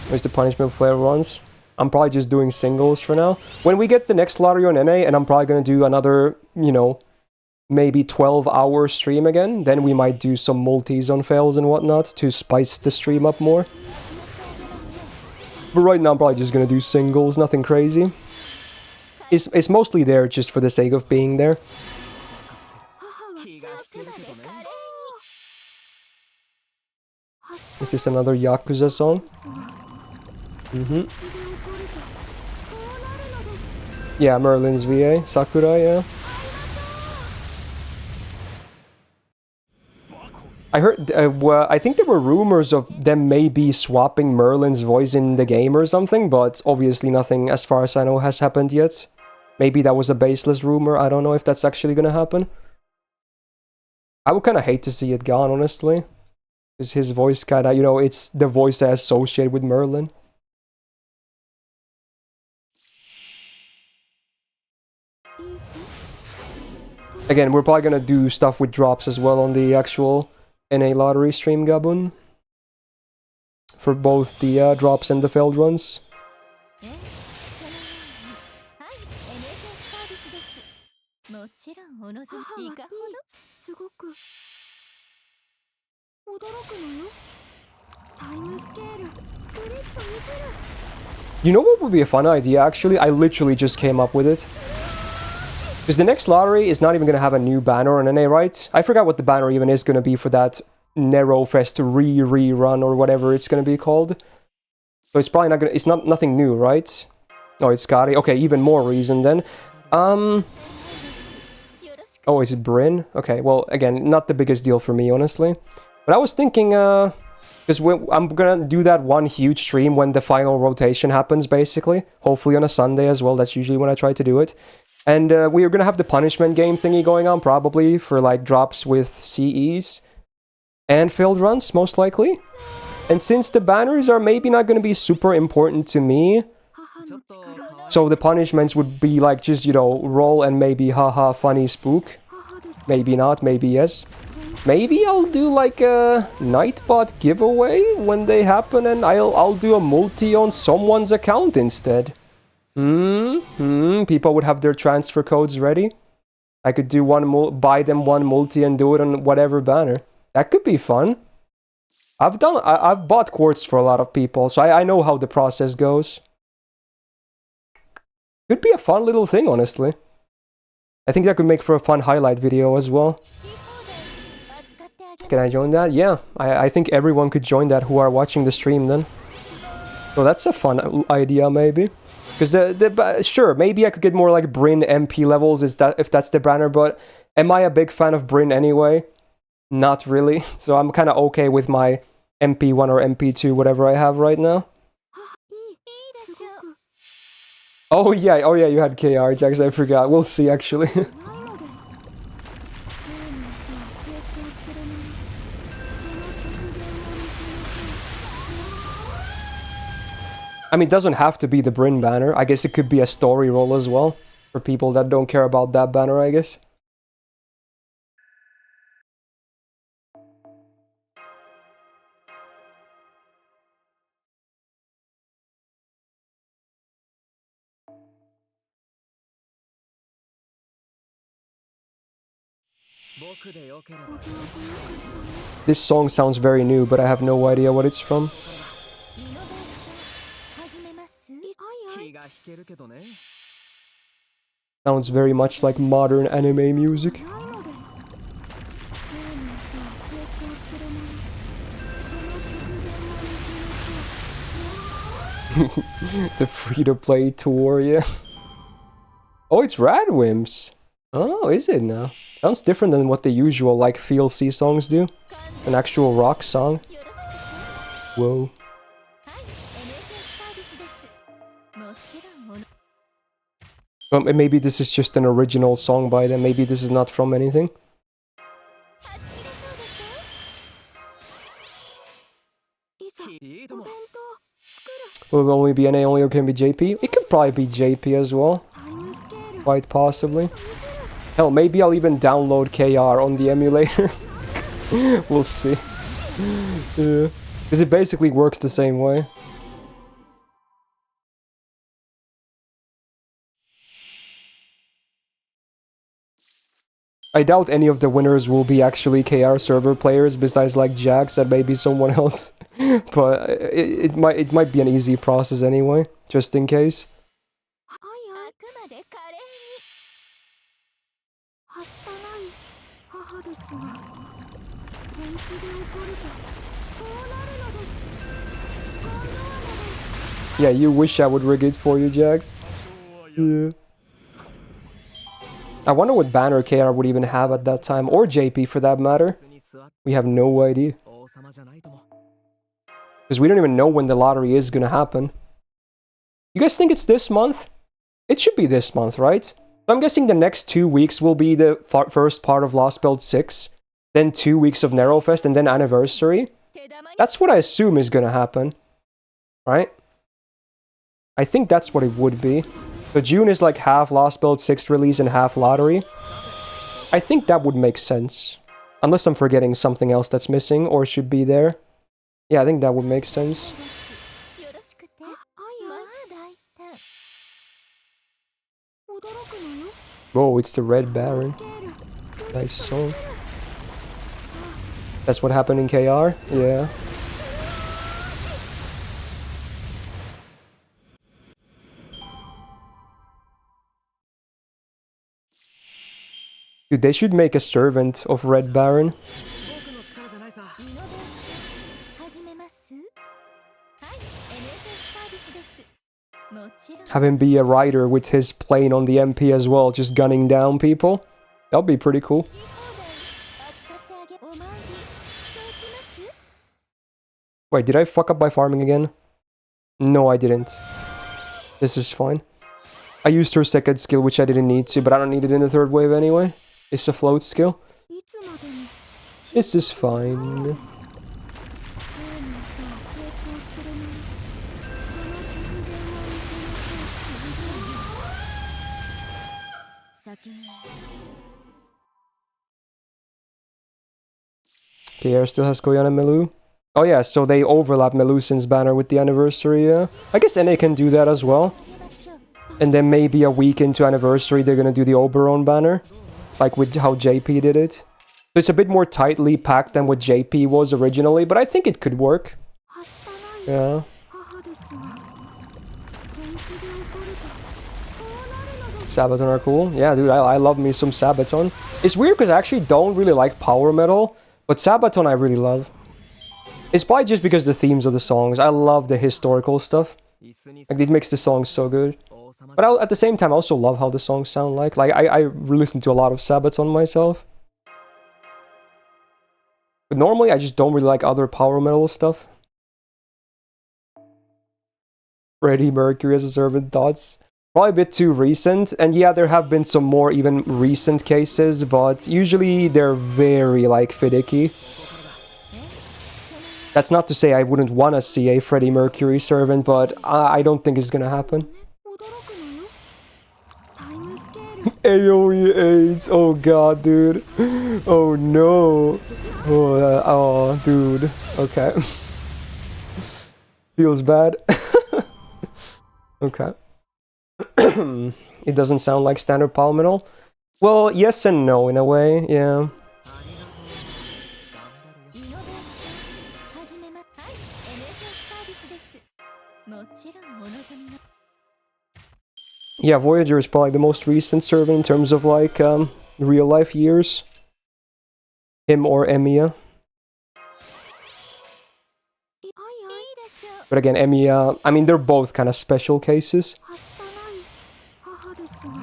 Where's the punishment flare runs? I'm probably just doing singles for now. When we get the next lottery on NA, and I'm probably gonna do another, you know, maybe 12-hour stream again, then we might do some multis on fails and whatnot to spice the stream up more. But right now I'm probably just gonna do singles, nothing crazy. It's mostly there just for the sake of being there. Is this another Yakuza song? Mm-hmm. Yeah, Merlin's VA, Sakurai, yeah. I heard, well, I think there were rumors of them maybe swapping Merlin's voice in the game or something, but obviously nothing, as far as I know, has happened yet. Maybe that was a baseless rumor, I don't know if that's actually gonna happen. I would kind of hate to see it gone, honestly. Because his voice kind of, you know, it's the voice I associate with Merlin. Again, we're probably gonna do stuff with drops as well on the actual NA lottery stream, Gabun. For both the drops and the failed runs. You know what would be a fun idea, actually? I literally just came up with it. Because the next lottery is not even going to have a new banner on NA, right? I forgot what the banner even is going to be for that Nerofest rerun or whatever it's going to be called. So it's probably not going to... It's nothing new, right? Oh, it's Scotty. Okay, even more reason then. Oh, is it Bryn? Okay, well, again, not the biggest deal for me, honestly. But I was thinking, because I'm gonna do that one huge stream when the final rotation happens, basically. Hopefully on a Sunday as well, that's usually when I try to do it. And we are gonna have the punishment game thingy going on, probably, for, like, drops with CEs. And failed runs, most likely. And since the banners are maybe not gonna be super important to me... So the punishments would be like just, you know, roll and maybe haha funny spook. Maybe not, maybe yes. Maybe I'll do like a Nightbot giveaway when they happen and I'll do a multi on someone's account instead. People would have their transfer codes ready. I could do buy them one multi and do it on whatever banner. That could be fun. I've bought quartz for a lot of people, so I know how the process goes. Could be a fun little thing, honestly. I think that could make for a fun highlight video as well. Can I join that? Yeah, I think everyone could join that who are watching the stream then. So that's a fun idea, maybe. Because sure, maybe I could get more like Bryn MP levels if that's the banner, but am I a big fan of Bryn anyway? Not really. So I'm kind of okay with my MP1 or MP2, whatever I have right now. Oh yeah, you had KR, Jax, I forgot. We'll see, actually. I mean, it doesn't have to be the Bryn banner. I guess it could be a story roll as well. For people that don't care about that banner, I guess. This song sounds very new, but I have no idea what it's from. Sounds very much like modern anime music. The free-to-play tour, yeah. Oh, it's Radwimps. Oh, is it now? Sounds different than what the usual, like, VLC songs do. An actual rock song. Whoa. Maybe this is just an original song by them. Maybe this is not from anything. Will it only be NA only or can it be JP? It could probably be JP as well. Quite possibly. Hell, maybe I'll even download KR on the emulator. We'll see. Yeah. Because it basically works the same way. I doubt any of the winners will be actually KR server players besides like Jax and maybe someone else. But it might be an easy process anyway, just in case. Yeah, you wish I would rig it for you, Jax. Yeah. I wonder what banner KR would even have at that time, or JP for that matter. We have no idea. Because we don't even know when the lottery is gonna happen. You guys think it's this month? It should be this month, right? I'm guessing the next 2 weeks will be the first part of Lost Belt 6, then 2 weeks of Narrowfest, and then Anniversary. That's what I assume is gonna happen. Right? I think that's what it would be. So June is like half Lost Belt 6 release and half lottery. I think that would make sense. Unless I'm forgetting something else that's missing or should be there. Yeah, I think that would make sense. Whoa, it's the Red Baron. Nice song. That's what happened in KR? Yeah. Dude, they should make a servant of Red Baron. Have him be a rider with his plane on the MP as well, just gunning down people. That'll be pretty cool. Wait, did I fuck up by farming again? No, I didn't. This is fine. I used her second skill, which I didn't need to, but I don't need it in the third wave anyway. It's a float skill. This is fine. KR still has Koyan and Melu. Oh yeah, so they overlap Melusin's banner with the anniversary, yeah. I guess NA can do that as well. And then maybe a week into anniversary they're gonna do the Oberon banner. Like with how JP did it. So it's a bit more tightly packed than what JP was originally, but I think it could work. Yeah. Sabaton are cool. Yeah, dude, I love me some Sabaton. It's weird because I actually don't really like power metal, but Sabaton I really love. It's probably just because the themes of the songs. I love the historical stuff. Like, it makes the songs so good. But at the same time, I also love how the songs sound like. Like, I listen to a lot of Sabaton myself. But normally, I just don't really like other power metal stuff. Freddie Mercury as a servant, thoughts? Probably a bit too recent. And yeah, there have been some more even recent cases, but usually they're very, like, finicky. That's not to say I wouldn't want to see a Freddie Mercury servant, but I don't think it's gonna happen. AoE AIDS. Oh god, dude. Oh no. Oh, dude. Okay. Feels bad. Okay. It doesn't sound like standard Palmetto. Well, yes and no in a way, yeah. イノベーション始めまはい NSS サービスですもちろんお望みの Yeah, Voyager is probably the most recent servant in terms of like real life years. Him or Emiya. いいでしょう But again, Emiya, I mean, they're both kind of special cases. はしたない母ですが本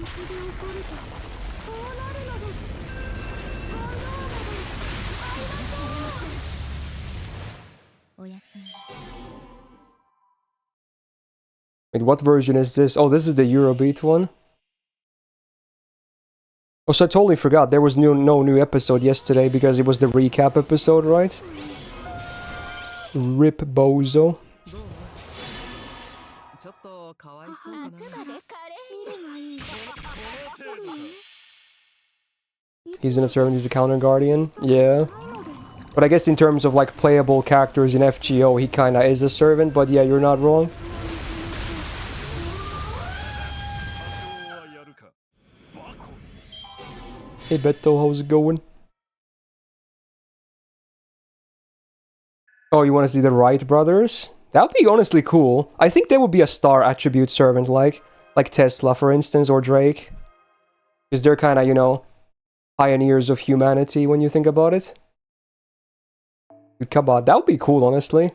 気で怒るとこうなるのですこうなるのです会いましょうおやすみ Wait, what version is this? Oh, this is the Eurobeat one. Oh, so I totally forgot. There was no new episode yesterday because it was the recap episode, right? Rip Bozo. ちょっとかわいそうあかなくまでカレー見るがいい He's in a servant, he's a counter guardian. Yeah. But I guess in terms of like playable characters in FGO, he kinda is a servant, but yeah, you're not wrong. Hey Beto, how's it going? Oh, you want to see the Wright brothers? That would be honestly cool. I think they would be a star attribute servant, like Tesla, for instance, or Drake. Because they're kind of, you know, pioneers of humanity when you think about it. Dude, come on, that would be cool, honestly.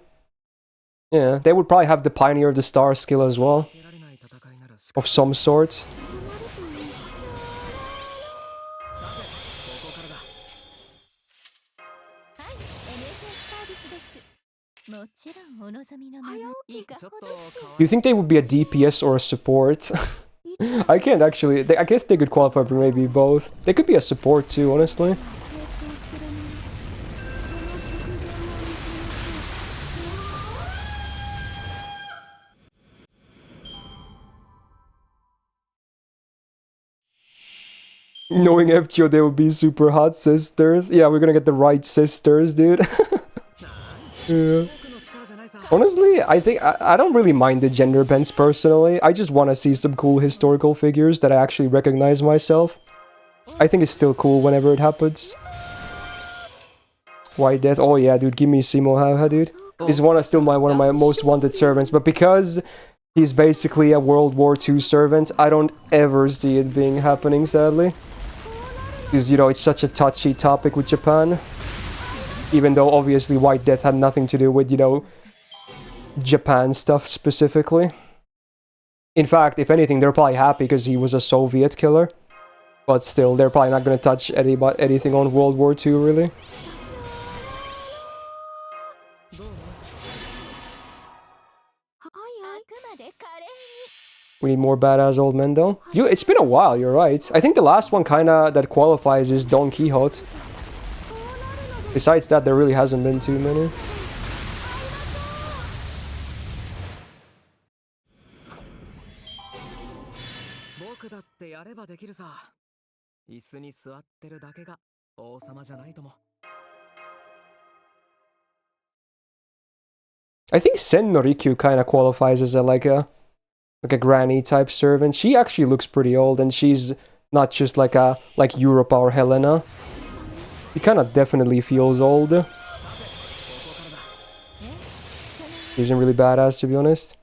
Yeah, they would probably have the Pioneer of the Star skill as well. Of some sort. はい NSS サービスですもちろんお望みのままいかほど Do you think they would be a DPS or a support? I can't actually. I guess they could qualify for maybe both. They could be a support too, honestly. 成長するにその極限を見せましょう Knowing FGO, they would be super hot sisters. Yeah, we're gonna get the right sisters, dude. Yeah. Honestly, I think I don't really mind the gender bends personally. I just want to see some cool historical figures that I actually recognize myself. I think it's still cool whenever it happens. White Death. Oh yeah, dude, give me Simo Haha, dude. He's one of my most wanted servants, but because he's basically a World War II servant, I don't ever see it being happening, sadly. Because, you know, it's such a touchy topic with Japan. Even though, obviously, White Death had nothing to do with, you know, Japan stuff specifically. In fact, if anything, they're probably happy because he was a Soviet killer. But still, they're probably not going to touch anything on World War II, really. We need more badass old men, though. It's been a while, you're right. I think the last one kinda that qualifies is Don Quixote. Besides that, there really hasn't been too many. I think Sen Norikyu kinda qualifies as like a granny type servant. She actually looks pretty old, and she's not just like Europa or Helena. She kind of definitely feels old. She isn't really badass, to be honest.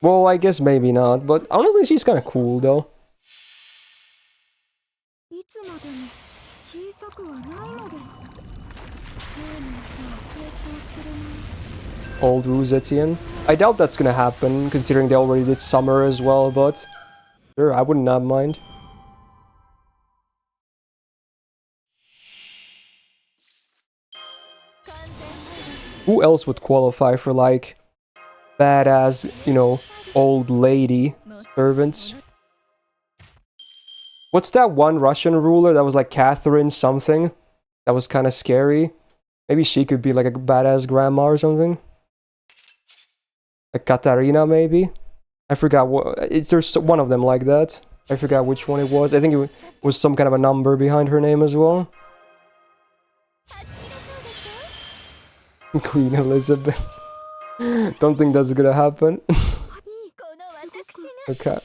Well, I guess maybe not, but honestly, she's kind of cool, though. いつまでも小さくはないのです生命は成長するに Old Rosetian. I doubt that's gonna happen, considering they already did Summer as well, but sure, I would not mind. Who else would qualify for, like, badass, you know, old lady servants? What's that one Russian ruler that was like Catherine something? That was kind of scary. Maybe she could be like a badass grandma or something. Like Katarina, maybe? I forgot what... There's one of them like that. I forgot which one it was. I think it was some kind of a number behind her name as well. Queen Elizabeth. Don't think that's gonna happen. Okay.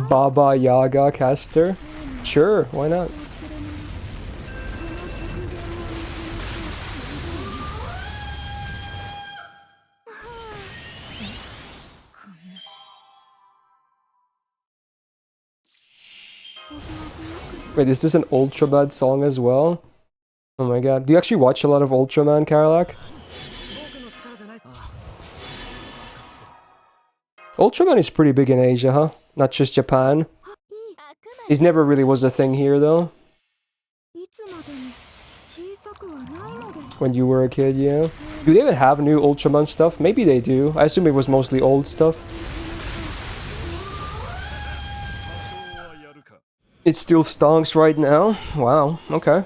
Baba Yaga caster? Sure, why not? Wait, is this an Ultraman song as well? Oh my god. Do you actually watch a lot of Ultraman, Karlak? Ultraman is pretty big in Asia, huh? Not just Japan. He's never really was a thing here, though. When you were a kid, yeah. Do they even have new Ultraman stuff? Maybe they do. I assume it was mostly old stuff. It still stonks right now? Wow, okay.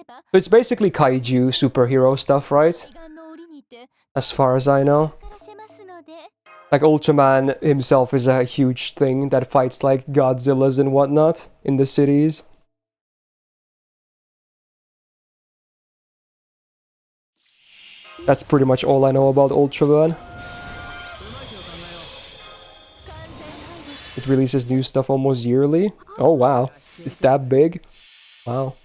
So it's basically kaiju superhero stuff, right? As far as I know. Like Ultraman himself is a huge thing that fights like Godzillas and whatnot in the cities. That's pretty much all I know about Ultraman. It releases new stuff almost yearly. Oh wow, it's that big? Wow.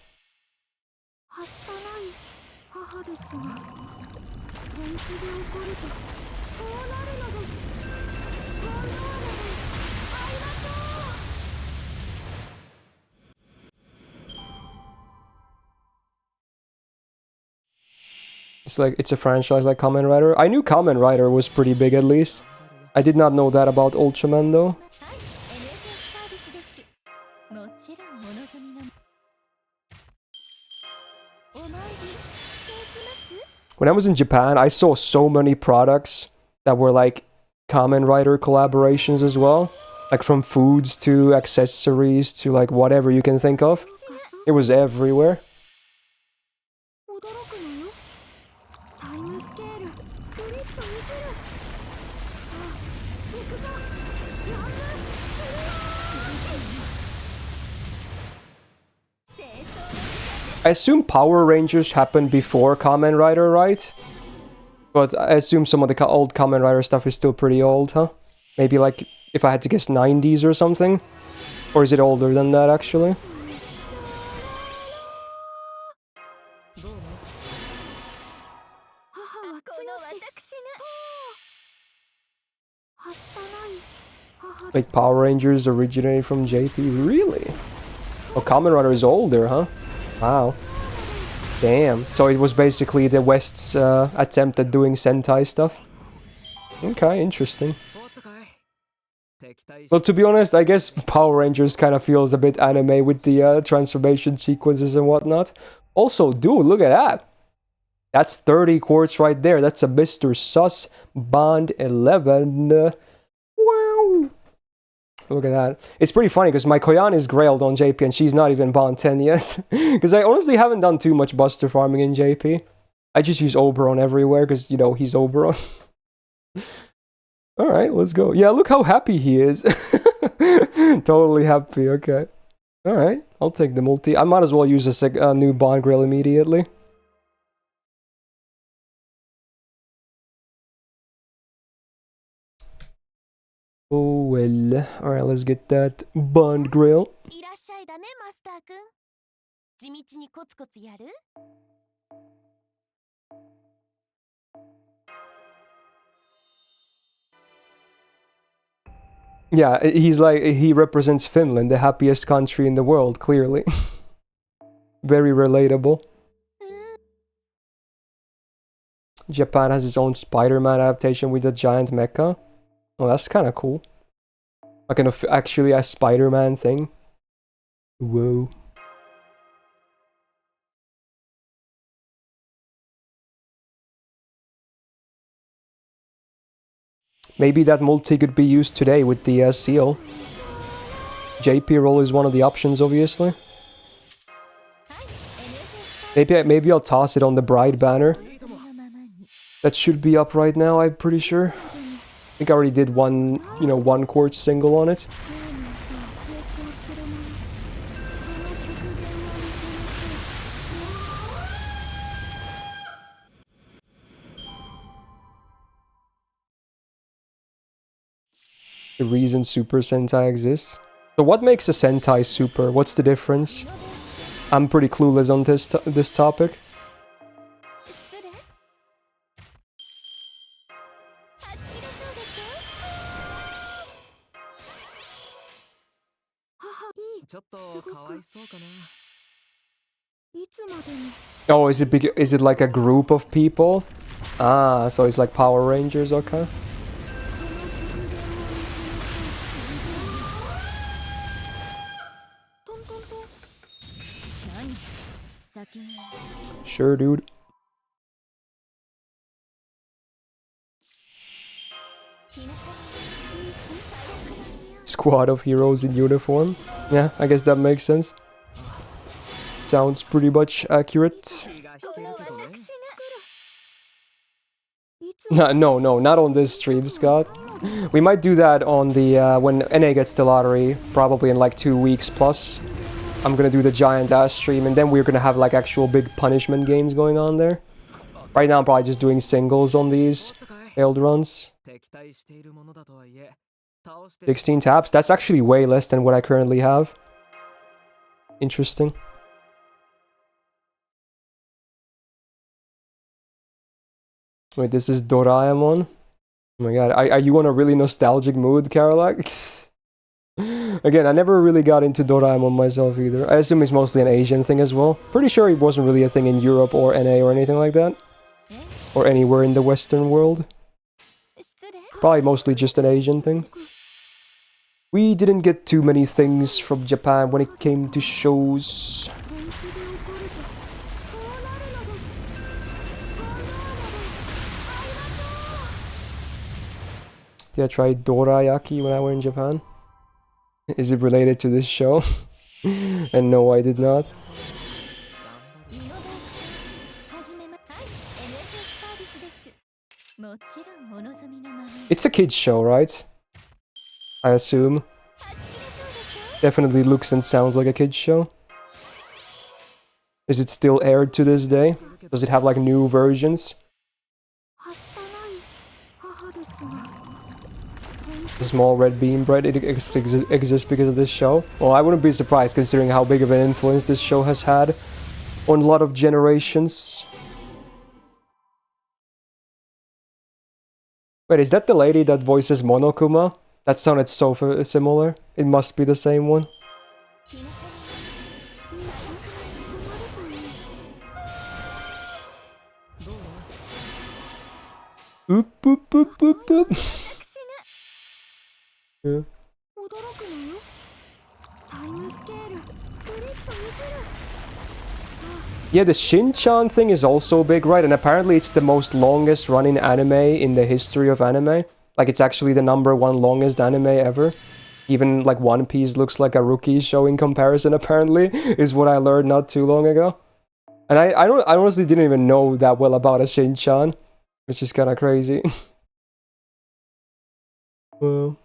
It's like, it's a franchise like Kamen Rider. I knew Kamen Rider was pretty big at least. I did not know that about Ultraman though. When I was in Japan, I saw so many products that were like Kamen Rider collaborations as well. Like from foods to accessories to like whatever you can think of. It was everywhere. I assume Power Rangers happened before Kamen Rider, right? But I assume some of the old Kamen Rider stuff is still pretty old, huh? Maybe like, if I had to guess, 90s or something? Or is it older than that, actually? Like Power Rangers originated from JP? Really? Oh, Kamen Rider is older, huh? Wow. Damn. So it was basically the West's attempt at doing Sentai stuff? Okay, interesting. Well, to be honest, I guess Power Rangers kind of feels a bit anime with the transformation sequences and whatnot. Also, dude, look at that! That's 30 quartz right there. That's a Mr. Sus Bond 11. Wow! Look at that. It's pretty funny because my Koyan is grailed on JP and she's not even Bond 10 yet. Because I honestly haven't done too much Buster farming in JP. I just use Oberon everywhere because, you know, he's Oberon. Alright, let's go. Yeah, look how happy he is. Totally happy, okay. Alright, I'll take the multi. I might as well use a new Bond grill immediately. Oh well. Alright, let's get that Bond grill. Yeah, he's like, he represents Finland, the happiest country in the world, clearly. Very relatable. Japan has its own Spider-Man adaptation with a giant mecha. Oh, that's kind of cool. Like actually a Spider-Man thing. Whoa. Maybe that multi could be used today with the seal. JP roll is one of the options, obviously. Maybe I'll toss it on the Bride banner. That should be up right now, I'm pretty sure. think I already did one, you know, one chord single on it. 'The reason Super Sentai exists. So what makes a Sentai super? What's the difference? I'm pretty clueless on this topic. Oh, is it like a group of people? Ah, so it's like Power Rangers, okay. Sure, dude. Squad of heroes in uniform. Yeah, I guess that makes sense. Sounds pretty much accurate. No, not on this stream, Scott. We might do that on the when NA gets the lottery, probably in like 2 weeks plus. I'm gonna do the giant ass stream, and then we're gonna have like actual big punishment games going on there. Right now I'm probably just doing singles on these failed runs. 16 taps, that's actually way less than what I currently have. Interesting. Wait, this is Doraemon? Oh my god, are you on a really nostalgic mood, Karolak? Again, I never really got into Doraemon myself either. I assume it's mostly an Asian thing as well. Pretty sure it wasn't really a thing in Europe or NA or anything like that. Or anywhere in the Western world. Probably mostly just an Asian thing. We didn't get too many things from Japan when it came to shows. Did I try dorayaki when I were in Japan? Is it related to this show? And no, I did not. It's a kid's show, right? I assume. Definitely looks and sounds like a kid's show. Is it still aired to this day? Does it have like new versions? The small red bean bread, it exists because of this show. Well, I wouldn't be surprised considering how big of an influence this show has had on a lot of generations. Wait, is that the lady that voices Monokuma? That sounded so similar. It must be the same one. Oop, boop, boop, boop, boop. Yeah. Yeah, the Shin-chan thing is also big, right? And apparently it's the most longest running anime in the history of anime. Like, it's actually the #1 longest anime ever. Even, like, One Piece looks like a rookie show in comparison, apparently, is what I learned not too long ago. And I honestly didn't even know that well about a Shin-chan, which is kind of crazy. Well...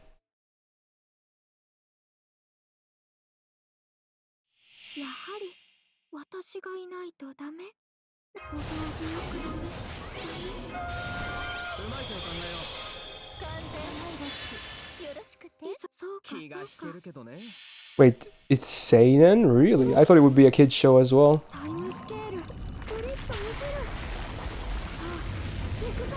私がいないとダメ。お行儀よくダメ。うまいと考えよう。完全敗北。よろしくて。そうかそうか。Wait, it's seinen? Really? I thought it would be a kid's show as well. タイムスケール。グリッとねじる。さあ、行くぞ。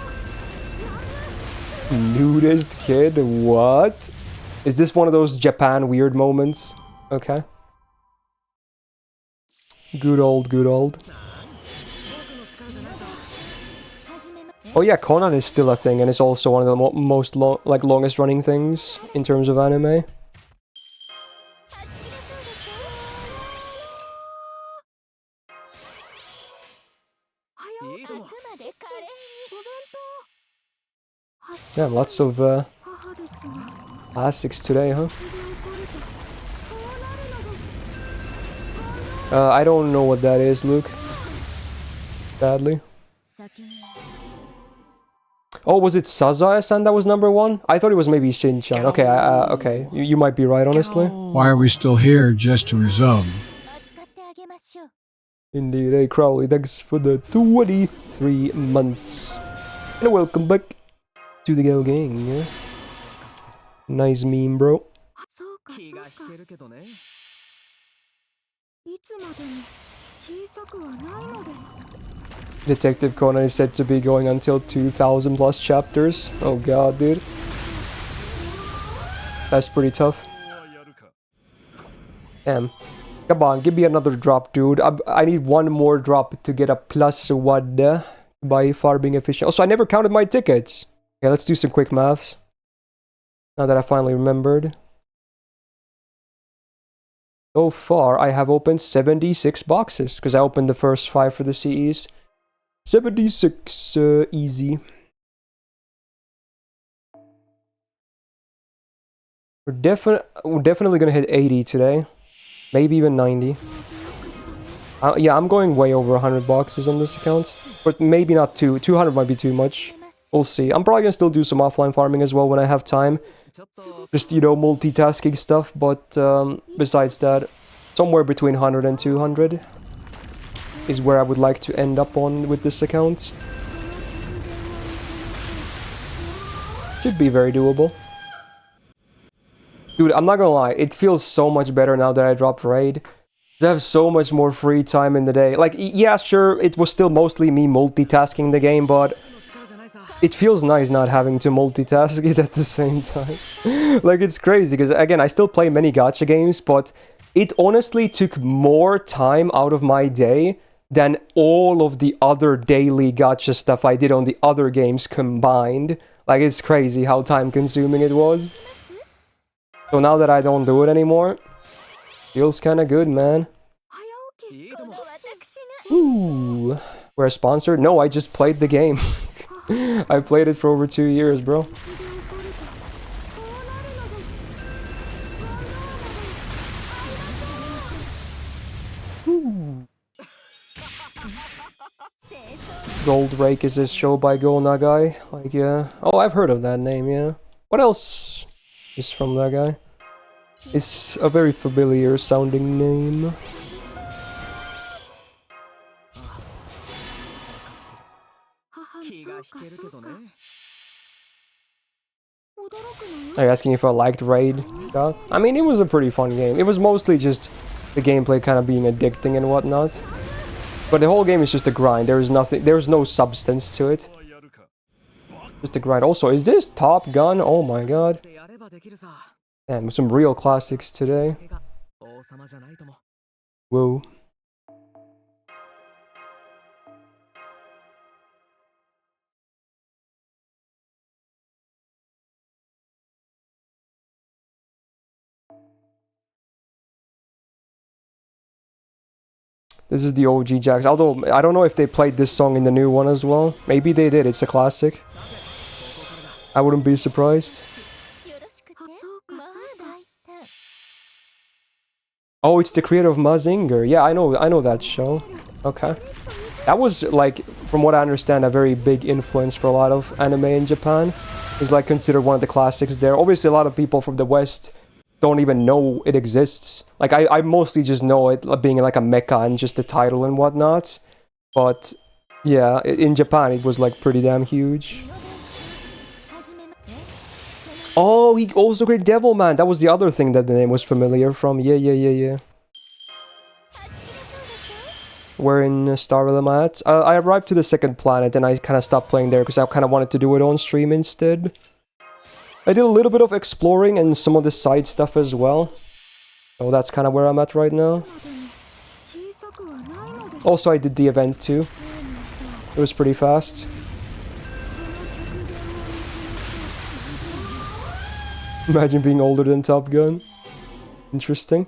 Nudist kid? What? Is this one of those Japan weird moments? Okay. Good old, good old. Oh yeah, Conan is still a thing, and it's also one of the most longest running things in terms of anime. Yeah, lots of classics today, huh? I don't know what that is, Luke. Sadly. Oh, was it Sazae-san that was number 1? I thought it was maybe Shin-chan. Okay, okay. You might be right, honestly. Why are we still here just to resume? 扱ってあげましょう Indeed, hey Crowley, thanks for the 23 months. And welcome back to the Go Gang. Nice meme, bro. そうか気がそうか引けるけどね。いつまでも小さくはないのです Detective Conan is said to be going until 2,000 plus chapters. Oh god, dude. That's pretty tough. Damn. Come on, give me another drop, dude. I need one more drop to get a +1 by farming efficient. Also, I never counted my tickets. Okay, let's do some quick maths. Now that I finally remembered. So far, I have opened 76 boxes, because I opened the first 5 for the CEs. 76, easy. We're definitely gonna hit 80 today. Maybe even 90. Yeah, I'm going way over 100 boxes on this account. But maybe not 200 might be too much. We'll see. I'm probably gonna still do some offline farming as well when I have time. ちょっと Just, multitasking stuff. But besides that, somewhere between 100 and 200 is where I would like to end up on with this account. Should be very doable. Dude, I'm not gonna lie, it feels so much better now that I dropped Raid. I have so much more free time in the day. Like, yeah, sure, it was still mostly me multitasking the game, but 力じゃないさ。 it feels nice not having to multitask it at the same time. Like, it's crazy, because again, I still play many gacha games, but it honestly took more time out of my day than all of the other daily gacha stuff I did on the other games combined. Like, it's crazy how time-consuming it was. So now that I don't do it anymore, feels kinda good, man. 早起きいいとも。私ね Ooh. We're sponsored? No, I just played the game. I played it for over 2 years, bro. で起こるとこうなるのです Gold Rake is this show by Go Nagai. Like, yeah. Oh, I've heard of that name, yeah. What else is from that guy? It's a very familiar sounding name. 母気がそうか引けるけどね。驚くのよ Are you asking if I liked Raid, Scott? I mean, it was a pretty fun game. It was mostly just the gameplay kind of being addicting and whatnot. But the whole game is just a grind. There is nothing, there's no substance to it. Just a grind. Also, is this Top Gun? Oh my god. でやればできるさ。 Damn, some real classics today. だけが王様じゃないとも。 Whoa. This is the OG Jax. Although, I don't know if they played this song in the new one as well. Maybe they did. It's a classic. I wouldn't be surprised. よろしくねそうかそうだ Oh, it's the creator of Mazinger. Yeah, I know that show. Okay. That was, like, from what I understand, a very big influence for a lot of anime in Japan. It's, like, considered one of the classics there. Obviously, a lot of people from the West don't even know it exists. Like, I mostly just know it being, like, a mecha and just the title and whatnot. But, yeah, in Japan, it was, like, pretty damn huge. Oh, he also created Devilman. That was the other thing that the name was familiar from. Yeah. Where in Star Realm at? I arrived to the second planet and I kind of stopped playing there because I kind of wanted to do it on stream instead. I did a little bit of exploring and some of the side stuff as well. So that's kind of where I'm at right now. 小さくはないのです Also, I did the event too. It was pretty fast. Imagine being older than Top Gun. Interesting.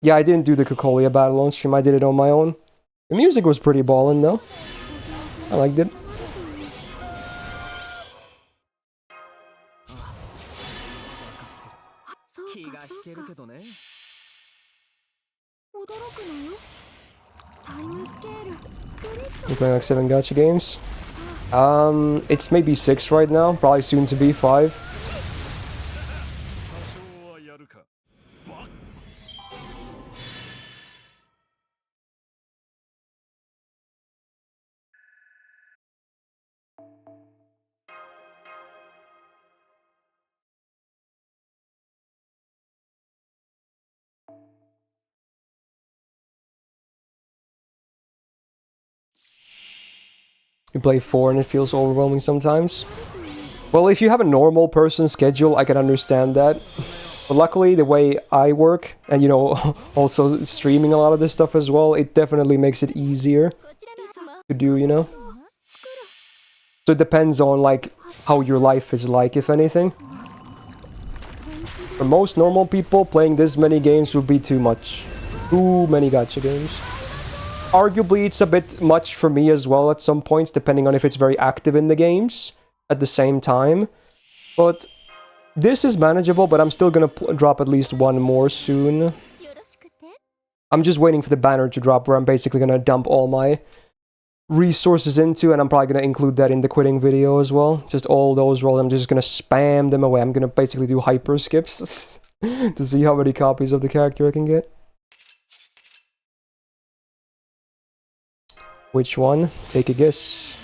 Yeah, I didn't do the Cocolia battle on stream. I did it on my own. The music was pretty ballin' though. I liked it. そう気がかそうか引けるけどね。驚くのよタイムスケールグリッ I'm playing like 7 gacha games. It's maybe 6 right now, probably soon to be 5. You play 4 and it feels overwhelming sometimes. Well, if you have a normal person schedule, I can understand that. But luckily, the way I work, and you know, also streaming a lot of this stuff as well, it definitely makes it easier to do, you know? So it depends on, like, how your life is like, if anything. For most normal people, playing this many games would be too much. Too many gacha games. Arguably, it's a bit much for me as well at some points, depending on if it's very active in the games at the same time. But this is manageable, but I'm still gonna drop at least one more soon. I'm just waiting for the banner to drop where I'm basically gonna dump all my resources into, and I'm probably gonna include that in the quitting video as well. Just all those rolls, I'm just gonna spam them away. I'm gonna basically do hyper skips to see how many copies of the character I can get. Which one? Take a guess.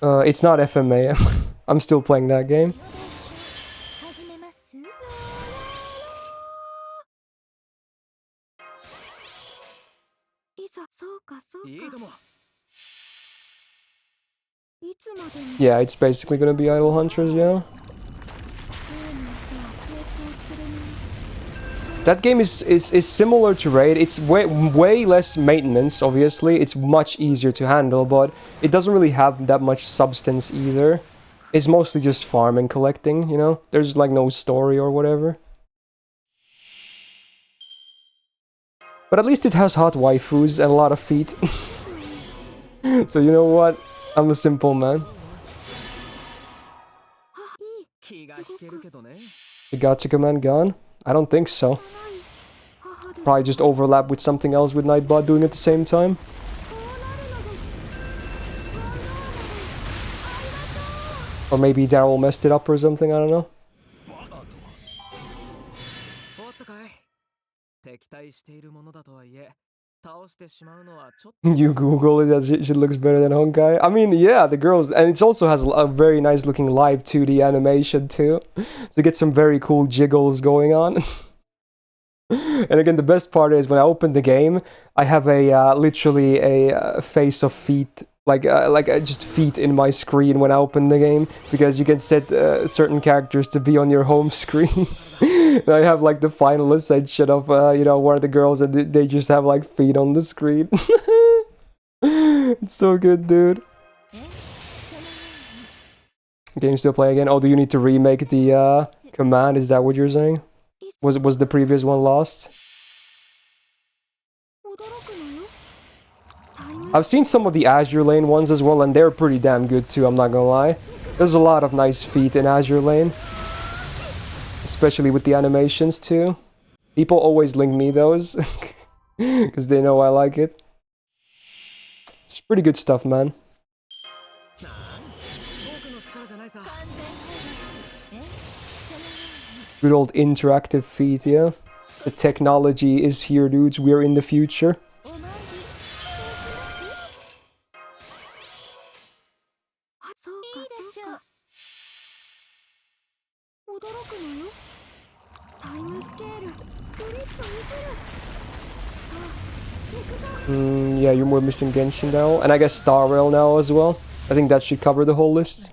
It's not FMA. I'm still playing that game. Yeah, it's basically gonna be Idol Hunters, yeah. That game is similar to Raid. It's way less maintenance, obviously. It's much easier to handle, but it doesn't really have that much substance either. It's mostly just farm and collecting, you know? There's like no story or whatever. But at least it has hot waifus and a lot of feet. So you know what? I'm a simple man. The gacha command gone? I don't think so. Probably just overlap with something else with Nightbot doing it at the same time. Or maybe Daryl messed it up or something, I don't know. You Google it, that shit looks better than Honkai. I mean, yeah, the girls, and it also has a very nice looking live 2D animation too. So you get some very cool jiggles going on. And again, the best part is when I open the game, I have a literally a face of feet, like just feet in my screen when I open the game, because you can set certain characters to be on your home screen. And I have like the final ascension of you know, one of the girls, and they just have like feet on the screen. It's so good, dude. Game still play again? Oh, do you need to remake the command? Is that what you're saying? Was the previous one lost? I've seen some of the Azure Lane ones as well, and they're pretty damn good too, I'm not gonna lie. There's a lot of nice feet in Azure Lane. Especially with the animations too. People always link me those. Because they know I like it. It's pretty good stuff, man. Good old interactive feet, yeah. The technology is here, dudes. We're in the future. Yeah, we're missing Genshin now. And I guess Star Rail now as well. I think that should cover the whole list.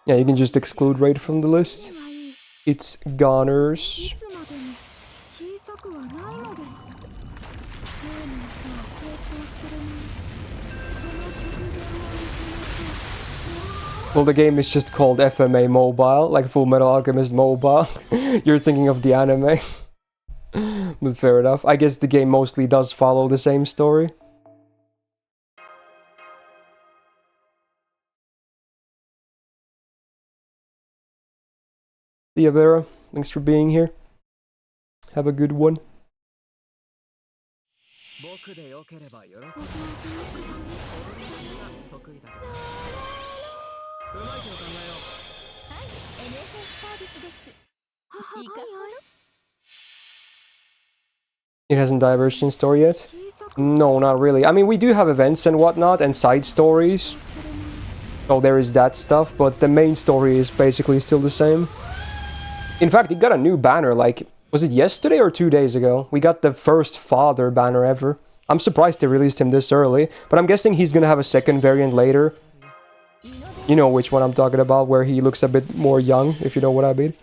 Yeah, you can just exclude Raid from the list. It's goners. Well, the game is just called FMA Mobile, like Full Metal Alchemist Mobile. You're thinking of the anime. But fair enough. I guess the game mostly does follow the same story. See ya, Vera. Thanks for being here. Have a good one. 僕でよければ喜ぶ。得意だけど。うまい手を考えよう。はい、NSS サービスです。いかが？ It hasn't diverged in story yet? No, not really. I mean, we do have events and whatnot, and side stories. So there is that stuff, but the main story is basically still the same. In fact, it got a new banner, like, was it yesterday or 2 days ago? We got the first father banner ever. I'm surprised they released him this early, but I'm guessing he's gonna have a second variant later. You know which one I'm talking about, where he looks a bit more young, if you know what I mean.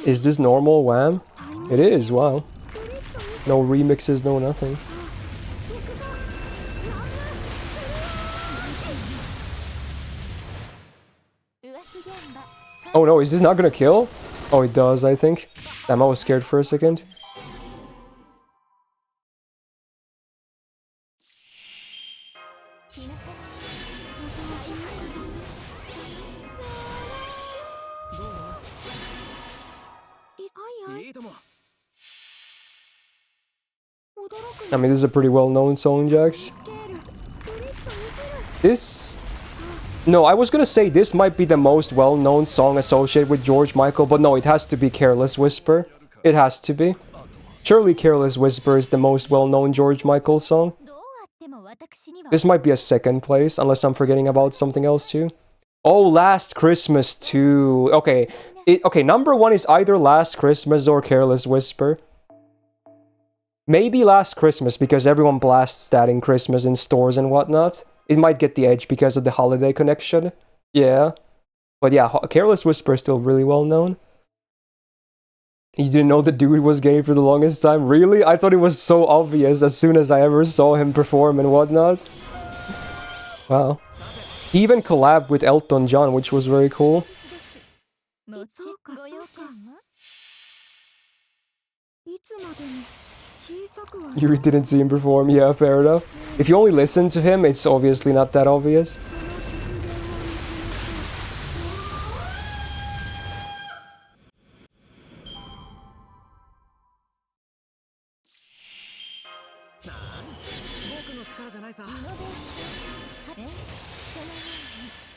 Is this normal, Wham? It is, wow. No remixes, no nothing. Oh no, is this not gonna kill? Oh, it does, I think. Damn, I was scared for a second. I mean, this is a pretty well-known song, Jax. This... No, I was gonna say this might be the most well-known song associated with George Michael, but no, it has to be Careless Whisper. It has to be. Surely Careless Whisper is the most well-known George Michael song. This might be a second place, unless I'm forgetting about something else too. Oh, Last Christmas too. Okay, okay, number one is either Last Christmas or Careless Whisper. Maybe Last Christmas, because everyone blasts that in Christmas in stores and whatnot. It might get the edge because of the holiday connection. Yeah. But yeah, Careless Whisper is still really well known. You didn't know the dude was gay for the longest time? Really? I thought it was so obvious as soon as I ever saw him perform and whatnot. Wow. He even collabed with Elton John, which was very cool. You didn't see him perform, yeah, fair enough. If you only listen to him, it's obviously not that obvious.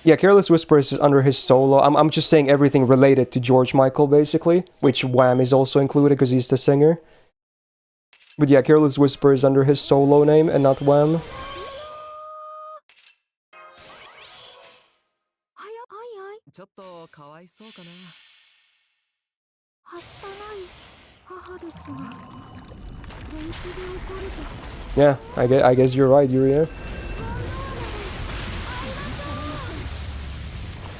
Yeah, Careless Whisper is under his solo. I'm just saying everything related to George Michael, basically. Which Wham is also included, because he's the singer. But yeah, Careless Whisper is under his solo name and not Wham. Yeah, I guess you're right, Yuria.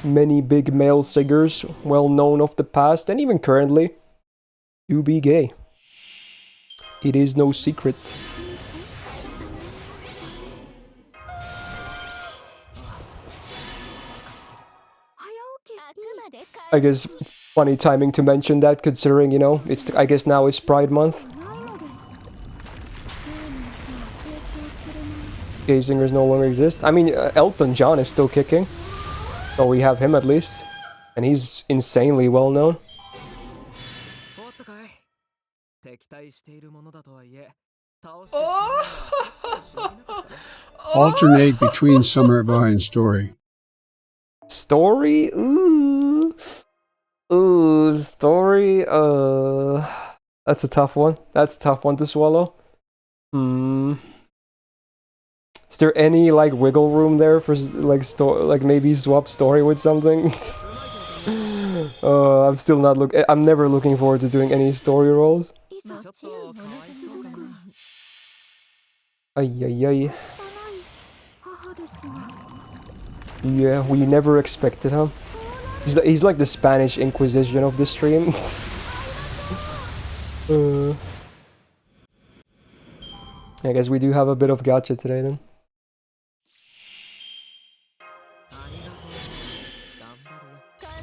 Many big male singers, well known of the past and even currently, do be gay. It is no secret. I guess funny timing to mention that, considering, you know, it's I guess now it's Pride Month. Gay singers no longer exist. I mean, Elton John is still kicking. So we have him at least. And he's insanely well known. Alternate between Summer Boy and Story. Story? Ooh. Ooh, story? That's a tough one. That's a tough one to swallow. Is there any, like, wiggle room there for, like, maybe swap story with something? I'm still not I'm never looking forward to doing any story roles. Ay, ay, ay. Yeah, we never expected, huh? He's like the Spanish Inquisition of the stream. I guess we do have a bit of gacha today then. 完全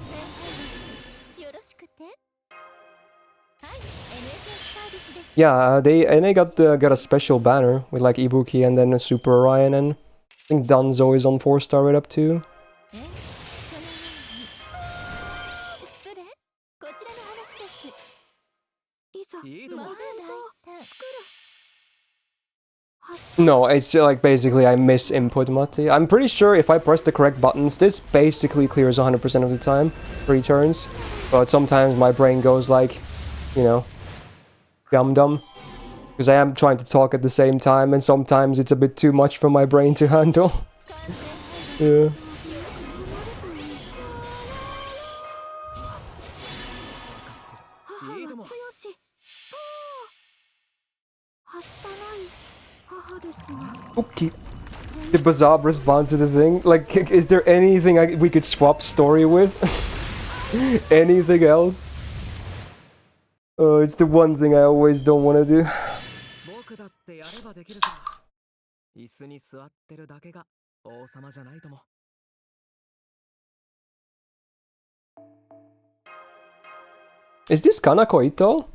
配慮よろしくて。はい、NSS サービスです。 Yeah, they got a special banner with like Ibuki and then a Super Orion, and I think Danzo is on 4-star right up too. え、そのように。失礼、こちらの話です。いざ、まだ大体作る。 No, it's like basically I miss input Mate. I'm pretty sure if I press the correct buttons, this basically clears 100% of the time, 3 turns. But sometimes my brain goes like, you know, dum-dum. Because I am trying to talk at the same time, and sometimes it's a bit too much for my brain to handle. Yeah. 母が強し。はしたない母ですが。 Okay. Did Bazab respond to the thing? Like, is there anything we could swap story with? Anything else? Oh, it's the one thing I always don't want to do. 僕だってやればできるさ。椅子に座ってるだけが王様じゃないとも。 Is this Kanako Ito?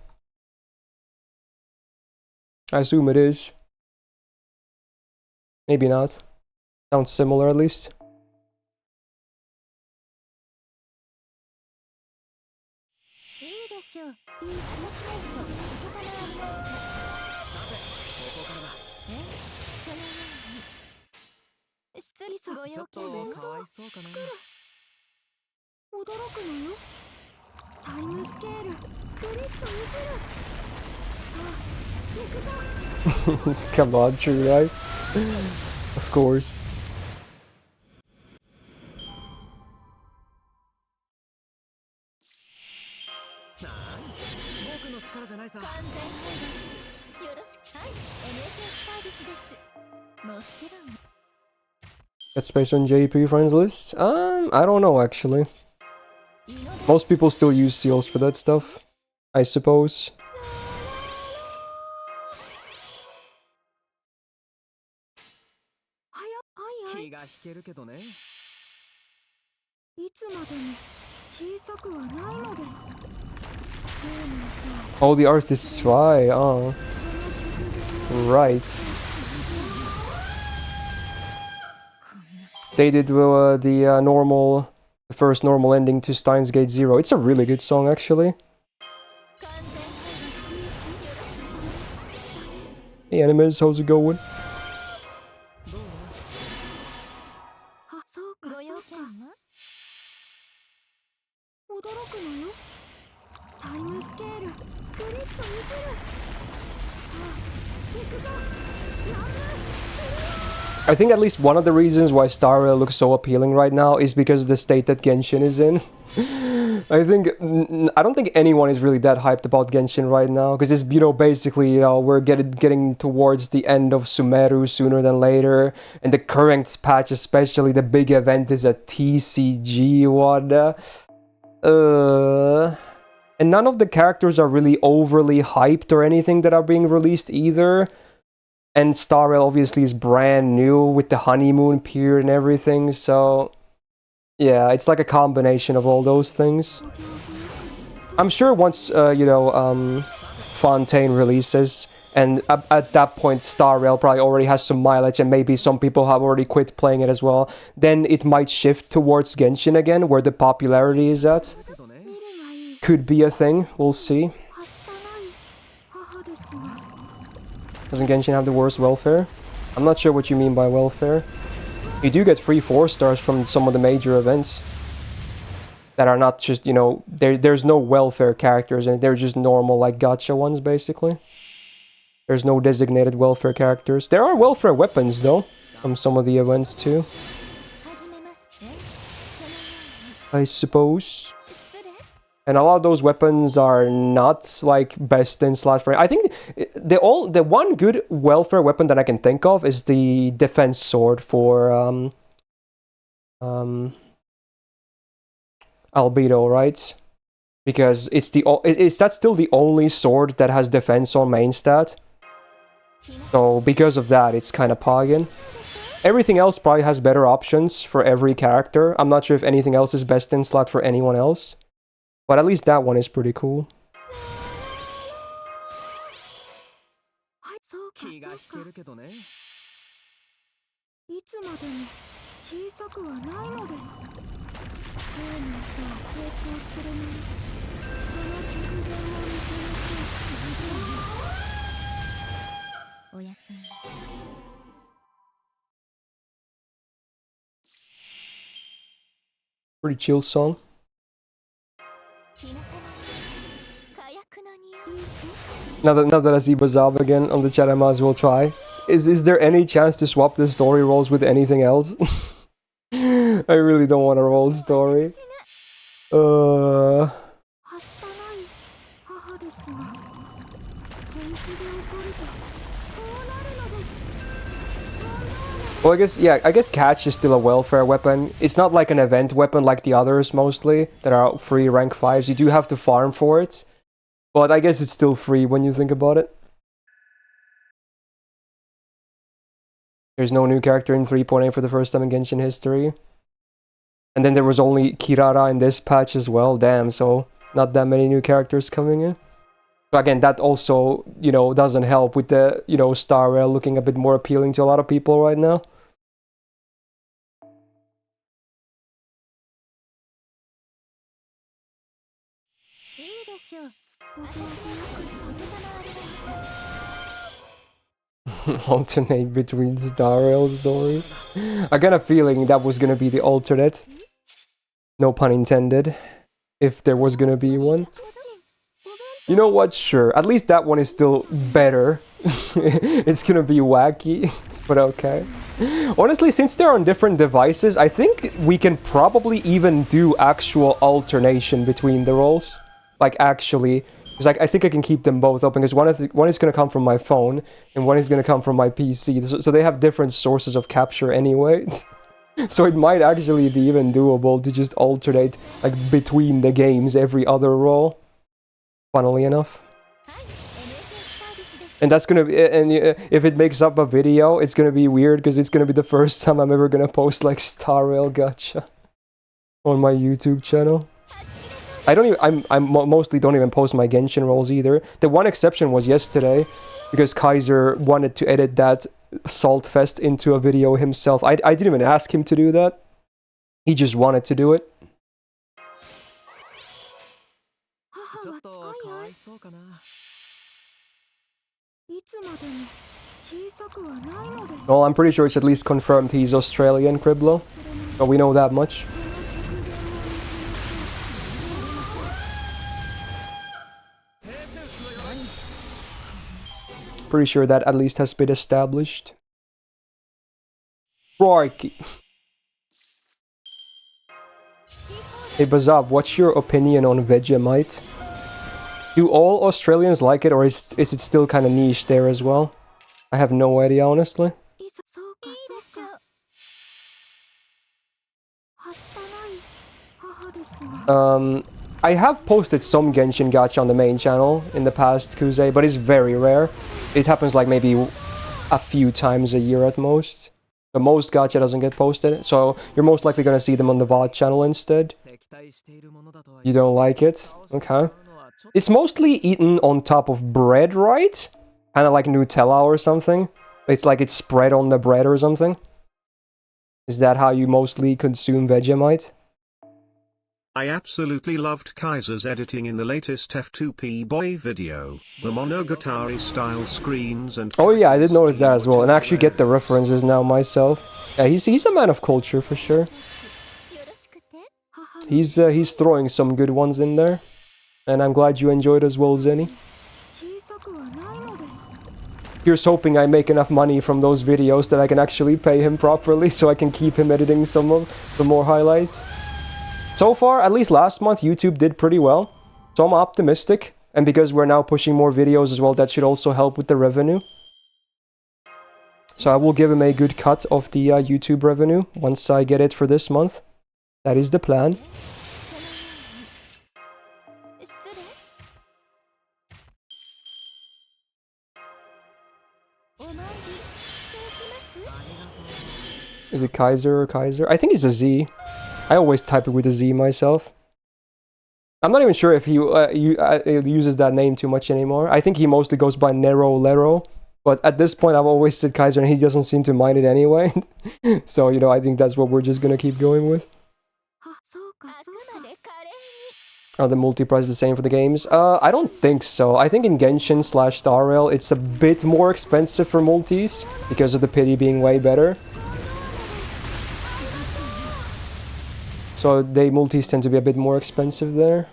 I assume it is. Maybe not. Sounds similar at least. いいでしょう。いい話メイト、承りました。さて、ここからだ。え、そのように。失礼、ご用件でかわいそうかな。驚くのよ。タイムスケール、グリッといじる。さあ、行くぞ。 Come on, true, right? Of course. That's based on JP friends list? I don't know actually. Most people still use seals for that stuff, I suppose. 気が引けるけどね。いつまでも小さくはないのです。 Oh, the artist's why. Oh, right. They did the first normal ending to Steins Gate Zero. It's a really good song, actually. Hey, Animes, how's it going? ご用件は？驚くのよ。タイムスケール、グリッといじる。さあ、行くぞ。やる。 I think at least one of the reasons why Star Rail looks so appealing right now is because of the state that Genshin is in. I don't think anyone is really that hyped about Genshin right now, because it's, you know, basically, we're getting towards the end of Sumeru sooner than later, and the current patch, especially the big event, is a TCG one. And none of the characters are really overly hyped or anything that are being released either. And Star Rail obviously is brand new with the honeymoon period and everything, so yeah, it's like a combination of all those things. I'm sure once, you know, Fontaine releases, and at that point Star Rail probably already has some mileage, and maybe some people have already quit playing it as well, then it might shift towards Genshin again, where the popularity is at. Could be a thing, we'll see. Doesn't Genshin have the worst welfare? I'm not sure what you mean by welfare. You do get free 4-stars from some of the major events that are not just, you know, there's no welfare characters, and they're just normal, like, gacha ones, basically. There's no designated welfare characters. There are welfare weapons, though, from some of the events, too. I suppose. And a lot of those weapons are not, like, best in slot for... I think the one good welfare weapon that I can think of is the defense sword for, Albedo, right? Because that's still the only sword that has defense on main stat. So because of that, it's kind of pogging. Everything else probably has better options for every character. I'm not sure if anything else is best in slot for anyone else. But at least that one is pretty cool. そうか気が引けるけどね。いつまでも小さくはないのです。生の人は成長するのに、その極限を見せましょう。おやすみ。Pretty chill song. Now that I see Bazab again on the chat, I might as well try. Is there any chance to swap the story roles with anything else? I really don't want to roll story. はしたない母ですが、本気で怒るとこうなるのです。 Well, I guess catch is still a welfare weapon. It's not like an event weapon like the others mostly that are free rank 5s. You do have to farm for it. But I guess it's still free when you think about it. There's no new character in 3.8 for the first time in Genshin history. And then there was only Kirara in this patch as well. Damn, so not that many new characters coming in. So again, that also, you know, doesn't help with the, you know, Star Rail looking a bit more appealing to a lot of people right now. Alternate between Star Rail story. I got a feeling that was gonna be the alternate. No pun intended. If there was gonna be one. You know what? Sure. At least that one is still better. It's gonna be wacky, but okay. Honestly, since they're on different devices, I think we can probably even do actual alternation between the roles. Like, actually. Because I think I can keep them both open, because one is going to come from my phone, and one is going to come from my PC. So they have different sources of capture anyway. So it might actually be even doable to just alternate, like, between the games every other role. Funnily enough. And that's gonna be, and if it makes up a video, it's gonna be weird, because it's gonna be the first time I'm ever gonna post, like, Star Rail Gacha on my YouTube channel. I don't even, I mostly don't even post my Genshin rolls either. The one exception was yesterday, because Kaiser wanted to edit that Salt Fest into a video himself. I didn't even ask him to do that. He just wanted to do it. ちょっとかわいそうかな。いつまでも小さくはないのです。 Well, I'm pretty sure it's at least confirmed he's Australian, Criblo. So we know that much. Pretty sure that at least has been established. Crikey. Hey Bazab, what's your opinion on Vegemite? Do all Australians like it, or is it still kind of niche there as well? I have no idea, honestly. そうかそうか。はしたない母ですが。 I have posted some Genshin Gacha on the main channel in the past, Kuze, but it's very rare. It happens like maybe a few times a year at most. The most Gacha doesn't get posted, so you're most likely gonna see them on the VOD channel instead. You don't like it? Okay. It's mostly eaten on top of bread, right? Kind of like Nutella or something. It's like it's spread on the bread or something. Is that how you mostly consume Vegemite? I absolutely loved Kaiser's editing in the latest F2P Boy video. The Monogatari style screens and... Oh yeah, I did notice that as well, and actually get the references now myself. Yeah, he's a man of culture for sure. He's throwing some good ones in there. And I'm glad you enjoyed as well, Zenny. Here's hoping I make enough money from those videos that I can actually pay him properly, so I can keep him editing some more highlights. So far, at least last month, YouTube did pretty well. So I'm optimistic. And because we're now pushing more videos as well, that should also help with the revenue. So I will give him a good cut of the YouTube revenue once I get it for this month. That is the plan. Is it Kaiser or Kaiser? I think it's a Z. I always type it with a Z myself. I'm not even sure if he uses that name too much anymore. I think he mostly goes by Nero Lero. But at this point, I've always said Kaiser, and he doesn't seem to mind it anyway. So, you know, I think that's what we're just gonna keep going with. あ、そうかそうか。 Are the multi-price the same for the games? I don't think so. I think in Genshin / Star Rail, it's a bit more expensive for multis because of the pity being way better. So they multis tend to be a bit more expensive there.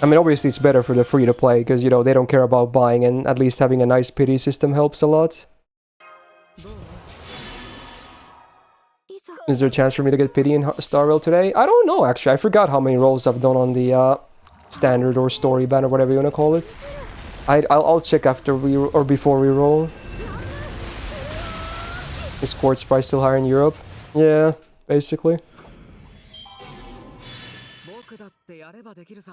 I mean, obviously it's better for the free-to-play, because, you know, they don't care about buying, and at least having a nice pity system helps a lot. Is there a chance for me to get pity in Star Rail today? I don't know, actually. I forgot how many rolls I've done on the standard or story ban, or whatever you want to call it. I'll check after or before we roll. Is quartz price still higher in Europe? Yeah, basically. 僕だってやればできるさ。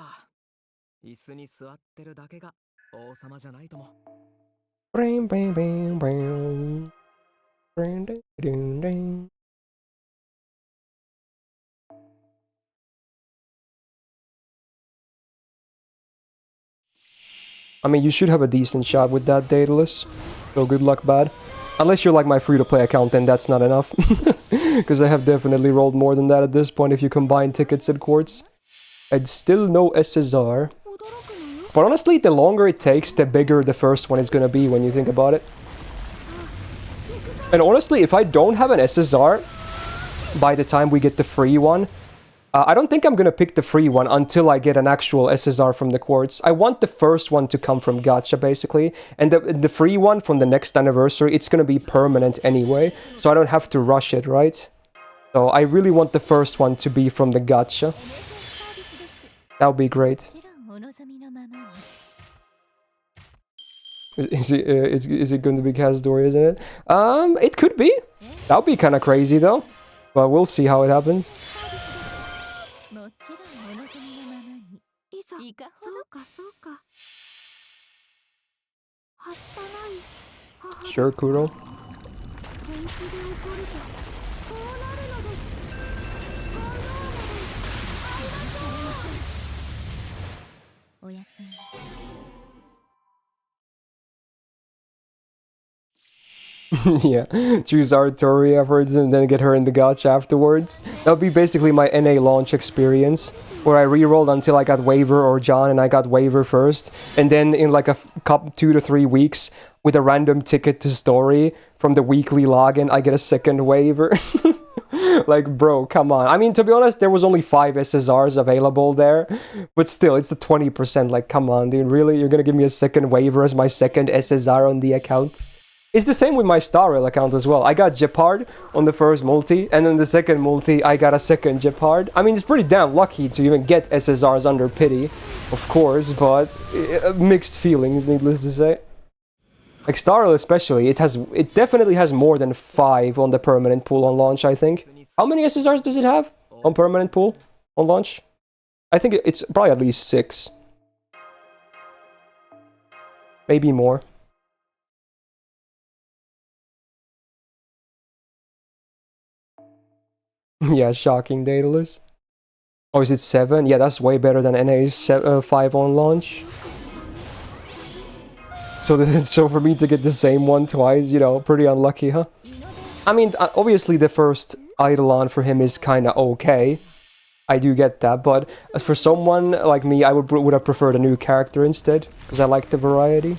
椅子に座ってるだけが王様じゃないとも。Bang, bang, bang, bang. Bang, ding, ding, ding. I mean, you should have a decent shot with that, Daedalus. So good luck, bad. Unless you're like my free-to-play account, then that's not enough. Because I have definitely rolled more than that at this point if you combine tickets and quartz. And still no SSR. But honestly, the longer it takes, the bigger the first one is gonna be when you think about it. And honestly, if I don't have an SSR by the time we get the free one, I don't think I'm gonna pick the free one until I get an actual SSR from the quartz. I want the first one to come from gacha, basically. And the free one from the next anniversary, it's gonna be permanent anyway. So I don't have to rush it, right? So I really want the first one to be from the gacha. That would be great. Is it going to be Kazdori, isn't it? It could be. That would be kind of crazy, though. But we'll see how it happens. もちろんお望みのままに。いざ、そうかそうか。はしたない母です。 Sure, Kuro. 本気で怒るとこうなるのです。こうなるのです。会いましょう。おやすみ。 Yeah, choose Artori afterwards and then get her in the gacha afterwards. That'll be basically my NA launch experience, where I re-rolled until I got Waver or John, and I got Waver first, and then in like a couple 2 to 3 weeks, with a random ticket to story from the weekly login, I get a second Waver. Like, bro, come on. I mean, to be honest, there was only 5 SSRs available there, but still, it's the 20%. Like, come on, dude, really? You're gonna give me a second Waver as my second SSR on the account? It's the same with my Star Rail account as well. I got Jeopard on the first multi, and then the second multi, I got a second Jeopard. I mean, it's pretty damn lucky to even get SSRs under pity, of course, but mixed feelings, needless to say. Like Star Rail especially, it definitely has more than 5 on the permanent pool on launch, I think. How many SSRs does it have on permanent pool on launch? I think it's probably at least 6. Maybe more. Yeah, shocking, Daedalus. Oh, is it 7? Yeah, that's way better than NA's 5 on launch. So for me to get the same one twice, you know, pretty unlucky, huh? I mean, obviously the first Eidolon for him is kind of okay. I do get that, but as for someone like me, I would have preferred a new character instead, because I like the variety.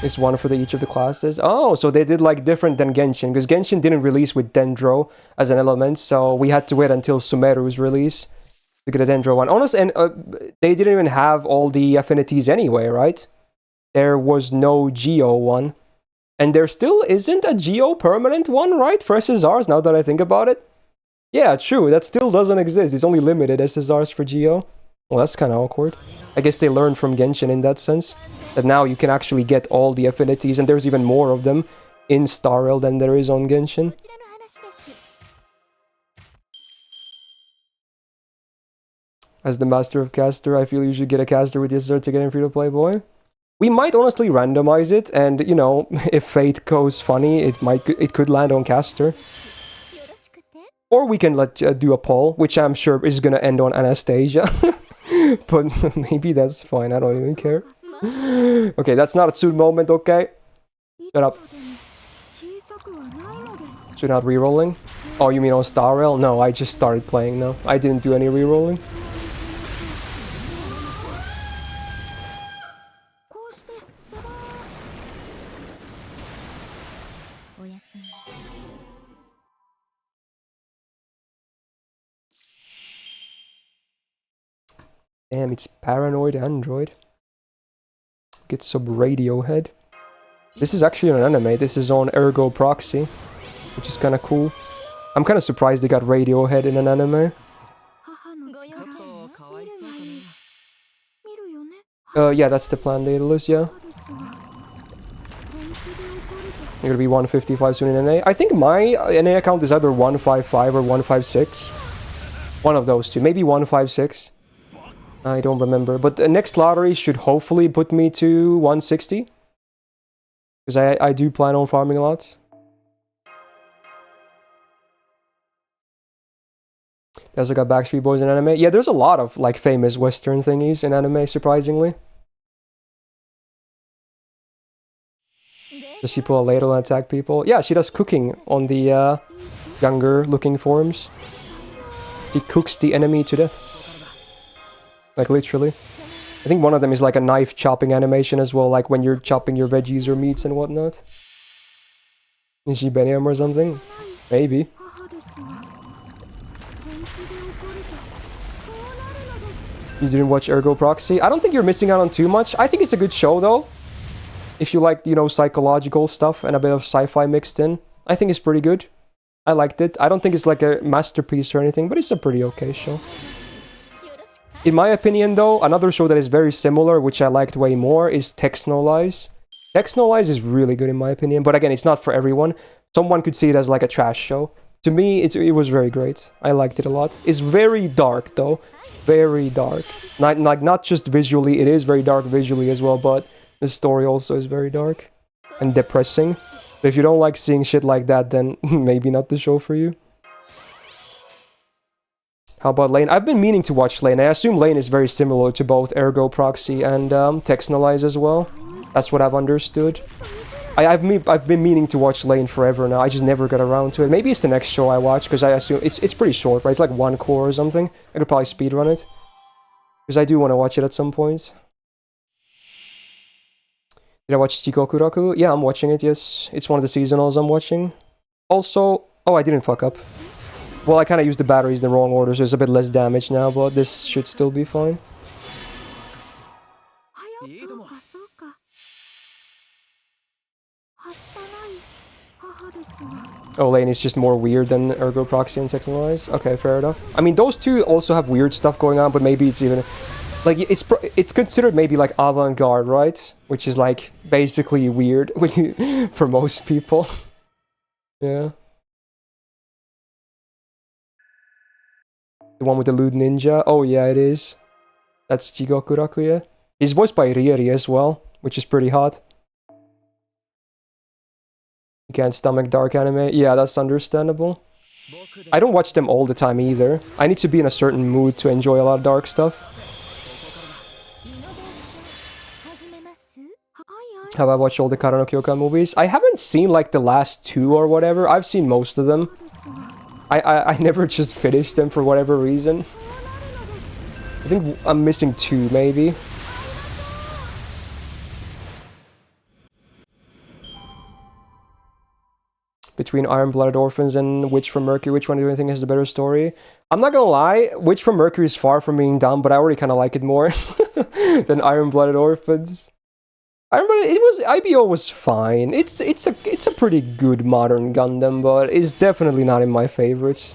It's one for each of the classes. Oh, so they did like different than Genshin, because Genshin didn't release with Dendro as an element, so we had to wait until Sumeru's release to get a Dendro one. Honestly, and they didn't even have all the affinities anyway, right? There was no Geo one. And there still isn't a Geo permanent one, right? For SSRs, now that I think about it. Yeah, true, that still doesn't exist. It's only limited SSRs for Geo. Well, that's kind of awkward. I guess they learned from Genshin in that sense. That now you can actually get all the affinities, and there's even more of them in Star Rail than there is on Genshin. As the master of caster, I feel you should get a caster with your to get in free-to-play boy. We might honestly randomize it, and you know, if fate goes funny, it could land on caster. よろしくて Or we can do a poll, which I'm sure is gonna end on Anastasia. But maybe that's fine. I don't even care. Okay, that's not a Tsun moment. Okay, いつ Shut ま up. でも小さくはないのです So you're not rerolling? Oh, you mean on Star Rail? No, I just started playing now. I didn't do any rerolling. こうしてザバーおやすみ Damn, it's Paranoid Android. Get some Radiohead. This is actually an anime. This is on Ergo Proxy, which is kind of cool. I'm kind of surprised they got Radiohead in an anime. 母のご用力件ちょっとかわいそうかな。見るよね Yeah, that's the plan, Daedalus, yeah. 母ですが本気で怒ると You're gonna be 155 soon in NA. I think my NA account is either 155 or 156. One of those two. Maybe 156. I don't remember. But the next lottery should hopefully put me to 160. Because I do plan on farming a lot. They also got Backstreet Boys in anime. Yeah, there's a lot of like famous Western thingies in anime, surprisingly. Does she pull a ladle and attack people? Yeah, she does cooking on the younger looking forms. She cooks the enemy to death. Like literally. I think one of them is like a knife chopping animation as well, like when you're chopping your veggies or meats and whatnot. Is she Beniam or something? Maybe. 母ですが本気で怒るとこうなるのです You didn't watch Ergo Proxy? I don't think you're missing out on too much. I think it's a good show though. If you like, you know, psychological stuff and a bit of sci-fi mixed in, I think it's pretty good. I liked it. I don't think it's like a masterpiece or anything, but it's a pretty okay show. In my opinion though, another show that is very similar, which I liked way more, is Text No Lies. Text No Lies is really good in my opinion, but again, it's not for everyone. Someone could see it as like a trash show. To me, it was very great. I liked it a lot. It's very dark though. Very dark. Not just visually, it is very dark visually as well, but the story also is very dark and depressing. So if you don't like seeing shit like that, then maybe not the show for you. How about Lane? I've been meaning to watch Lane. I assume Lane is very similar to both Ergo Proxy and Texnolize as well. That's what I've understood. I've been meaning to watch Lane forever now. I just never got around to it. Maybe it's the next show I watch, because I assume it's pretty short, right? It's like one core or something. I could probably speedrun it. Because I do want to watch it at some point. Did I watch Chikokuraku? Yeah, I'm watching it, yes. It's one of the seasonals I'm watching. Also, oh, I didn't fuck up. Well, I kind of used the batteries in the wrong order, so it's a bit less damage now, but this should still be fine. そうかそうかはしたない母ですが Oh, Lane is just more weird than Ergo Proxy and Texnolize? Okay, fair enough. I mean, those two also have weird stuff going on, but maybe it's even... Like, it's considered maybe like avant-garde, right? Which is like basically weird for most people. Yeah. The one with the lewd ninja? Oh yeah, it is. That's Jigokuraku, yeah. He's voiced by Rieri as well, which is pretty hot. You can't stomach dark anime? Yeah, that's understandable. I don't watch them all the time either. I need to be in a certain mood to enjoy a lot of dark stuff. 始めます Have I watched all the Karano Kyokan movies? I haven't seen like the last two or whatever. I've seen most of them. ですが I never just finished them for whatever reason. I think I'm missing two, maybe. Between Iron-Blooded Orphans and Witch from Mercury, which one do you think has the better story? I'm not gonna lie, Witch from Mercury is far from being dumb, but I already kind of like it more than Iron-Blooded Orphans. IBO was fine. It's a pretty good modern Gundam, but it's definitely not in my favorites.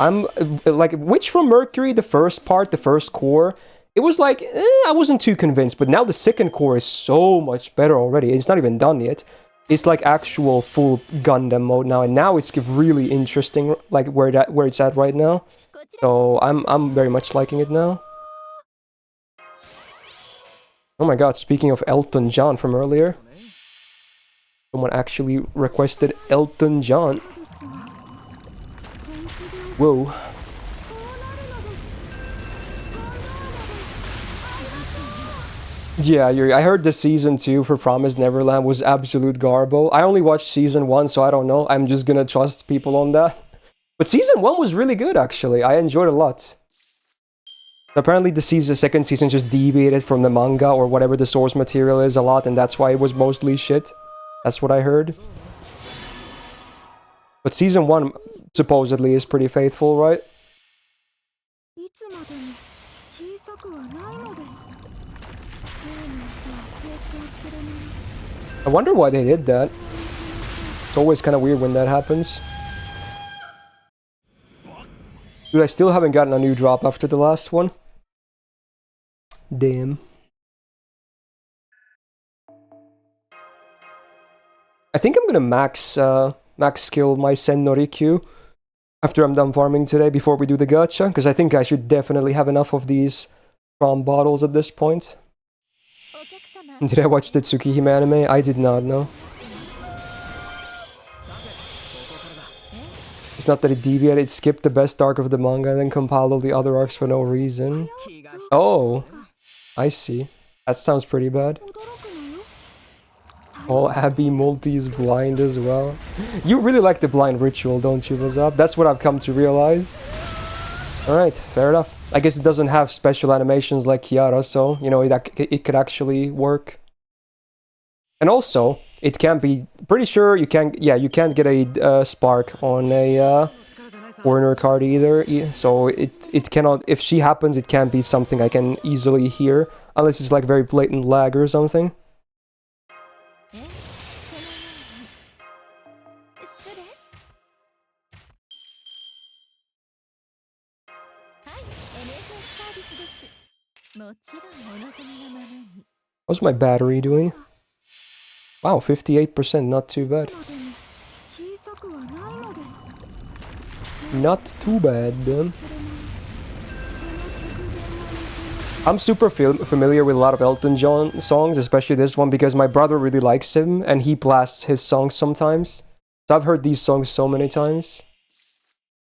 I'm like Witch from Mercury, the first part, the first core. It was like I wasn't too convinced, but now the second core is so much better already. It's not even done yet. It's like actual full Gundam mode now, and now it's really interesting, like where it's at right now. So I'm very much liking it now. Oh my god, speaking of Elton John from earlier, someone actually requested Elton John. Whoa. Yeah, I heard the season 2 for Promised Neverland was absolute garbo. I only watched season 1, so I don't know. I'm just gonna trust people on that. But season 1 was really good, actually. I enjoyed it a lot. Apparently the second season just deviated from the manga or whatever the source material is a lot, and that's why it was mostly shit. That's what I heard. But season 1 supposedly is pretty faithful, right? I wonder why they did that. It's always kind of weird when that happens. Dude, I still haven't gotten a new drop after the last one. Damn. I think I'm gonna max skill my Sen no Rikyu after I'm done farming today before we do the gacha, because I think I should definitely have enough of these prom bottles at this point. Did I watch the Tsukihime anime? I did not, know. It's not that it deviated, it skipped the best arc of the manga and then compiled all the other arcs for no reason. Oh, I see. That sounds pretty bad. Oh, Abby Multi is blind as well. You really like the blind ritual, don't you, Wazab? That's what I've come to realize. Alright, fair enough. I guess it doesn't have special animations like Kiara, so, you know, it could actually work. And also, it can be... Pretty sure you can't... Yeah, you can't get a spark on a foreigner card either. So it cannot... If she happens, it can't be something I can easily hear. Unless it's like very blatant lag or something. How's my battery doing? Wow, 58%, not too bad. Not too bad. I'm super familiar with a lot of Elton John songs, especially this one, because my brother really likes him, and he blasts his songs sometimes. So I've heard these songs so many times.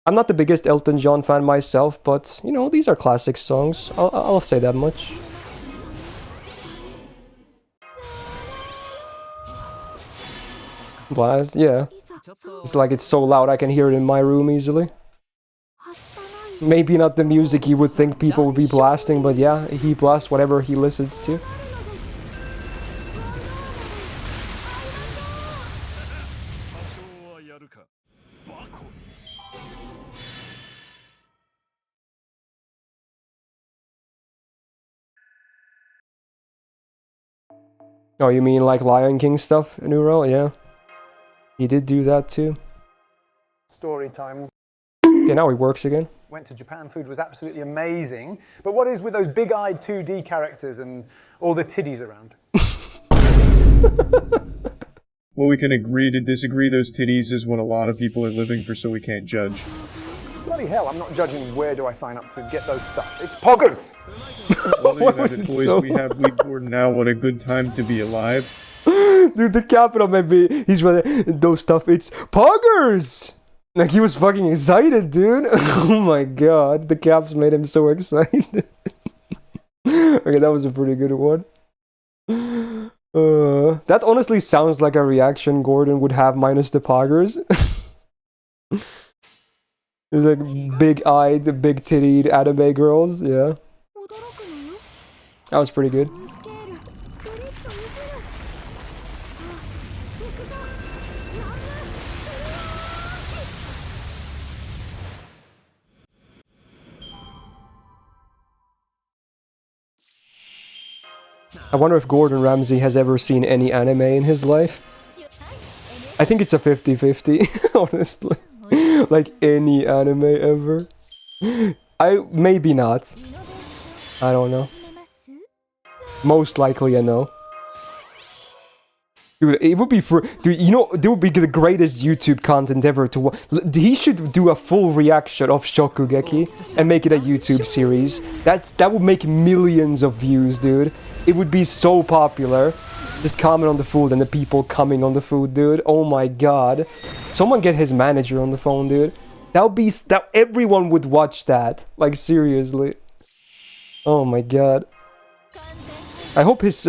I'm not the biggest Elton John fan myself, but, you know, these are classic songs. I'll say that much. Blast, yeah. It's like it's so loud I can hear it in my room easily. Maybe not the music you would think people would be blasting, but yeah, he blasts whatever he listens to. Oh, you mean like Lion King stuff, Neuro? Yeah. He did do that too. Story time. Okay, now he works again. Went to Japan, food was absolutely amazing. But what is with those big-eyed 2D characters and all the titties around? Well, we can agree to disagree. Those titties is what a lot of people are living for, so we can't judge. Bloody hell, I'm not judging where do I sign up to get those stuff. It's poggers! Well, there you have it, boys. We have Weedboard now. What a good time to be alive. Dude, the capital maybe he's really those stuff. It's poggers. Like he was fucking excited, dude. Oh my god, the caps made him so excited. Okay, that was a pretty good one. That honestly sounds like a reaction Gordon would have minus the poggers. There's like big-eyed, big-tittied anime girls, yeah. That was pretty good. I wonder if Gordon Ramsay has ever seen any anime in his life. I think it's a 50-50, honestly. Like any anime ever. Maybe not. I don't know. Most likely a no. Dude, it would be for... Dude, you know, it would be the greatest YouTube content ever to watch. He should do a full reaction of Shokugeki and make it a YouTube series. That would make millions of views, dude. It would be so popular. Just comment on the food and the people coming on the food, dude. Oh my god. Someone get his manager on the phone, dude. That everyone would watch that. Like, seriously. Oh my god. I hope his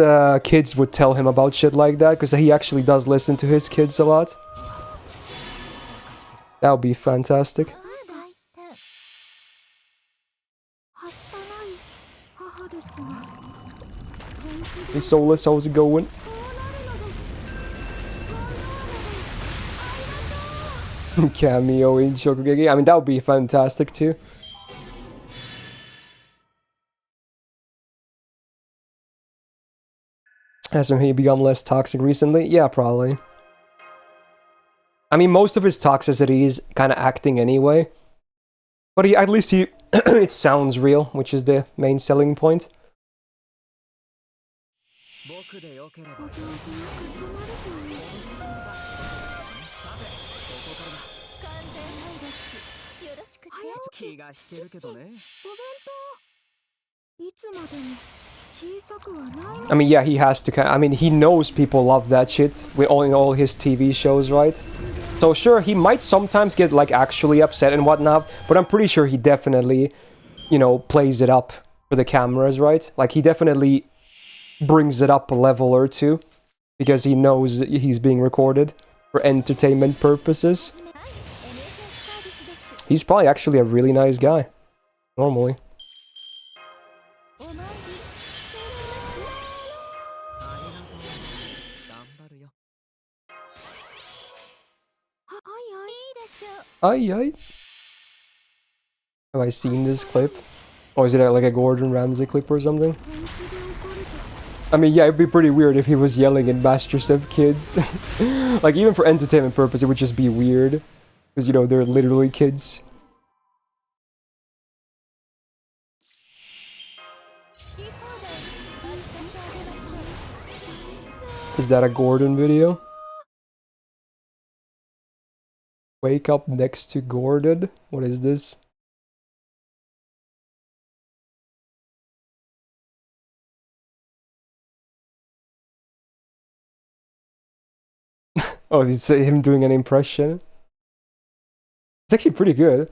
kids would tell him about shit like that, because he actually does listen to his kids a lot. That would be fantastic. Hey Solus, how's it going? Cameo in Shokugeki. I mean, that would be fantastic too. Hasn't he become less toxic recently? Yeah, probably. I mean, most of his toxicity is kind of acting anyway. But at least it sounds real, which is the main selling point. I mean, yeah, he has to. I mean, he knows people love that shit with all his TV shows, right? So sure, he might sometimes get like actually upset and whatnot, but I'm pretty sure he definitely, you know, plays it up for the cameras, right? Like he definitely brings it up a level or two because he knows that he's being recorded for entertainment purposes. He's probably actually a really nice guy, normally. Aye. Have I seen this clip? Or is it like a Gordon Ramsay clip or something? I mean, yeah, it'd be pretty weird if he was yelling at MasterChef kids. Like, even for entertainment purpose, it would just be weird. Because, you know, they're literally kids. Is that a Gordon video? Wake up next to Gordon? What is this? Oh, it's him doing an impression? It's actually pretty good.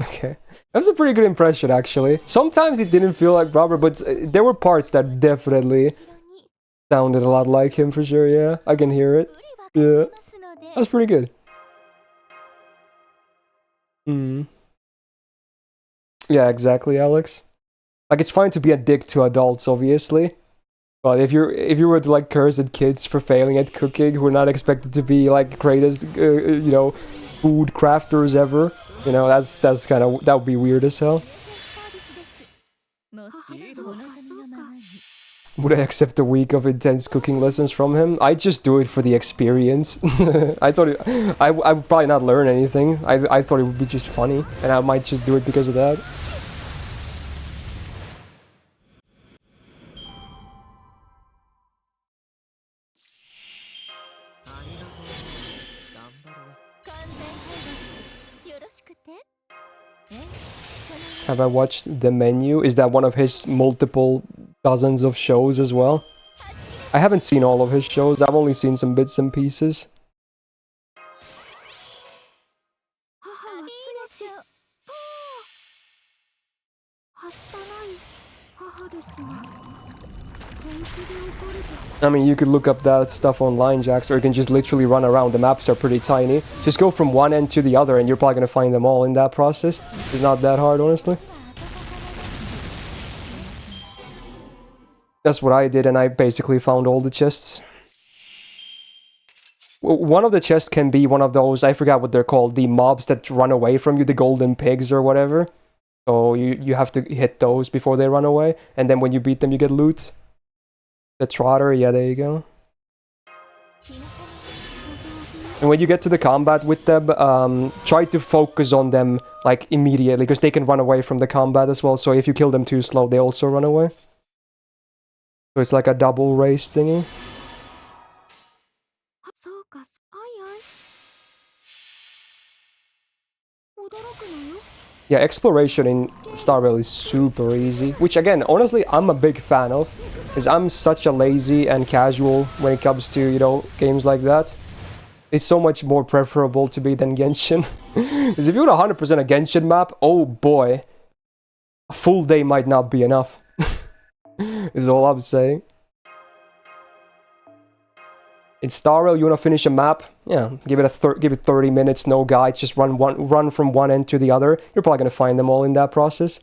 Okay. That was a pretty good impression, actually. Sometimes it didn't feel like Robert, but there were parts that definitely sounded a lot like him for sure, yeah. I can hear it. Yeah. That was pretty good. Yeah, exactly, Alex. Like, it's fine to be a dick to adults, obviously. But if you were to, like, curse at kids for failing at cooking, who are not expected to be, like, greatest, you know, food crafters ever, you know, that's kind of, that would be weird as hell. Would I accept a week of intense cooking lessons from him? I'd just do it for the experience. I thought I would probably not learn anything. I thought it would be just funny, and I might just do it because of that. Have I watched The Menu? Is that one of his multiple dozens of shows as well? I haven't seen all of his shows. I've only seen some bits and pieces. I mean, you could look up that stuff online, Jax, or you can just literally run around. The maps are pretty tiny. Just go from one end to the other and you're probably going to find them all in that process. It's not that hard, honestly. That's what I did, and I basically found all the chests. One of the chests can be one of those, I forgot what they're called, the mobs that run away from you, the golden pigs or whatever. So you have to hit those before they run away, and then when you beat them, you get loot. The trotter, yeah, there you go. And when you get to the combat with them, try to focus on them, like, immediately, because they can run away from the combat as well, so if you kill them too slow, they also run away. So it's like a double race thingy. Yeah, exploration in Star Rail is super easy, which again, honestly, I'm a big fan of, because I'm such a lazy and casual when it comes to, you know, games like that. It's so much more preferable to be than Genshin. Because if you want 100% a Genshin map, oh boy, a full day might not be enough. Is all I'm saying. In Star Rail, you want to finish a map? Yeah, give it 30 minutes, no guides, just run from one end to the other. You're probably gonna find them all in that process.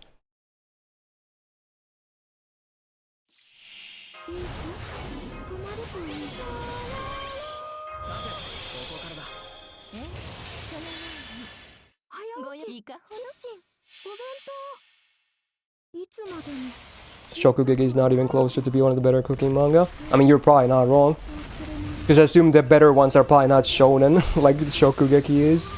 Shokugeki is not even closer to be one of the better cooking manga. I mean, you're probably not wrong. Because I assume the better ones are probably not shonen, like Shokugeki is.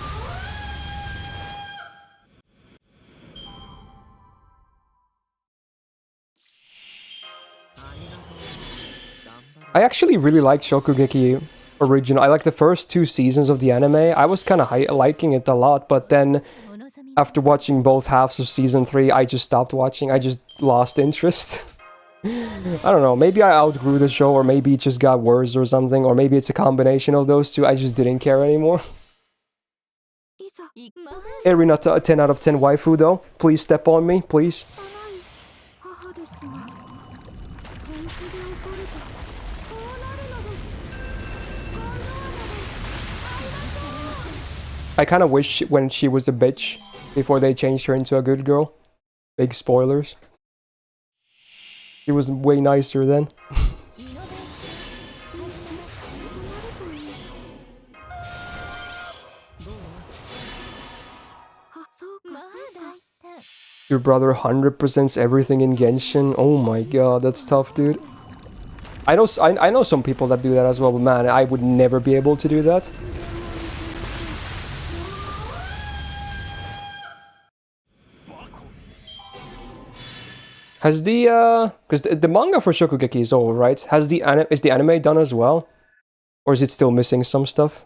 I actually really like Shokugeki original. I like the first 2 seasons of the anime. I was kind of liking it a lot, but then after watching both halves of season 3, I just stopped watching. I just lost interest. I don't know, maybe I outgrew the show, or maybe it just got worse or something, or maybe it's a combination of those two. I just didn't care anymore. Erinata, a 10 out of 10 waifu though. Please step on me, please. I kind of wish when she was a bitch before they changed her into a good girl. Big spoilers. She was way nicer then. Your brother 100% everything in Genshin. Oh my god, that's tough, dude. I know some people that do that as well, but man, I would never be able to do that. Has the because the manga for Shokugeki is over, right? Is the anime done as well, or is it still missing some stuff?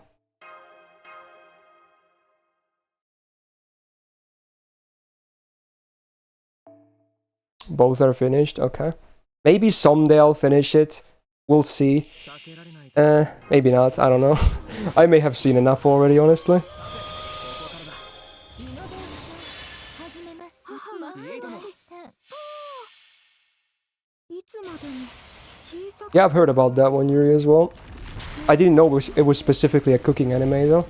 Both are finished. Okay, maybe someday I'll finish it. We'll see. Maybe not. I don't know. I may have seen enough already, honestly. Yeah, I've heard about that one, Yuri, as well. I didn't know it was specifically a cooking anime, though.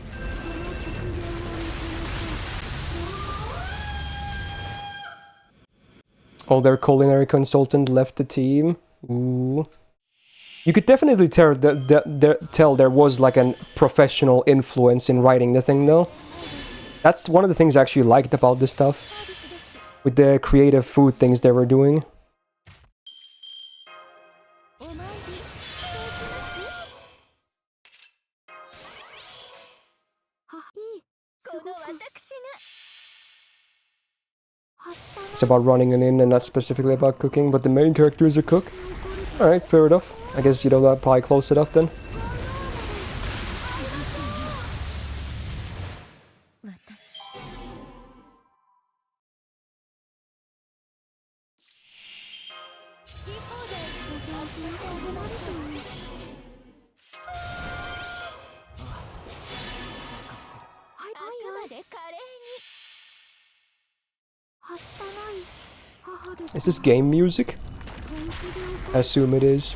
Oh, their culinary consultant left the team. Ooh. You could definitely tell there was like a professional influence in writing the thing, though. That's one of the things I actually liked about this stuff. With the creative food things they were doing. It's about running an inn and not specifically about cooking, but the main character is a cook. Alright, fair enough. I guess you know that probably close enough then. Is this game music? I assume it is.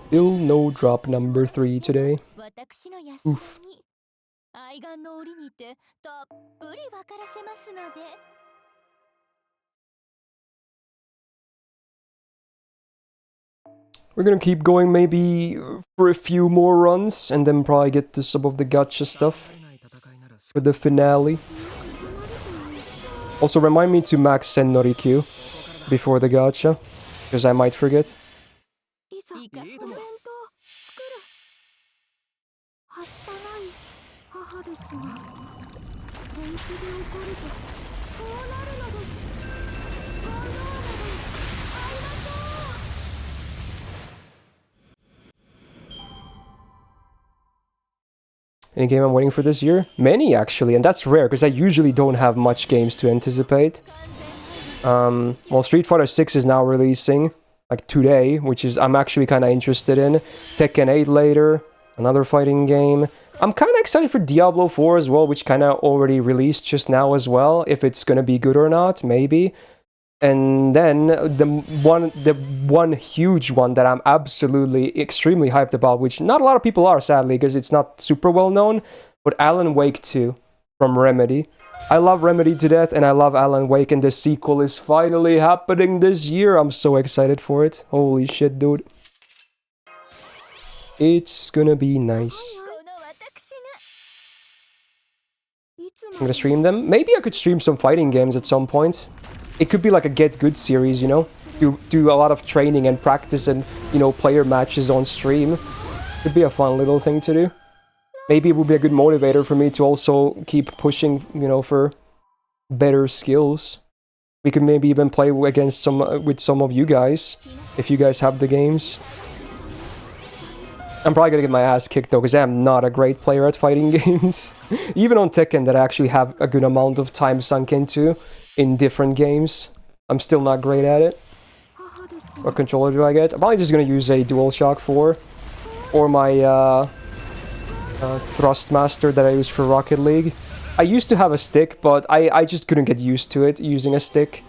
Still no drop number 3 today. Oof. We're gonna keep going maybe for a few more runs and then probably get to some of the gacha stuff for the finale. Also, remind me to max send Norikyu before the gacha, because I might forget. いざお弁当作るはしたない母ですが本気で怒るとこうなるのですそうなるので会いましょう Any game I'm waiting for this year? Many, actually, and that's rare, because I usually don't have much games to anticipate. Well, Street Fighter 6 is now releasing, like today, which is I'm actually kind of interested in. Tekken 8 later, another fighting game. I'm kind of excited for Diablo 4 as well, which kind of already released just now as well. If it's gonna be good or not, maybe. And then the one huge one that I'm absolutely extremely hyped about, which not a lot of people are, sadly, because it's not super well known, but Alan Wake 2 from Remedy. I love Remedy to death, and I love Alan Wake, and the sequel is finally happening this year. I'm so excited for it. Holy shit, dude. It's gonna be nice. この私が I'm gonna stream them. Maybe I could stream some fighting games at some point. It could be like a Get Good series, you know? Do a lot of training and practice and, you know, player matches on stream. Could be a fun little thing to do. Maybe it would be a good motivator for me to also keep pushing, you know, for better skills. We could maybe even play against with some of you guys, if you guys have the games. I'm probably gonna get my ass kicked though, because I'm not a great player at fighting games. Even on Tekken, that I actually have a good amount of time sunk into in different games, I'm still not great at it. What controller do I get? I'm probably just gonna use a DualShock 4 or my Thrustmaster that I use for Rocket League. I used to have a stick, but I just couldn't get used to it using a stick.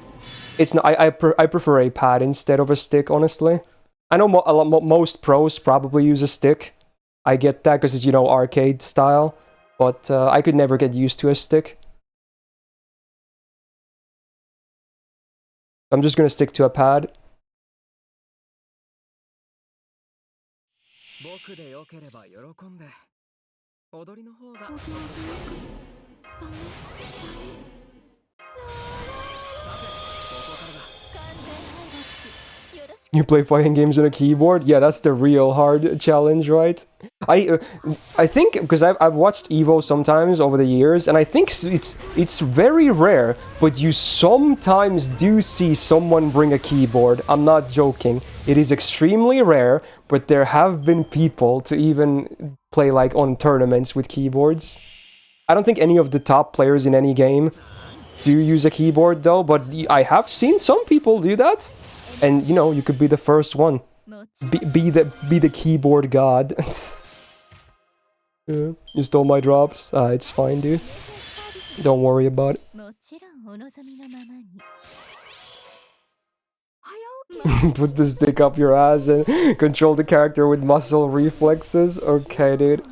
It's not, I prefer a pad instead of a stick, honestly. I know most pros probably use a stick. I get that because it's, you know, arcade style, but I could never get used to a stick. I'm just gonna stick to a pad. 僕でよければ喜んで踊りの方が You play fighting games on a keyboard? Yeah, that's the real hard challenge, right? I think, because I've watched Evo sometimes over the years, and I think it's very rare, but you sometimes do see someone bring a keyboard. I'm not joking. It is extremely rare, but there have been people to even play like on tournaments with keyboards. I don't think any of the top players in any game do use a keyboard though, but I have seen some people do that. And, you know, you could be the first one. Be the keyboard god. Yeah, you stole my drops. It's fine, dude. Don't worry about it. もちろんお望みのままに Put the stick up your ass and control the character with muscle reflexes. Okay, dude.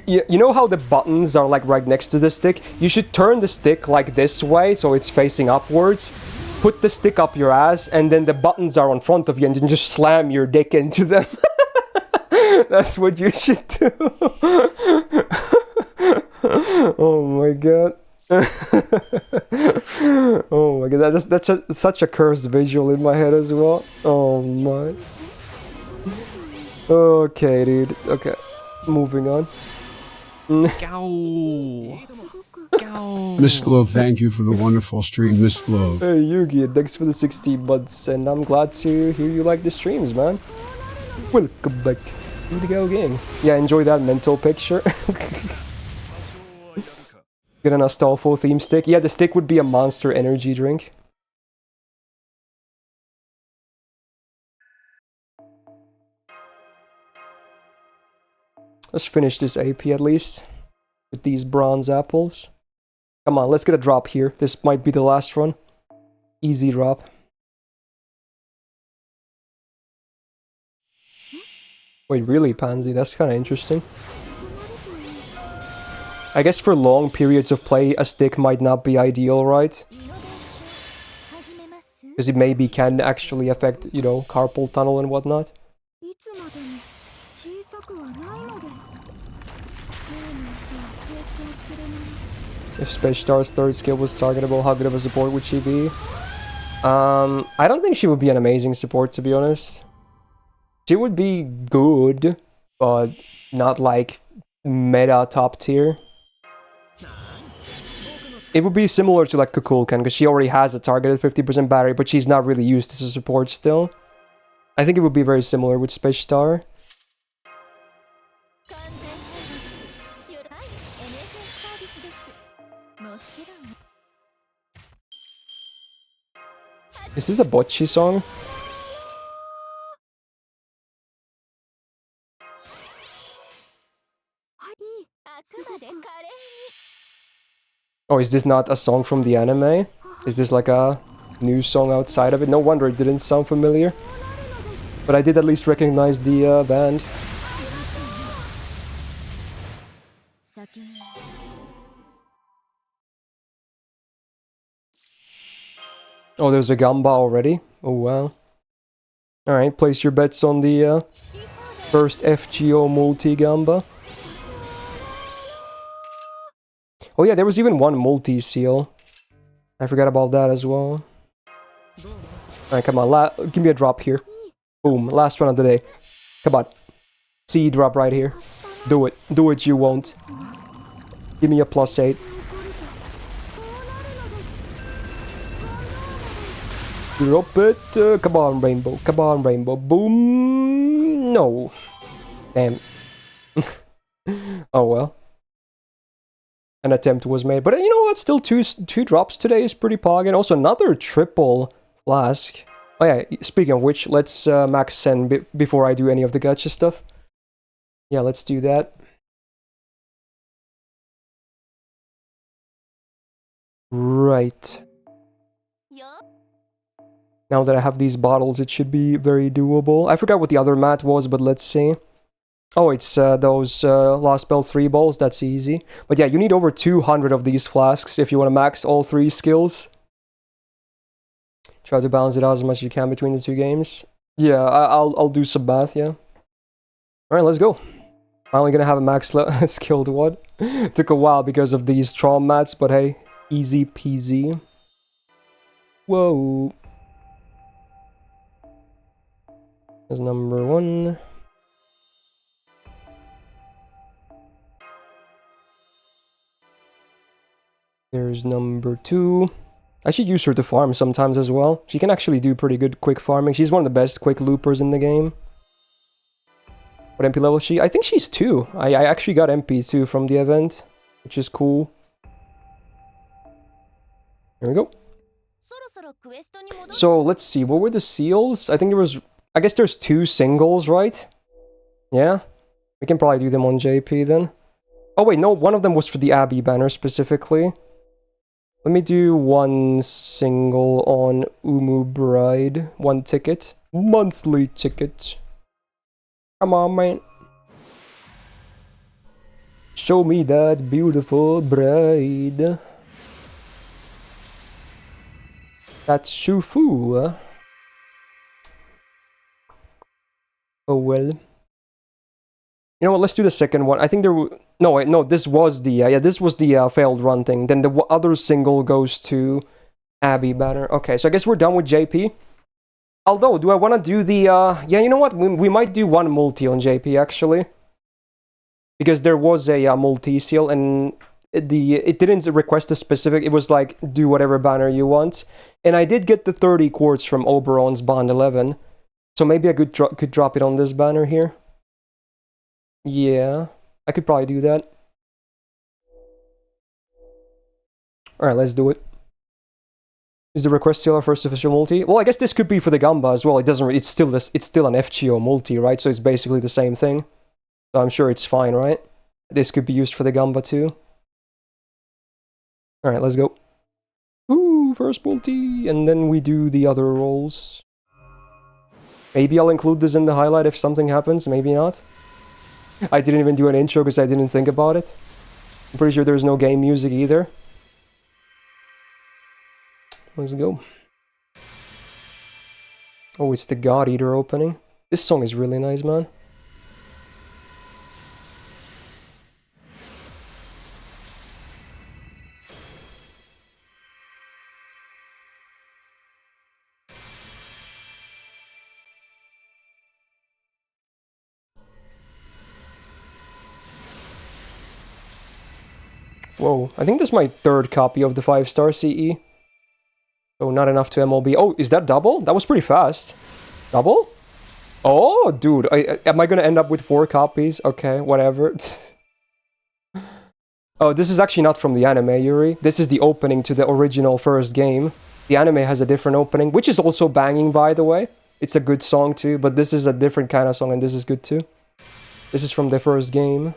You know how the buttons are like right next to the stick? You should turn the stick like this way so it's facing upwards. Put the stick up your ass, and then the buttons are in front of you, and then just slam your dick into them. That's what you should do. Oh my god. Oh my god, that's such a cursed visual in my head as well. Oh my. Okay, dude. Okay, moving on. Miss Glow, thank you for the wonderful stream, Miss Glow. Hey Yugi, thanks for the 16 months, and I'm glad to hear you like the streams, man. Welcome back to the Go Gang. Yeah, enjoy that mental picture. Get an Astolfo theme stick. Yeah, the stick would be a Monster energy drink. Let's finish this AP at least with these bronze apples. Come on, let's get a drop here. This might be the last one. Easy drop. Wait, really, Pansy? That's kind of interesting. I guess for long periods of play, a stick might not be ideal, right? Because it maybe can actually affect, you know, carpal tunnel and whatnot. If Space Star's third skill was targetable, how good of a support would she be? I don't think she would be an amazing support, to be honest. She would be good, but not like meta top tier. It would be similar to like Kukulkan, because she already has a targeted 50% battery, but she's not really used as a support still. I think it would be very similar with Space Star. Is this a bocce song? Oh, is this not a song from the anime? Is this like a new song outside of it? No wonder it didn't sound familiar. But I did at least recognize the band. Oh, there's a Gamba already? Oh, wow. Alright, place your bets on the first FGO multi-Gamba. Oh yeah, there was even one multi-seal. I forgot about that as well. Alright, come on, give me a drop here. Boom, last one of the day. Come on. C drop right here. Do it. Do it, you won't. Give me a +8. Drop it. Come on, Rainbow. Come on, Rainbow. Boom. No. Damn. Oh well. An attempt was made. But you know what? Still two drops today is pretty pog. And also another triple flask. Oh yeah, speaking of which, let's max send before I do any of the gacha stuff. Yeah, let's do that. Right. Now that I have these bottles, it should be very doable. I forgot what the other mat was, but let's see. Oh, it's those Lost Bell 3 balls. That's easy. But yeah, you need over 200 of these flasks if you want to max all 3 skills. Try to balance it out as much as you can between the 2 games. Yeah, I'll do some math, yeah. Alright, let's go. Finally gonna have a max skilled one. Took a while because of these traum mats, but hey, easy peasy. Whoa. There's number 1. There's number 2. I should use her to farm sometimes as well. She can actually do pretty good quick farming. She's one of the best quick loopers in the game. What MP level is she? I think she's 2. I actually got MP too from the event, which is cool. Here we go. So let's see, what were the seals? I think there was... I guess there's 2 singles, right? Yeah? We can probably do them on JP then. Oh wait, no, one of them was for the Abbey banner specifically. Let me do 1 single on Umu Bride. 1 ticket. Monthly ticket. Come on, man. Show me that beautiful bride. That's Shufu. Oh well. You know what, let's do the second one. I think there were... No, wait, no, this was the... yeah, this was the failed run thing. Then the other single goes to Abbey banner. Okay, so I guess we're done with JP. Although, do I want to do the... yeah, you know what? We might do 1 multi on JP, actually. Because there was a multi-seal, and it didn't request a specific... It was like, do whatever banner you want. And I did get the 30 quartz from Oberon's Bond 11. So maybe I could drop it on this banner here. Yeah, I could probably do that. Alright, let's do it. Is the request still our first official multi? Well, I guess this could be for the Gamba as well. It doesn't. It's still an FGO multi, right? So it's basically the same thing. So I'm sure it's fine, right? This could be used for the Gamba too. Alright, let's go. Ooh, first multi, and then we do the other rolls. Maybe I'll include this in the highlight if something happens, maybe not. I didn't even do an intro because I didn't think about it. I'm pretty sure there's no game music either. Let's go. Oh, it's the God Eater opening. This song is really nice, man. Whoa, I think this is my third copy of the 5-star CE. So not enough to MLB. Oh, is that double? That was pretty fast. Double? Oh, dude. Am I gonna end up with 4 copies? Okay, whatever. Oh, this is actually not from the anime, Yuri. This is the opening to the original first game. The anime has a different opening, which is also banging, by the way. It's a good song too, but this is a different kind of song, and this is good too. This is from the first game.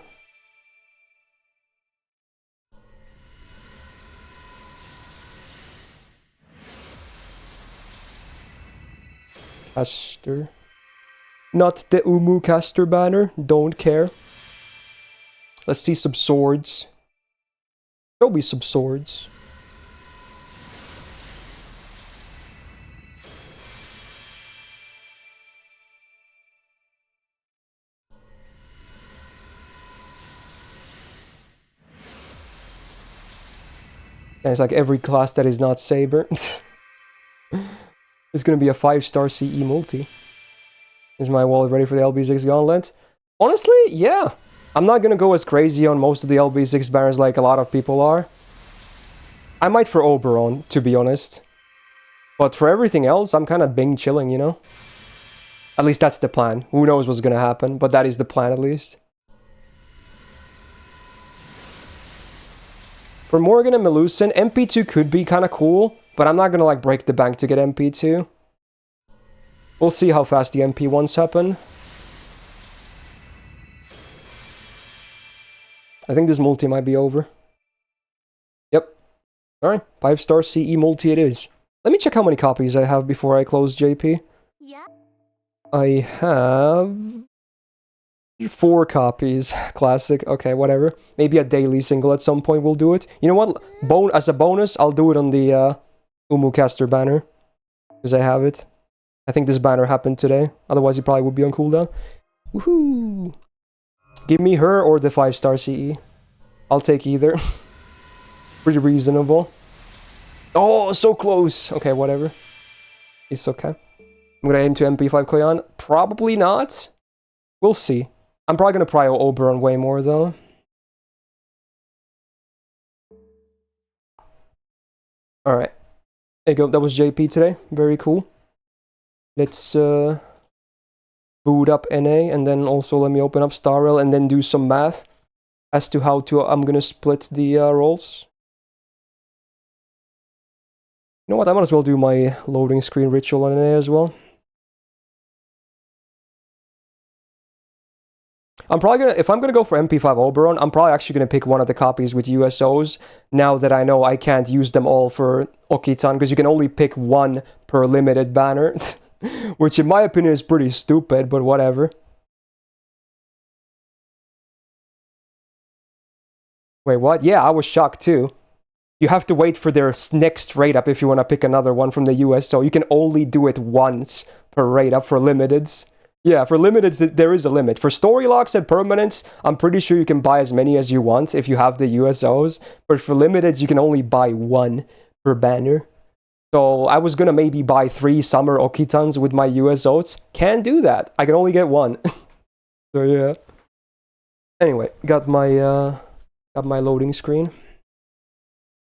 Caster. Not the Umu Caster banner. Don't care. Let's see some swords. Show me some swords. And it's like every class that is not Saber. It's gonna be a 5-star CE multi. Is my wallet ready for the LB6 Gauntlet? Honestly, yeah. I'm not gonna go as crazy on most of the LB6 banners like a lot of people are. I might for Oberon, to be honest. But for everything else, I'm kind of Bing chilling, you know? At least that's the plan. Who knows what's gonna happen, but that is the plan at least. For Morgan and Melusin, MP2 could be kind of cool, but I'm not gonna like break the bank to get MP2. We'll see how fast the MP1s happen. I think this multi might be over. Yep. Alright, 5-star CE multi it is. Let me check how many copies I have before I close JP. Yeah. I have 4 copies. Classic. Okay, whatever. Maybe a daily single at some point we'll do it. You know what? As a bonus, I'll do it on the Umu Caster banner. Because I have it. I think this banner happened today. Otherwise, it probably would be on cooldown. Woohoo! Give me her or the 5-star CE. I'll take either. Pretty reasonable. Oh, so close! Okay, whatever. It's okay. I'm gonna aim to MP5 Koyan. Probably not. We'll see. I'm probably gonna prio Oberon way more, though. Alright. There you go. That was JP today. Very cool. Let's boot up NA, and then also let me open up StarRail and then do some math as to how I'm gonna split the roles. You know what? I might as well do my loading screen ritual on NA as well. I'm probably gonna, if I'm gonna go for MP5 Oberon, I'm probably actually gonna pick one of the copies with USOs, now that I know I can't use them all for Okitan, because you can only pick one per limited banner. Which in my opinion is pretty stupid, but whatever. Wait, what? Yeah, I was shocked too. You have to wait for their next rate up if you want to pick another one from the USO. You can only do it once per rate up for limiteds. Yeah, for limiteds, there is a limit. For story locks and permanents, I'm pretty sure you can buy as many as you want if you have the USOs. But for limiteds, you can only buy one per banner. So I was gonna maybe buy 3 summer Okitans with my USOs. Can't do that. I can only get one. So yeah. Anyway, got my loading screen.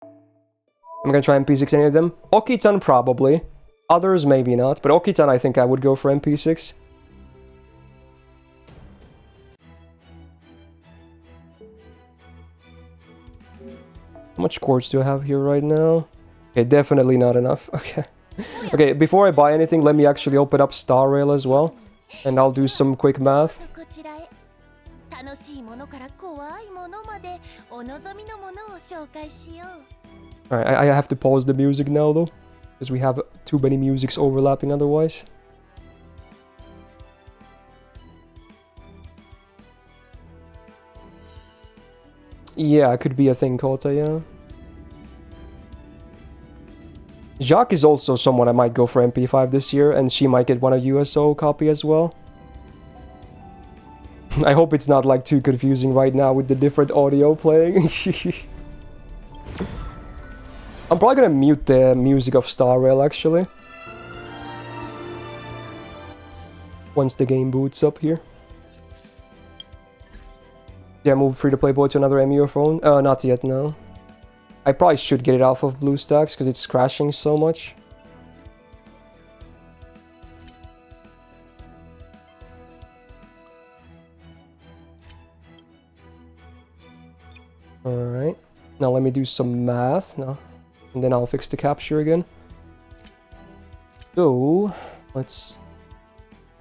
I'm gonna try MP6 any of them. Okitan probably. Others maybe not. But Okitan I think I would go for MP6. How much quartz do I have here right now? Okay, definitely not enough. Okay. Okay, before I buy anything, let me actually open up StarRail as well. And I'll do some quick math. Alright, I have to pause the music now though. Because we have too many musics overlapping otherwise. Yeah, it could be a thing, Kota, yeah. Jacques is also someone I might go for MP5 this year, and she might get one a USO copy as well. I hope it's not like too confusing right now with the different audio playing. I'm probably gonna mute the music of StarRail actually. Once the game boots up here. Yeah, move free-to-play boy to another MU phone? Not yet, no. I probably should get it off of BlueStacks because it's crashing so much. Alright. Now let me do some math. No. And then I'll fix the capture again. So, let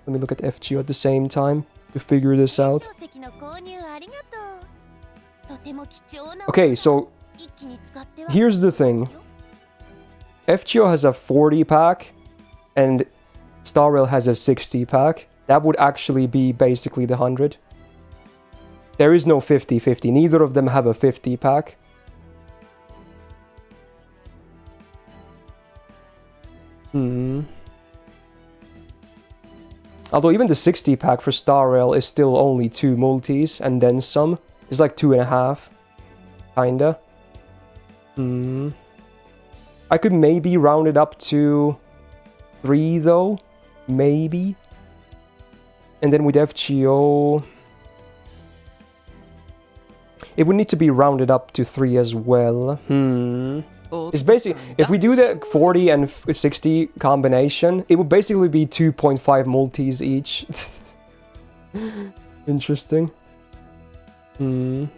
me look at FGO at the same time to figure this out. Okay, so here's the thing. FGO has a 40 pack and Star Rail has a 60 pack. That would actually be basically the 100. There is no 50-50. Neither of them have a 50 pack. Although even the 60 pack for Star Rail is still only 2 multis and then some. It's like 2.5. Kinda. I could maybe round it up to 3 though. Maybe. And then with FGO... it would need to be rounded up to 3 as well. It's basically, if we do the 40 and 60 combination, it would basically be 2.5 multis each. Interesting. You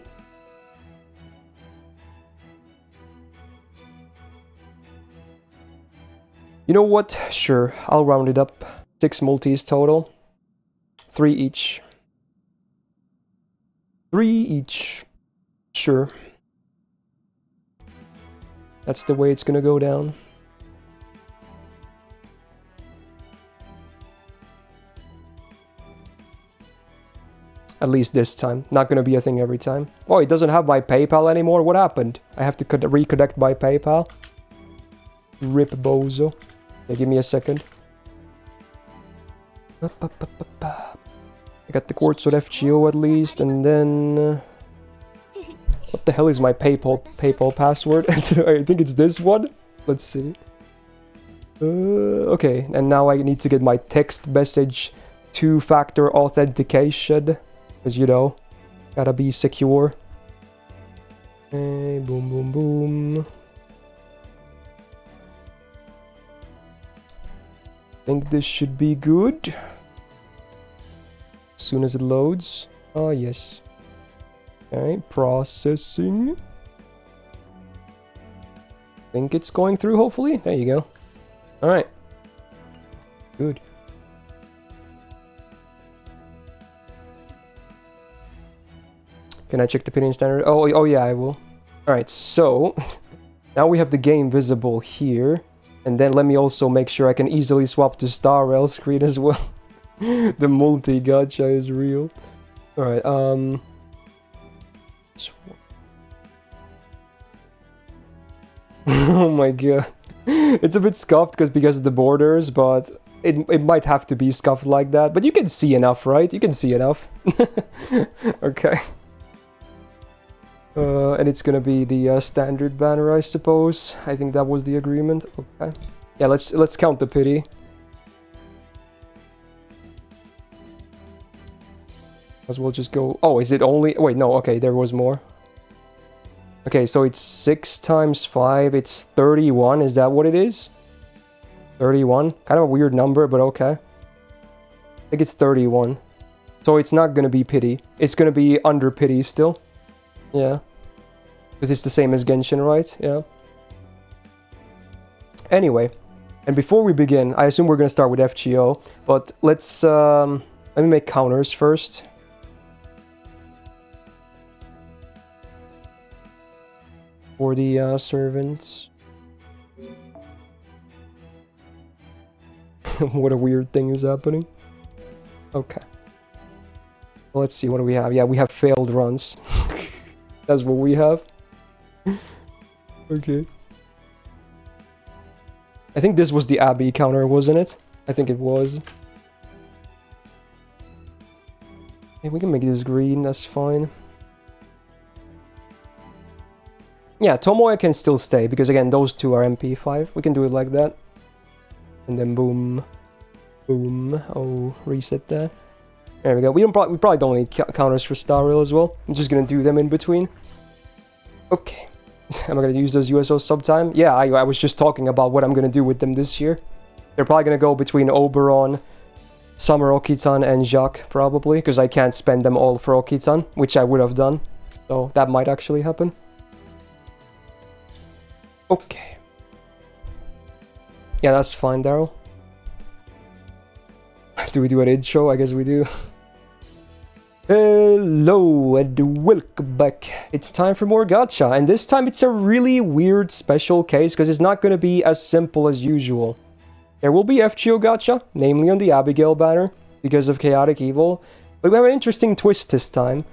know what? Sure, I'll round it up. 6 multis total. 3 each. 3 each. Sure. That's the way it's gonna go down. At least this time. Not gonna be a thing every time. Oh, it doesn't have my PayPal anymore? What happened? I have to reconnect my PayPal? Rip bozo. Yeah, give me a second. I got the quartz with FGO at least, and then... what the hell is my PayPal password? I think it's this one. Let's see. Okay, and now I need to get my text message 2-factor authentication. Because, you know, gotta be secure. Okay, boom, boom, boom. I think this should be good. As soon as it loads. Oh, yes. Okay, processing. Think it's going through, hopefully. There you go. Alright. Good. Can I check the opinion standard? Oh yeah, I will. Alright, so... now we have the game visible here. And then let me also make sure I can easily swap to Star Rail screen as well. The multi-gacha is real. Alright, oh my god. It's a bit scuffed because of the borders, but it might have to be scuffed like that. But you can see enough, right? You can see enough. Okay. And it's gonna be the standard banner, I suppose. I think that was the agreement. Okay. Yeah, let's count the pity. As well just go... oh, is it only... wait, no, okay, there was more. Okay, so it's 6 times 5, it's 31, is that what it is? 31? Kind of a weird number, but okay. I think it's 31. So it's not gonna be pity. It's gonna be under pity still. Yeah. Because it's the same as Genshin, right? Yeah. Anyway, and before we begin, I assume we're gonna start with FGO, but let's... let me make counters first. For the servants. What a weird thing is happening. Okay. Well, let's see, what do we have? Yeah, we have failed runs. That's what we have. Okay. I think this was the Abbey counter, wasn't it? I think it was. Okay, we can make this green, that's fine. Yeah, Tomoe can still stay, because again, those two are MP5. We can do it like that. And then boom. Boom. Oh, reset that. There we go. We probably don't need counters for Star Rail as well. I'm just gonna do them in between. Okay. Am I gonna use those USO sometime? Yeah, I was just talking about what I'm gonna do with them this year. They're probably gonna go between Oberon, Summer Okitan, and Jacques, probably, because I can't spend them all for Okitan, which I would have done. So that might actually happen. Okay. Yeah, that's fine, Daryl. Do we do an intro? I guess we do. Hello and welcome back. It's time for more gacha, and this time it's a really weird special case because it's not going to be as simple as usual. There will be FGO gacha, namely on the Abigail banner, because of Chaotic Evil, but we have an interesting twist this time.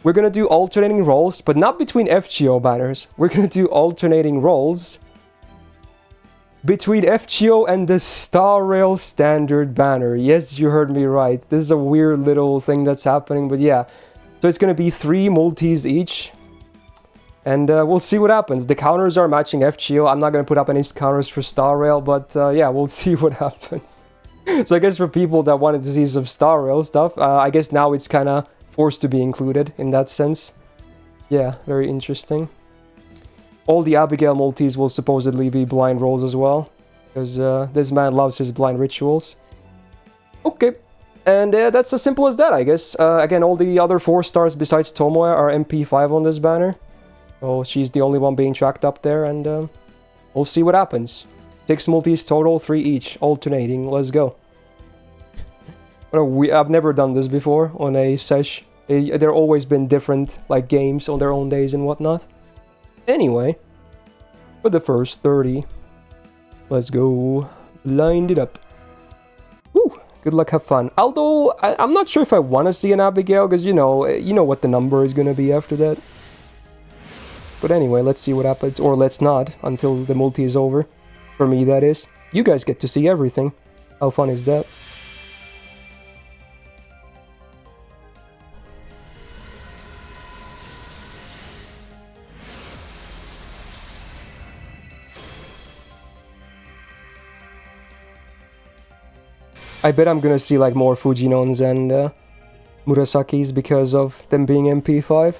We're going to do alternating rolls, but not between FGO banners. We're going to do alternating rolls between FGO and the Star Rail standard banner. Yes, you heard me right. This is a weird little thing that's happening, but yeah. So it's going to be 3 multis each. And we'll see what happens. The counters are matching FGO. I'm not going to put up any counters for Star Rail, but yeah, we'll see what happens. So I guess for people that wanted to see some Star Rail stuff, I guess now it's kind of forced to be included in that sense. Yeah, very interesting. All the Abigail multis will supposedly be blind rolls as well, because this man loves his blind rituals. Okay, and that's as simple as that, I guess. Again, all the other 4 stars besides Tomoya are MP5 on this banner. So she's the only one being tracked up there, and we'll see what happens. 6 multis total, 3 each, alternating. Let's go. I've never done this before on a sesh. There always been different like games on their own days and whatnot. Anyway, for the first 30, let's go blind it up. Woo! Good luck, have fun. Although, I'm not sure if I want to see an Abigail, because you know what the number is going to be after that. But anyway, let's see what happens, or let's not, until the multi is over. For me, that is. You guys get to see everything. How fun is that? I bet I'm gonna see like more Fujinons and Murasakis because of them being MP5.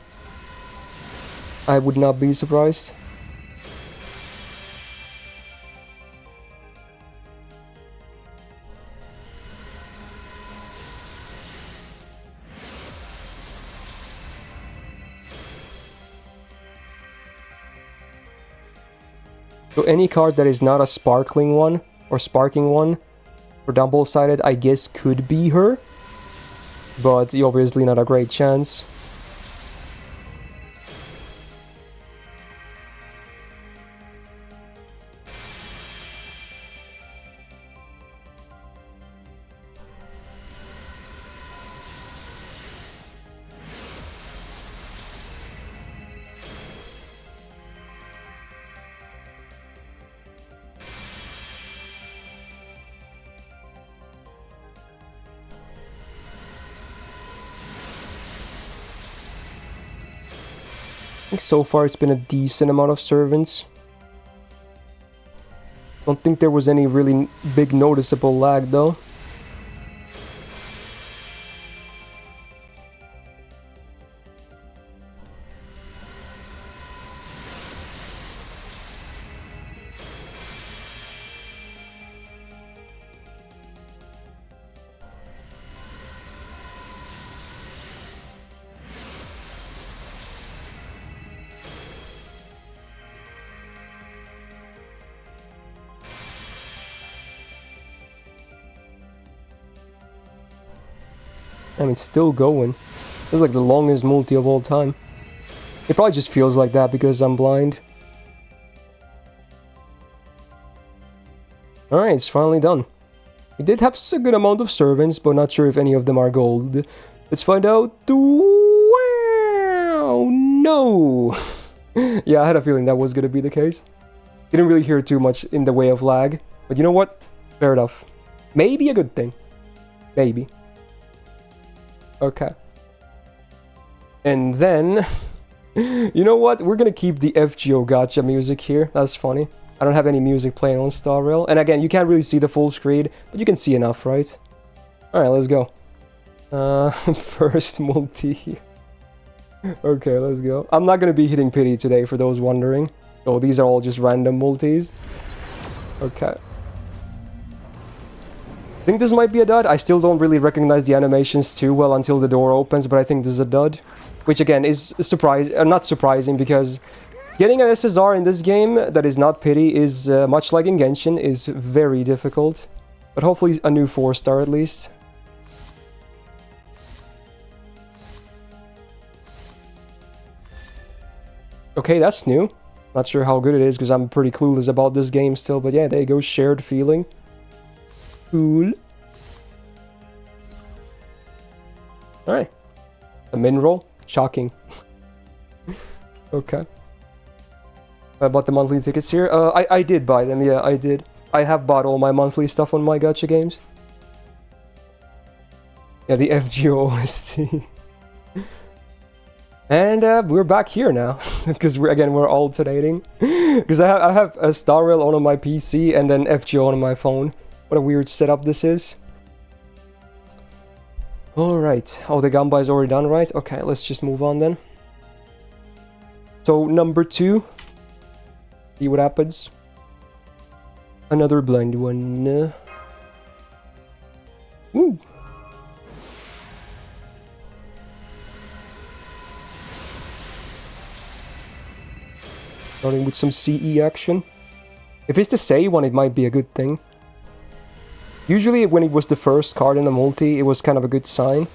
I would not be surprised. So any card that is not a sparkling one or sparking one for double-sided, I guess could be her, but obviously not a great chance. I think so far it's been a decent amount of servants. Don't think there was any really big noticeable lag though. I mean, it's still going. It's like the longest multi of all time. It probably just feels like that because I'm blind. Alright, it's finally done. We did have a good amount of servants, but not sure if any of them are gold. Let's find out. Wow, no! Yeah, I had a feeling that was gonna be the case. Didn't really hear too much in the way of lag. But you know what? Fair enough. Maybe a good thing. Maybe. Okay. And then, you know what? We're gonna keep the FGO gacha music here. That's funny. I don't have any music playing on Star Rail. And again, you can't really see the full screen, but you can see enough, right? Alright, let's go. First multi here. Okay, let's go. I'm not gonna be hitting pity today for those wondering. So these are all just random multis. Okay. I think this might be a dud. I still don't really recognize the animations too well until the door opens, but I think this is a dud. Which again is not surprising because getting an SSR in this game that is not pity is, much like in Genshin, is very difficult. But hopefully a new 4-star at least. Okay, that's new. Not sure how good it is because I'm pretty clueless about this game still, but yeah, there you go, shared feeling. Cool. Alright. A mineral? Shocking. Okay. I bought the monthly tickets here. I did buy them, yeah, I did. I have bought all my monthly stuff on my gacha games. Yeah, the FGO OST. And we're back here now, because we're alternating. Because I have a Star Rail on my PC and then FGO on my phone. What a weird setup this is. Alright. Oh, the Gamba is already done, right? Okay, let's just move on then. So, number 2. See what happens. Another blind one. Woo! Starting with some CE action. If it's the Sei one, it might be a good thing. Usually when it was the first card in the multi, it was kind of a good sign.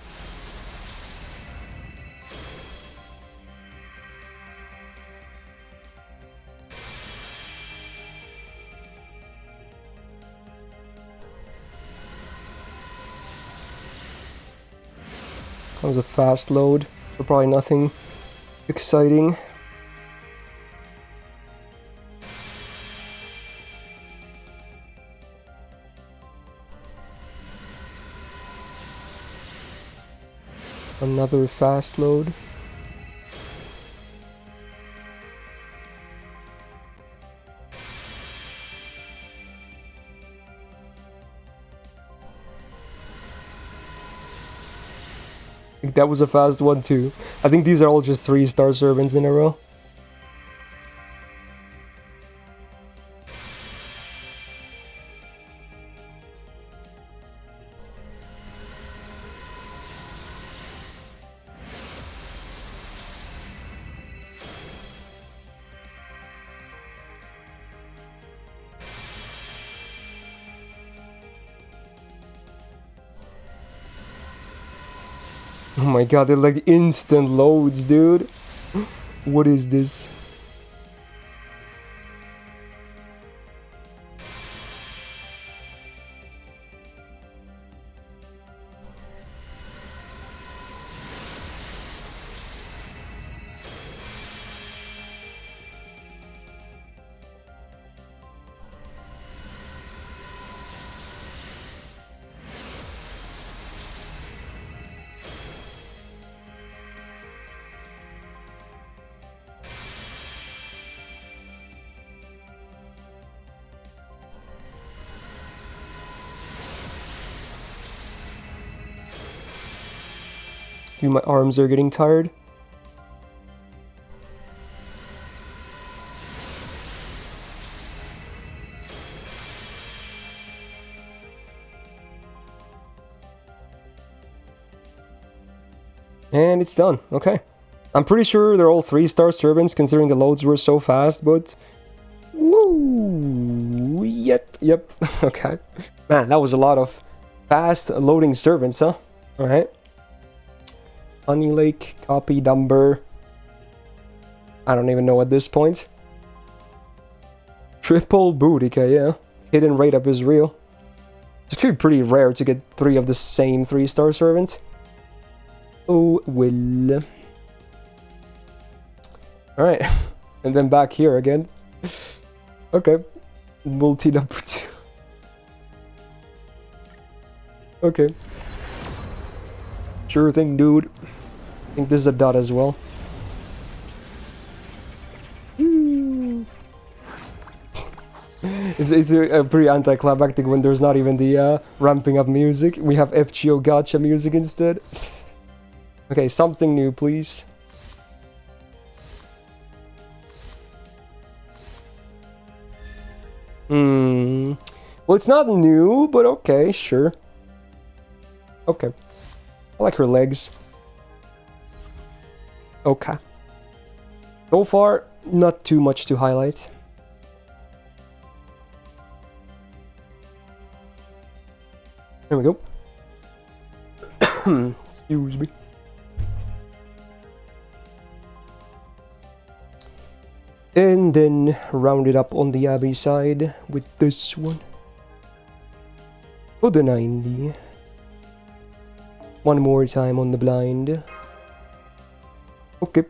That was a fast load, so probably nothing exciting. Another fast load. I think that was a fast one too. I think these are all just 3-star servants in a row. Oh my god, they're like instant loads, dude. What is this? Dude, my arms are getting tired. And it's done. Okay. I'm pretty sure they're all 3-star servants considering the loads were so fast, but... Woo! Yep. Okay. Man, that was a lot of fast loading servants, huh? Alright. Honey Lake, copy number... I don't even know at this point. Triple Boudica, yeah. Hidden rate up is real. It's actually pretty rare to get 3 of the same 3-star servant. Oh, well. Alright. And then back here again. Okay. Multi number 2. Okay. Sure thing, dude. I think this is a dot as well. It's a pretty anticlimactic when there's not even the ramping up music. We have FGO gacha music instead. Okay, something new, please. Hmm. Well, it's not new, but okay, sure. Okay. I like her legs. Okay. So far, not too much to highlight. There we go. Excuse me. And then round it up on the Abbey side with this one. For the 90. One more time on the blind. Okay.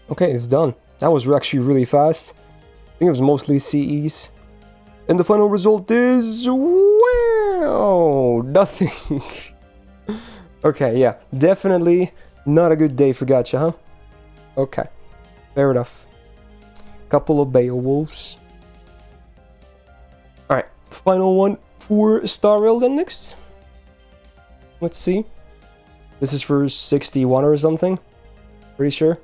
Okay, it's done. That was actually really fast. I think it was mostly CEs. And the final result is... wow! Nothing. Okay, yeah. Definitely not a good day for gacha, huh? Okay. Fair enough. Couple of Beowulfs. Alright. Final one for Star Rail then next. Let's see. This is for 61 or something. Pretty sure.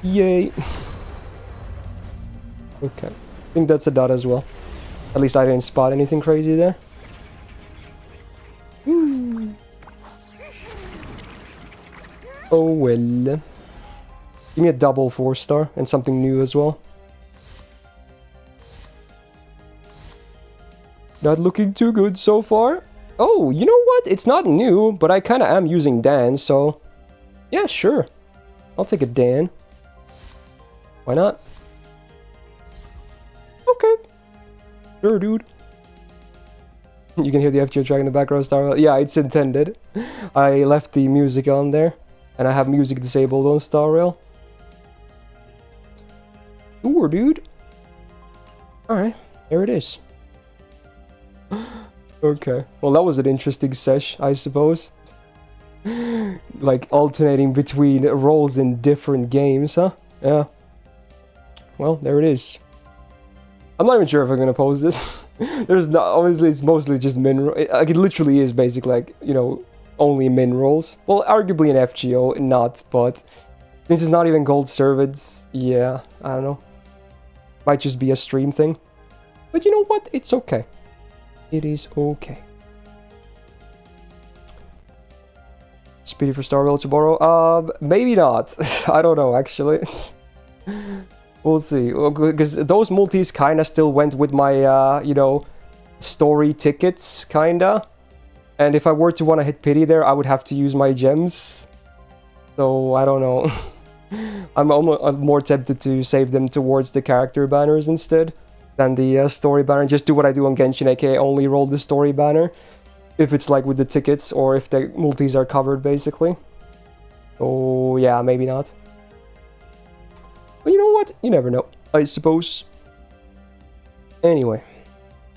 Yay. Okay. I think that's a dot as well. At least I didn't spot anything crazy there. Oh well. Give me a double 4-star and something new as well. Not looking too good so far. Oh, you know what? It's not new, but I kind of am using Dan, so... yeah, sure. I'll take a Dan. Why not? Okay. Sure, dude. You can hear the FGO track in the background, Star. Yeah, it's intended. I left the music on there, and I have music disabled on Star Rail. Sure, dude. Alright, there it is. Okay. Well, that was an interesting sesh, I suppose. Like, alternating between roles in different games, huh? Yeah. Well, there it is. I'm not even sure if I'm gonna post this. There's not, obviously it's mostly just min, like it literally is basically like, you know, only min rolls. Well, arguably an FGO, not, but this is not even gold servants. Yeah, I don't know. Might just be a stream thing. But you know what? It's okay. It is okay. Speedy for Star Rail tomorrow? Maybe not. I don't know, actually. We'll see. Because those multis kinda still went with my, you know, story tickets, kinda. And if I were to want to hit pity there, I would have to use my gems. So, I don't know. I'm more tempted to save them towards the character banners instead than the story banner. Just do what I do on Genshin, aka only roll the story banner. If it's like with the tickets or if the multis are covered, basically. Oh, yeah, maybe not. But you know what? You never know, I suppose. Anyway,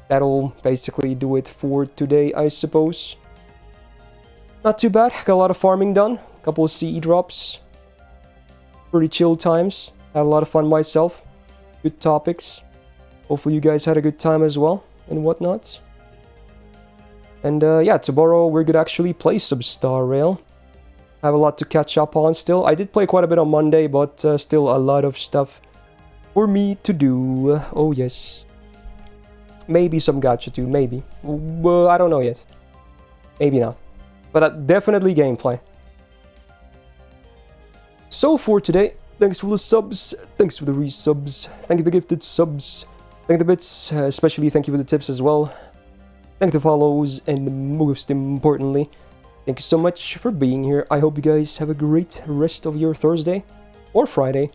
that'll basically do it for today, I suppose. Not too bad. Got a lot of farming done. A couple of CE drops. Pretty chill times. Had a lot of fun myself. Good topics. Hopefully you guys had a good time as well and whatnot. And yeah, tomorrow we're gonna actually play some Star Rail. I have a lot to catch up on still. I did play quite a bit on Monday, but still a lot of stuff for me to do. Oh yes. Maybe some gacha too, maybe. I don't know yet. Maybe not. But definitely gameplay. So for today, thanks for the subs, thanks for the resubs, thank you for the gifted subs, thank you for the bits, especially thank you for the tips as well, thank you for the follows, and most importantly, thank you so much for being here. I hope you guys have a great rest of your Thursday, or Friday,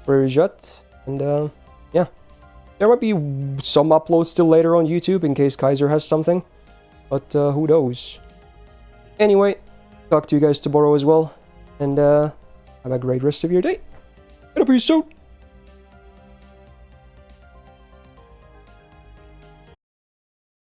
where you're at, and yeah, there might be some uploads still later on YouTube in case Kaiser has something, but who knows. Anyway, talk to you guys tomorrow as well, and have a great rest of your day. And peace out.